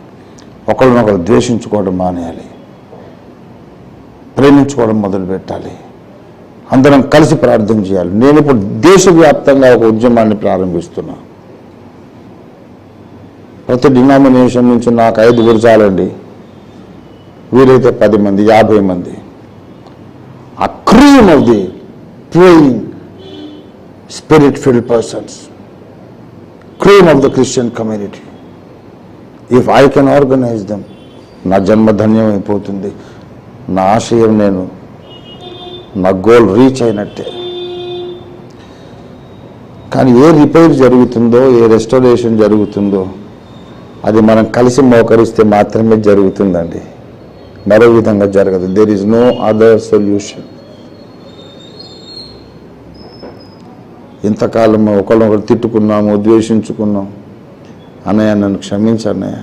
ఒకరినొకరు ద్వేషించుకోవడం మానేయాలి, ప్రేమించుకోవడం మొదలు పెట్టాలి. అందరం కలిసి ప్రార్థన చేయాలి. నేను ఇప్పుడు దేశవ్యాప్తంగా ఒక ఉద్యమాన్ని ప్రారంభిస్తున్నా. ప్రతి డినామినేషన్ నుంచి నాకు 5 చాలండి, వీలైతే 10 మంది, 50 మంది. ఆ cream of the praying spirit field persons, cream of the Christian community. If I can organize them, నా జన్మ ధన్యమైపోతుంది. నా ఆశయం, నా గోల్ రీచ్ అయినట్టే. కానీ ఏ రిపేర్ జరుగుతుందో, ఏ రెస్టోరేషన్ జరుగుతుందో అది మనం కలిసి మోకరిస్తే మాత్రమే జరుగుతుందండి. మరో విధంగా జరగదు. There is no other solution. ఇంతకాలం ఒకళ్ళొకరు తిట్టుకున్నాము, ద్వేషించుకున్నాం. అన్నయ్య నన్ను క్షమించు అన్నయ్య,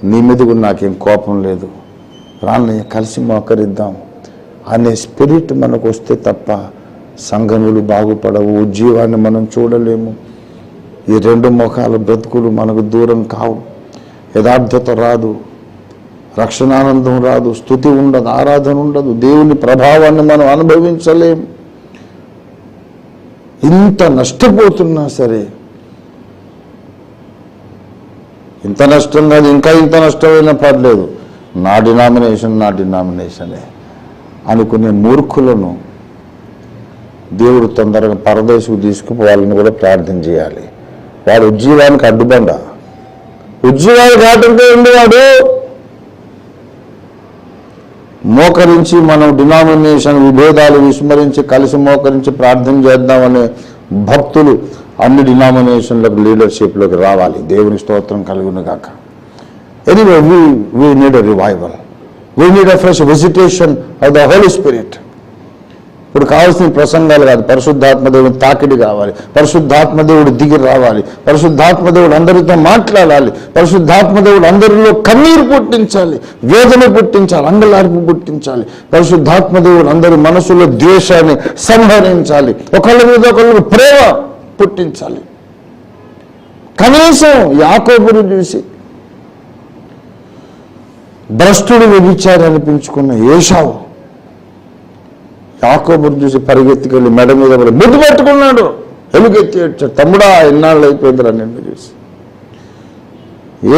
నీ మీద కూడా నాకేం కోపం లేదు, రాన్నయ్య కలిసి మోకరిద్దాం అనే స్పిరిట్ మనకు వస్తే తప్ప సంఘములు బాగుపడవు, ఉజ్జీవాన్ని మనం చూడలేము. ఈ 2 ముఖాల బ్రతుకులు మనకు దూరం కావు. యథార్థత రాదు, రక్షణానందం రాదు, స్తుతి ఉండదు, ఆరాధన ఉండదు, దేవుని ప్రభావాన్ని మనం అనుభవించలేము. ఇంత నష్టపోతున్నా సరే, ఇంత నష్టం కాదు, ఇంకా ఇంత నష్టమైనా పర్లేదు, నా డినామినేషనే అనుకునే మూర్ఖులను దేవుడు తొందరగా పరదేశకు తీసుకుపోవాలని కూడా ప్రార్థన చేయాలి. వాడు ఉజ్జీవానికి అడ్డుబండ. ఉజ్జీవానికి ఆటంకం ఉండేవాడు. మోకరించి మనం డినామినేషన్ విభేదాలు విస్మరించి కలిసి మోకరించి ప్రార్థన చేద్దామనే భక్తులు అన్ని డినామినేషన్లకు లీడర్షిప్లోకి రావాలి. దేవుని స్తోత్రం కలుగును గాక. Anyway, we need a revival. We need a fresh visitation of the Holy Spirit. ఇప్పుడు కావాల్సిన ప్రసంగాలు కాదు, పరిశుద్ధాత్మదేవుడు తాకిడి కావాలి, పరిశుద్ధాత్మదేవుడు దిగి రావాలి, పరిశుద్ధాత్మదేవుడు అందరితో మాట్లాడాలి, పరిశుద్ధాత్మదేవుడు అందరిలో కన్నీరు పుట్టించాలి, వేదన పుట్టించాలి, అంగలార్పు పుట్టించాలి. పరిశుద్ధాత్మదేవుడు అందరి మనసులో ద్వేషాన్ని సంహరించాలి, ఒకళ్ళ మీద ఒకళ్ళు ప్రేమ పుట్టించాలి. కనీసం యాకోబును చూసి భ్రష్టుడు వ్యభిచారి అనిపించుకున్న ఏశావు యాకోబుని చూసి పరిగెత్తుకెళ్ళి మెడ మీద ముద్దు పెట్టుకున్నాడు, ఎలుగెత్తి ఏడ్చాడు, తమ్ముడా ఎన్నాళ్ళు అయిపోయిందిరా నిన్ను చూసి.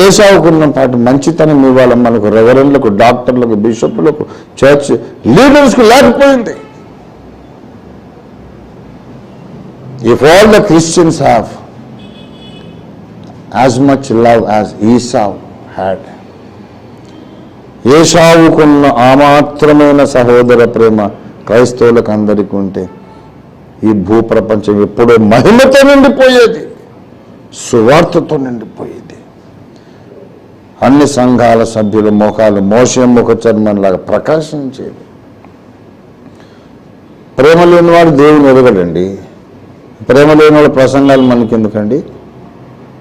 ఏసావుకున్న పాటు మంచితనం ఇవ్వాలి మనకు, రెవరెండ్లకు, డాక్టర్లకు, బిషప్లకు, చర్చ్ లీడర్స్కు లేకపోయింది. If all the Christians have as much love as Esau had, ఏసావుకున్న ఆ మాత్రమైన సహోదర ప్రేమ క్రైస్తవులకు అందరికీ ఉంటే ఈ భూప్రపంచం ఎప్పుడో మహిమతో నిండిపోయేది, సువార్తతో నిండిపోయేది. అన్ని సంఘాల సభ్యుల మోకాలు మోషే ముఖ చర్మంలాగా ప్రకాశించేది. ప్రేమ లేని వాడు దేవుని ఎరగడండి. ప్రేమ లేని వాళ్ళ ప్రసంగాలు మనకెందుకండి?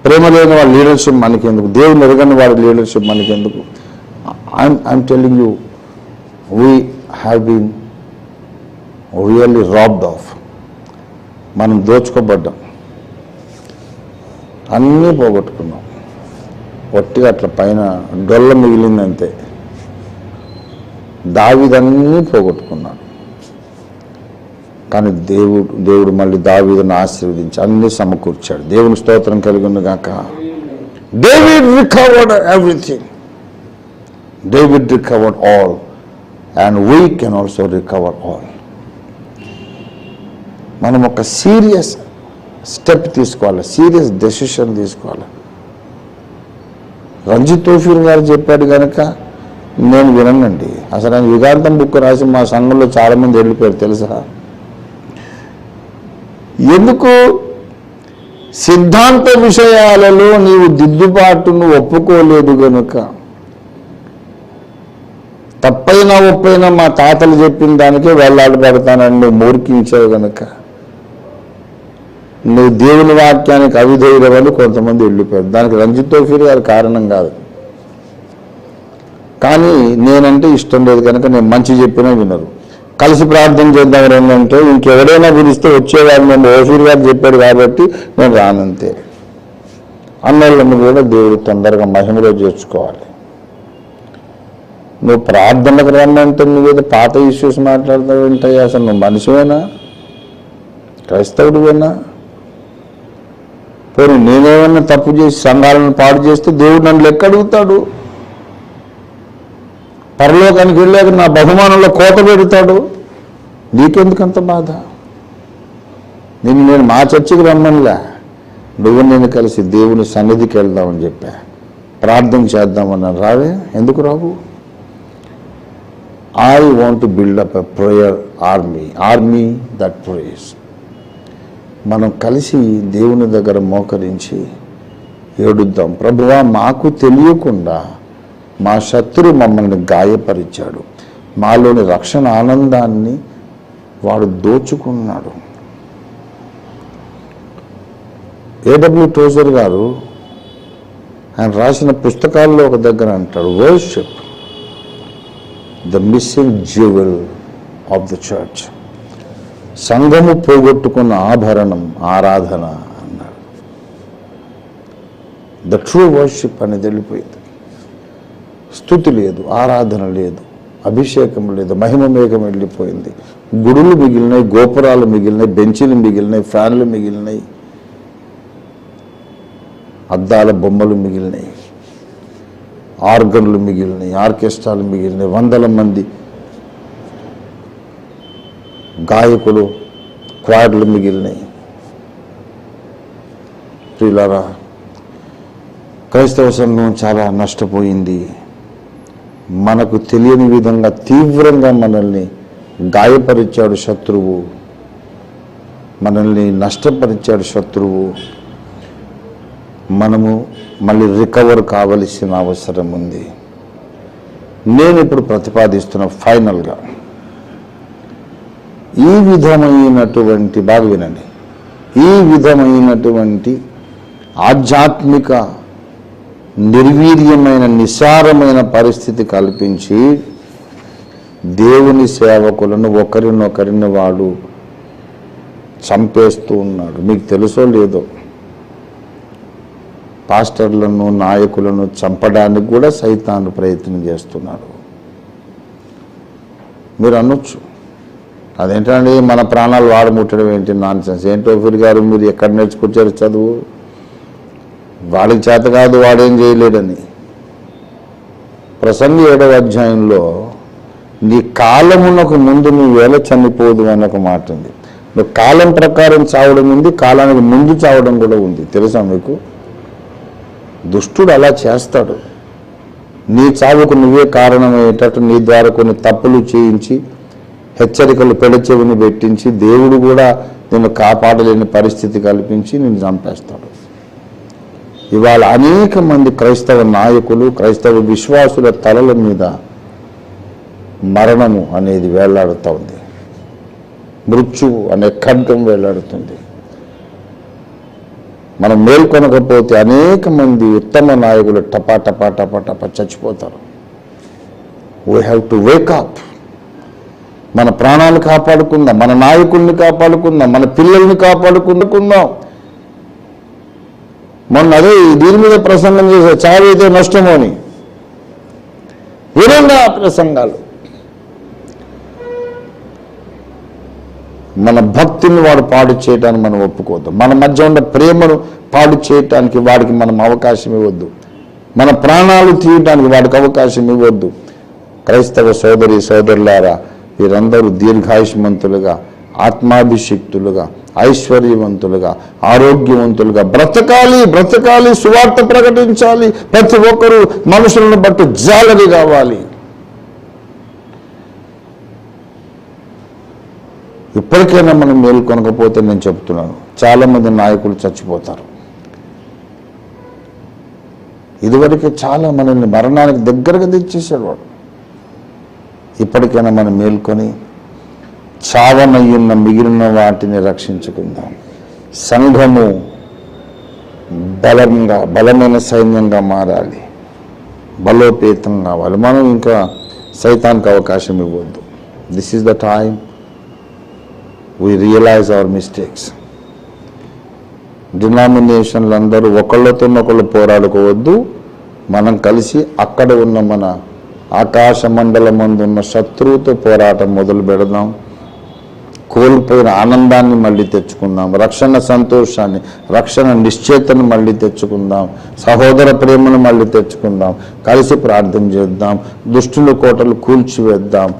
ప్రేమ లేని వాళ్ళ లీడర్షిప్ మనకెందుకు? దేవుని ఎరగని వాడి లీడర్షిప్ మనకెందుకు? I'm telling you, we have been really robbed of. మనం దోచుకోబడ్డాం, అన్నీ పోగొట్టుకున్నాం. ఒట్టిగా అట్లా పైన డొల్ల మిగిలిందంతే. దావీదన్నీ పోగొట్టుకున్నాడు. కానీ దేవుడు మళ్ళీ దావీదును ఆశీర్వదించి అన్ని సమకూర్చాడు. దేవుని స్తోత్రం కలిగిన గాక. David recovered everything. David recovered all, and we can also recover all. మనం ఒక సీరియస్ స్టెప్ తీసుకోవాలి, సీరియస్ డెసిషన్ తీసుకోవాలి. రంజిత్ తోఫీర్ గారు చెప్పాడు కనుక నేను వినండి. అసలు ఆయన యుగాంతం బుక్ రాసి మా సంఘంలో చాలామంది వెళ్ళిపోయారు తెలుసా? ఎందుకు? సిద్ధాంత విషయాలలో నీవు దిద్దుబాటును ఒప్పుకోలేదు కనుక, తప్పైనా ఒప్పైనా మా తాతలు చెప్పిన దానికే వెళ్ళాడబడతానని నువ్వు మూర్ఖించావు కనుక నువ్వు దేవుని వాక్యానికి అవిధేయుల వల్ల కొంతమంది వెళ్ళిపోయారు. దానికి రంజిత్ తోఫీర్ గారు కారణం కాదు. కానీ నేనంటే ఇష్టం లేదు కనుక నేను మంచి చెప్పినా వినరు. కలిసి ప్రార్థన చేద్దాం రెండంటే ఇంకెవరైనా పిలిస్తే వచ్చేవాడు, నేను ఓఫీర్ గారు చెప్పాడు కాబట్టి నేను రానంతే అన్నోళ్ళని కూడా దేవుడు తొందరగా మహిమలో చేర్చుకోవాలి. నువ్వు ప్రార్థనకు రమ్మంటే నువ్వేదో పాత ఇష్యూస్ మాట్లాడుతూ ఉంటాయి. అసలు నువ్వు మనిషివేనా? క్రైస్తవుడివేనా? పోనీ నేనేమన్నా తప్పు చేసి సంఘాలను పాడు చేస్తే దేవుడు నన్ను లెక్క అడుగుతాడు. పరలోకానికి వెళ్ళాక నా బహుమానంలో కోత పెడతాడు. నీకెందుకంత బాధ? నేను మా చర్చికి రమ్మనిలా, నువ్వు నేను కలిసి దేవుని సన్నిధికి వెళ్దామని చెప్పా, ప్రార్థన చేద్దామన్నాను. రావే? ఎందుకు రావు? I want to build up a prayer army that prays. మనం కలిసి దేవుని దగ్గర మోకరించి ఏడుద్దాం. ప్రభువా, మాకు తెలియకుండా మా శత్రు మమ్మల్ని గాయపరిచాడు, మాలోని రక్షణ ఆనందాన్ని వాడు దోచుకున్నాడు. A.W. టోజర్ గారు ఆయన రాసిన పుస్తకాల్లో ఒక దగ్గర అంటాడు, worship the missing jewel of the church. సంఘము పోగొట్టుకున్న ఆభరణం ఆరాధన అన్నాడు. ద ట్రూ వర్షిప్ అనేది వెళ్ళిపోయింది. స్తుతి లేదు, ఆరాధన లేదు, అభిషేకం లేదు, మహిమ మేఘం వెళ్ళిపోయింది. గుడులు మిగిలినాయి, గోపురాలు మిగిలినాయి, బెంచీలు మిగిలినాయి, ఫ్యాన్లు మిగిలినాయి, అద్దాల బొమ్మలు మిగిలినాయి, ఆర్గన్లు మిగిలినాయి, ఆర్కెస్ట్రాలు మిగిలినాయి, వందల మంది గాయకులు, క్వాడ్లు మిగిలినాయి. ప్రియులారా, క్రైస్తవ సంఘం చాలా నష్టపోయింది. మనకు తెలియని విధంగా తీవ్రంగా మనల్ని గాయపరిచాడు శత్రువు, మనల్ని నష్టపరిచాడు శత్రువు. మనము మళ్ళీ రికవర్ కావలసిన అవసరం ఉంది. నేను ఇప్పుడు ప్రతిపాదిస్తున్న ఫైనల్గా ఈ విధమైనటువంటి, బాగా వినండి, ఈ విధమైనటువంటి ఆధ్యాత్మిక నిర్వీర్యమైన నిసారమైన పరిస్థితి కల్పించి దేవుని సేవకులను ఒకరినొకరిని వాడు చంపేస్తూ ఉన్నాడు. మీకు తెలుసో లేదో, పాస్టర్లను, నాయకులను చంపడానికి కూడా సైతాను ప్రయత్నం చేస్తున్నాడు. మీరు అనొచ్చు, అదేంటండి మన ప్రాణాలు వాడముట్టడం ఏంటి నాన్సెన్స్. ఏంటో ఫిర్ గారు మీరు ఎక్కడ నేర్చుకొచ్చారు చదువు? వాడికి చేత కాదు, వాడేం చేయలేడని. ప్రసంగి 7వ అధ్యాయంలో నీ కాలమునకు ముందు నువ్వేళ చనిపోదు అని ఒక మాట ఉంది. నువ్వు కాలం ప్రకారం చావడం ఉంది, కాలానికి ముందు చావడం కూడా ఉంది. తెలుసా మీకు? దుష్టుడు అలా చేస్తాడు. నీ చావుకు నువ్వే కారణమయ్యేటట్టు నీ ద్వారా కొన్ని తప్పులు చేయించి హెచ్చరికలు పెడచెవిని పెట్టించి దేవుడు కూడా నిన్ను కాపాడలేని పరిస్థితి కల్పించి నిన్ను చంపేస్తాడు. ఇవాళ అనేక మంది క్రైస్తవ నాయకులు, క్రైస్తవ విశ్వాసుల తలల మీద మరణము అనేది వేలాడుతూ ఉంది. మృత్యువు అనే ఖడ్గం వేలాడుతుంది. మనం మేల్కొనకపోతే అనేక మంది ఉత్తమ నాయకులు టపా టపా టపా టపా చచ్చిపోతారు. We have to Wake up. మన ప్రాణాలు కాపాడుకుందాం, మన నాయకుల్ని కాపాడుకుందాం, మన పిల్లల్ని కాపాడుకుందాం. మొన్న అదే దీని మీద ప్రసంగం చేసే చావైతే నష్టమో అని వినండి ఆ ప్రసంగాలు. మన భక్తిని వాడు పాడు చేయడానికి మనం ఒప్పుకోవద్దు. మన మధ్య ఉన్న ప్రేమను పాడు చేయటానికి వాడికి మనం అవకాశం ఇవ్వద్దు. మన ప్రాణాలు తీయటానికి వాడికి అవకాశం ఇవ్వద్దు. క్రైస్తవ సోదరి సోదరులారా, వీరందరూ దీర్ఘాయుష్మంతులుగా, ఆత్మాభిషిక్తులుగా, ఐశ్వర్యవంతులుగా, ఆరోగ్యవంతులుగా బ్రతకాలి, సువార్త ప్రకటించాలి. ప్రతి ఒక్కరూ మనుషులను బట్టి జాలరి కావాలి. ఇప్పటికైనా మనం మేల్కొనకపోతే నేను చెప్తున్నాను, చాలామంది నాయకులు చచ్చిపోతారు. ఇదివరకే చాలా మనల్ని మరణానికి దగ్గరగా తెచ్చేసాడు వాడు. ఇప్పటికైనా మనం మేల్కొని చావనయ్యున్న మిగిలిన వాటిని రక్షించుకుందాం. సంఘము బలమైన సైన్యంగా మారాలి, బలోపేతం కావాలి. మనం ఇంకా సైతానికి అవకాశం ఇవ్వద్దు. This is the time we realize our mistakes. డినామినేషన్లు అందరూ ఒకళ్ళతోనొకళ్ళు పోరాడుకోవద్దు. మనం కలిసి అక్కడ ఉన్న మన ఆకాశ మండలమందు ఉన్న శత్రువుతో పోరాటం మొదలు పెడదాం. కోల్పోయిన ఆనందాన్ని మళ్ళీ తెచ్చుకుందాం, రక్షణ సంతోషాన్ని, రక్షణ నిశ్చయితను మళ్ళీ తెచ్చుకుందాం, సహోదర ప్రేమను మళ్ళీ తెచ్చుకుందాం. కలిసి ప్రార్థన చేద్దాం, దుష్టుల కోటలు కూల్చివేద్దాం.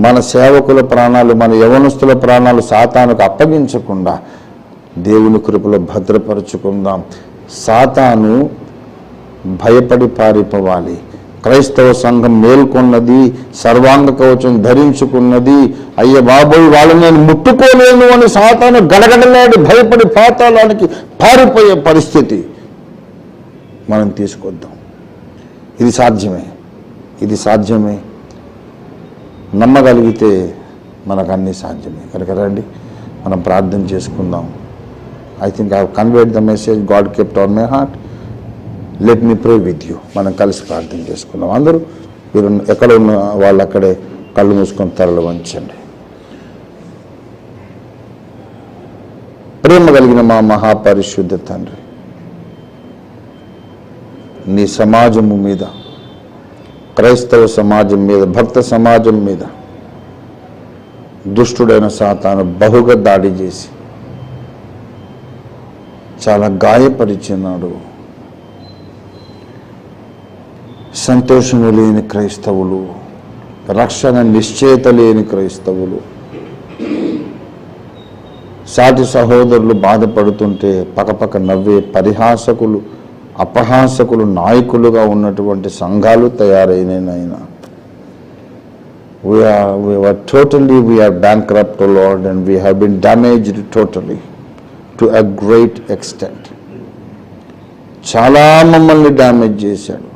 మన సేవకుల ప్రాణాలు, మన యవనస్తుల ప్రాణాలు సాతానుకు అప్పగించకుండా దేవుని కృపలో భద్రపరుచుకుందాం. సాతాను భయపడి పారిపోవాలి. క్రైస్తవ సంఘం మేల్కొన్నది, సర్వాంగ కవచం ధరించుకున్నది. అయ్య బాబోయ్ వాళ్ళని నేను ముట్టుకోలేను అని సాతాను గడగడలాడి భయపడి పాతాళానికి పారిపోయే పరిస్థితి మనం తీసుకొద్దాం. ఇది సాధ్యమే. నమ్మగలిగితే మనకు అన్నీ సాధ్యమే. కనుక రండి మనం ప్రార్థన చేసుకుందాం. I think I have conveyed the message God kept on my heart. Let me pray with you. మనం కలిసి ప్రార్థన చేసుకుందాం. అందరూ మీరు ఎక్కడ ఉన్న వాళ్ళు అక్కడే కళ్ళు మూసుకొని తరలు వంచండి. ప్రేమ కలిగిన మా మహాపరిశుద్ధ తండ్రి, నీ సమాజము మీద, క్రైస్తవ సమాజం మీద, భక్త సమాజం మీద దుష్టుడైన సాతాను బహుగా దాడి చేసి చాలా గాయపరిచినాడు. సంతోషము లేని క్రైస్తవులు, రక్షణ నిశ్చయిత లేని క్రైస్తవులు, సాటి సహోదరులు బాధపడుతుంటే పకపక నవ్వే పరిహాసకులు, అపహాసకులు నాయకులుగా ఉన్నటువంటి సంఘాలు తయారైనాయినా. we are bankrupt, O Lord, and we have been damaged totally to a great extent. చాలా మమ్మల్ని డ్యామేజ్ చేశాడు.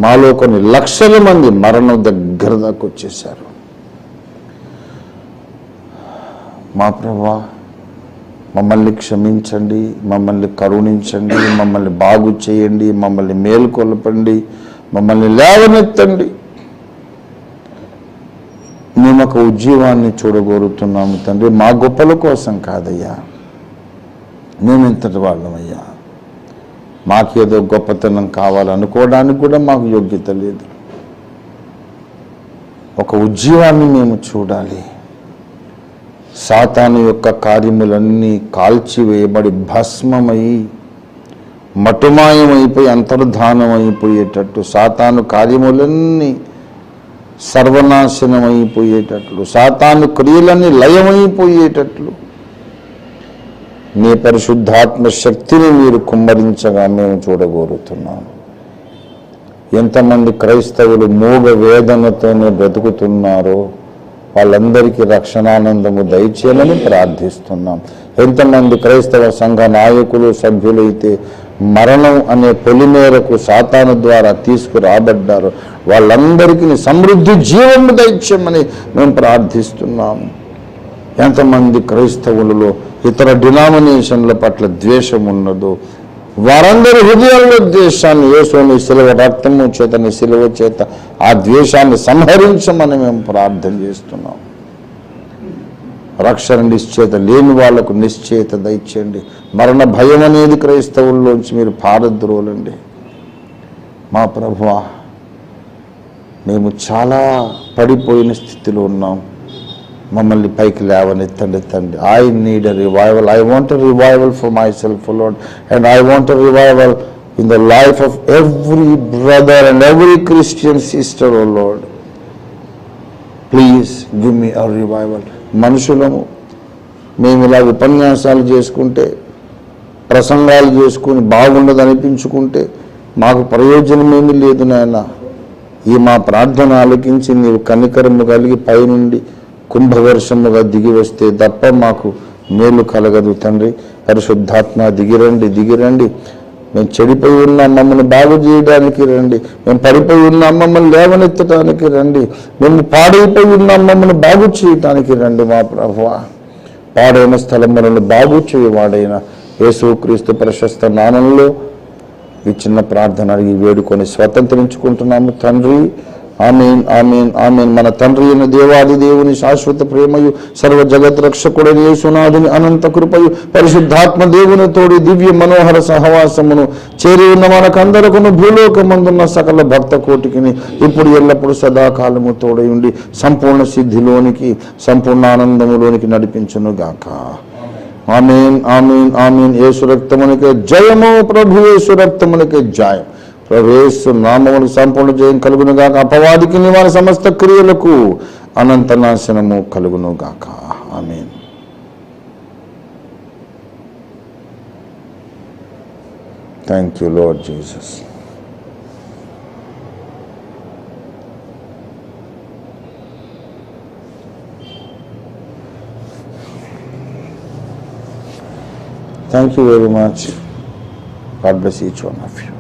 మాలో కొన్ని లక్షల మంది మరణం దగ్గర దాకా వచ్చేశారు. మా ప్రభువా, మమ్మల్ని క్షమించండి, మమ్మల్ని కరుణించండి, మమ్మల్ని బాగు చేయండి, మమ్మల్ని మేలుకొల్పండి, మమ్మల్ని లేవనెత్తండి. మేము ఒక ఉజ్జీవాన్ని చూడగోరుతున్నాము తండ్రి. మా గొప్పల కోసం కాదయ్యా, మేము ఇంతటి వాళ్ళమయ్యా. మాకేదో గొప్పతనం కావాలనుకోవడానికి కూడా మాకు యోగ్యత లేదు. ఒక ఉజ్జీవాన్ని మేము చూడాలి. సాతాను యొక్క కార్యములన్నీ కాల్చివేయబడి భస్మమై మటుమాయమైపోయి అంతర్ధానమైపోయేటట్టు, సాతాను కార్యములన్నీ సర్వనాశనమైపోయేటట్లు, సాతాను క్రియలన్నీ లయమైపోయేటట్లు నీ పరిశుద్ధాత్మ శక్తిని మీరు కుమ్మరించగా మేము చూడగోరుతున్నాము. ఎంతమంది క్రైస్తవులు మూగ వేదనతోనే బ్రతుకుతున్నారో వాళ్ళందరికీ రక్షణానందము దయచేయమని ప్రార్థిస్తున్నాం. ఎంతమంది క్రైస్తవ సంఘ నాయకులు సభ్యులైతే మరణం అనే పొలిమేరకు సాతాను ద్వారా తీసుకురాబడ్డారు, వాళ్ళందరికీ సమృద్ధి జీవము దయచేయమని మేము ప్రార్థిస్తున్నాము. ఎంతమంది క్రైస్తవులలో ఇతర డినామినేషన్ల పట్ల ద్వేషం ఉన్నదో వారందరి హృదయాల్లో ద్వేషాన్ని యేసుని శిలువ రక్తము చేతని శిలువ చేత ఆ ద్వేషాన్ని సంహరించమని మేము ప్రార్థన చేస్తున్నాం. రక్షణ నిశ్చేత లేని వాళ్లకు నిశ్చేత దయచేయండి. మరణ భయం అనేది క్రైస్తవుల్లోంచి మీరు పారద్రోలండి. మా ప్రభువా, మేము చాలా పడిపోయిన స్థితిలో ఉన్నాం, మమ్మల్ని పైకి లేవనెత్తండి తండ్రి. I need a revival. I want a revival for myself Lord, and I want a revival in the life of every brother and every Christian sister, O Lord. Please give me a revival. మనుషులము మేము ఇలా ఉపన్యాసాలు చేసుకుంటే, ప్రసంగాలు చేసుకుని బాగుండదు అనిపించుకుంటే మాకు ప్రయోజనమేమీ లేదు నాయన. ఈ మా ప్రార్థన ఆలకించి నీవు కనికరము కలిగి పైనుండి కుంభవర్షముగా దిగి వస్తే తప్ప మాకు మేలు కలగదు తండ్రి. పరిశుద్ధాత్మ దిగిరండి, దిగిరండి. మేము చెడిపోయి ఉన్నాం, మమ్మల్ని బాగు చేయడానికి రండి. మేము పడిపోయి ఉన్నాం, మమ్మల్ని లేవనెత్తడానికి రండి. మేము పాడైపోయి ఉన్నాం, మమ్మల్ని బాగు చేయటానికి రండి. మా ప్రభువా, పాడైన స్థలములను బాగు చేయవాడైన యేసుక్రీస్తు ప్రశస్త నామంలో ఈ చిన్న ప్రార్థన అడిగి వేడుకొని స్వతంత్రించుకుంటున్నాము తండ్రి. ఆమేన్, ఆమేన్, ఆమేన్. మన తండ్రి అయిన దేవాది దేవుని శాశ్వత ప్రేమయు, సర్వ జగత్ రక్షకుడైన యేసునాథుని అనంత కృపయు, పరిశుద్ధాత్మ దేవుని తోడి దివ్య మనోహర సహవాసమును చేరి ఉన్న మనకందరకును భూలోకమందున్న సకల భక్త కోటికిని ఇప్పుడు ఎల్లప్పుడు సదాకాలము తోడై ఉండి సంపూర్ణ సిద్ధిలోనికి, సంపూర్ణ ఆనందములోనికి నడిపించును గాక. ఆమేన్, ఆమేన్, ఆమేన్. యేసు రక్తమునికే జయము, ప్రభు యేసు రక్తమునికే జయం. ప్రభు యేసు నామమునకు సంపూర్ణ జయం కలుగును గాక. అపవాదికి నివారణ సమస్త క్రియలకు అనంత నాశనము కలుగును గాక. Amen. Thank you Lord Jesus. Thank you very much. God bless each one of you.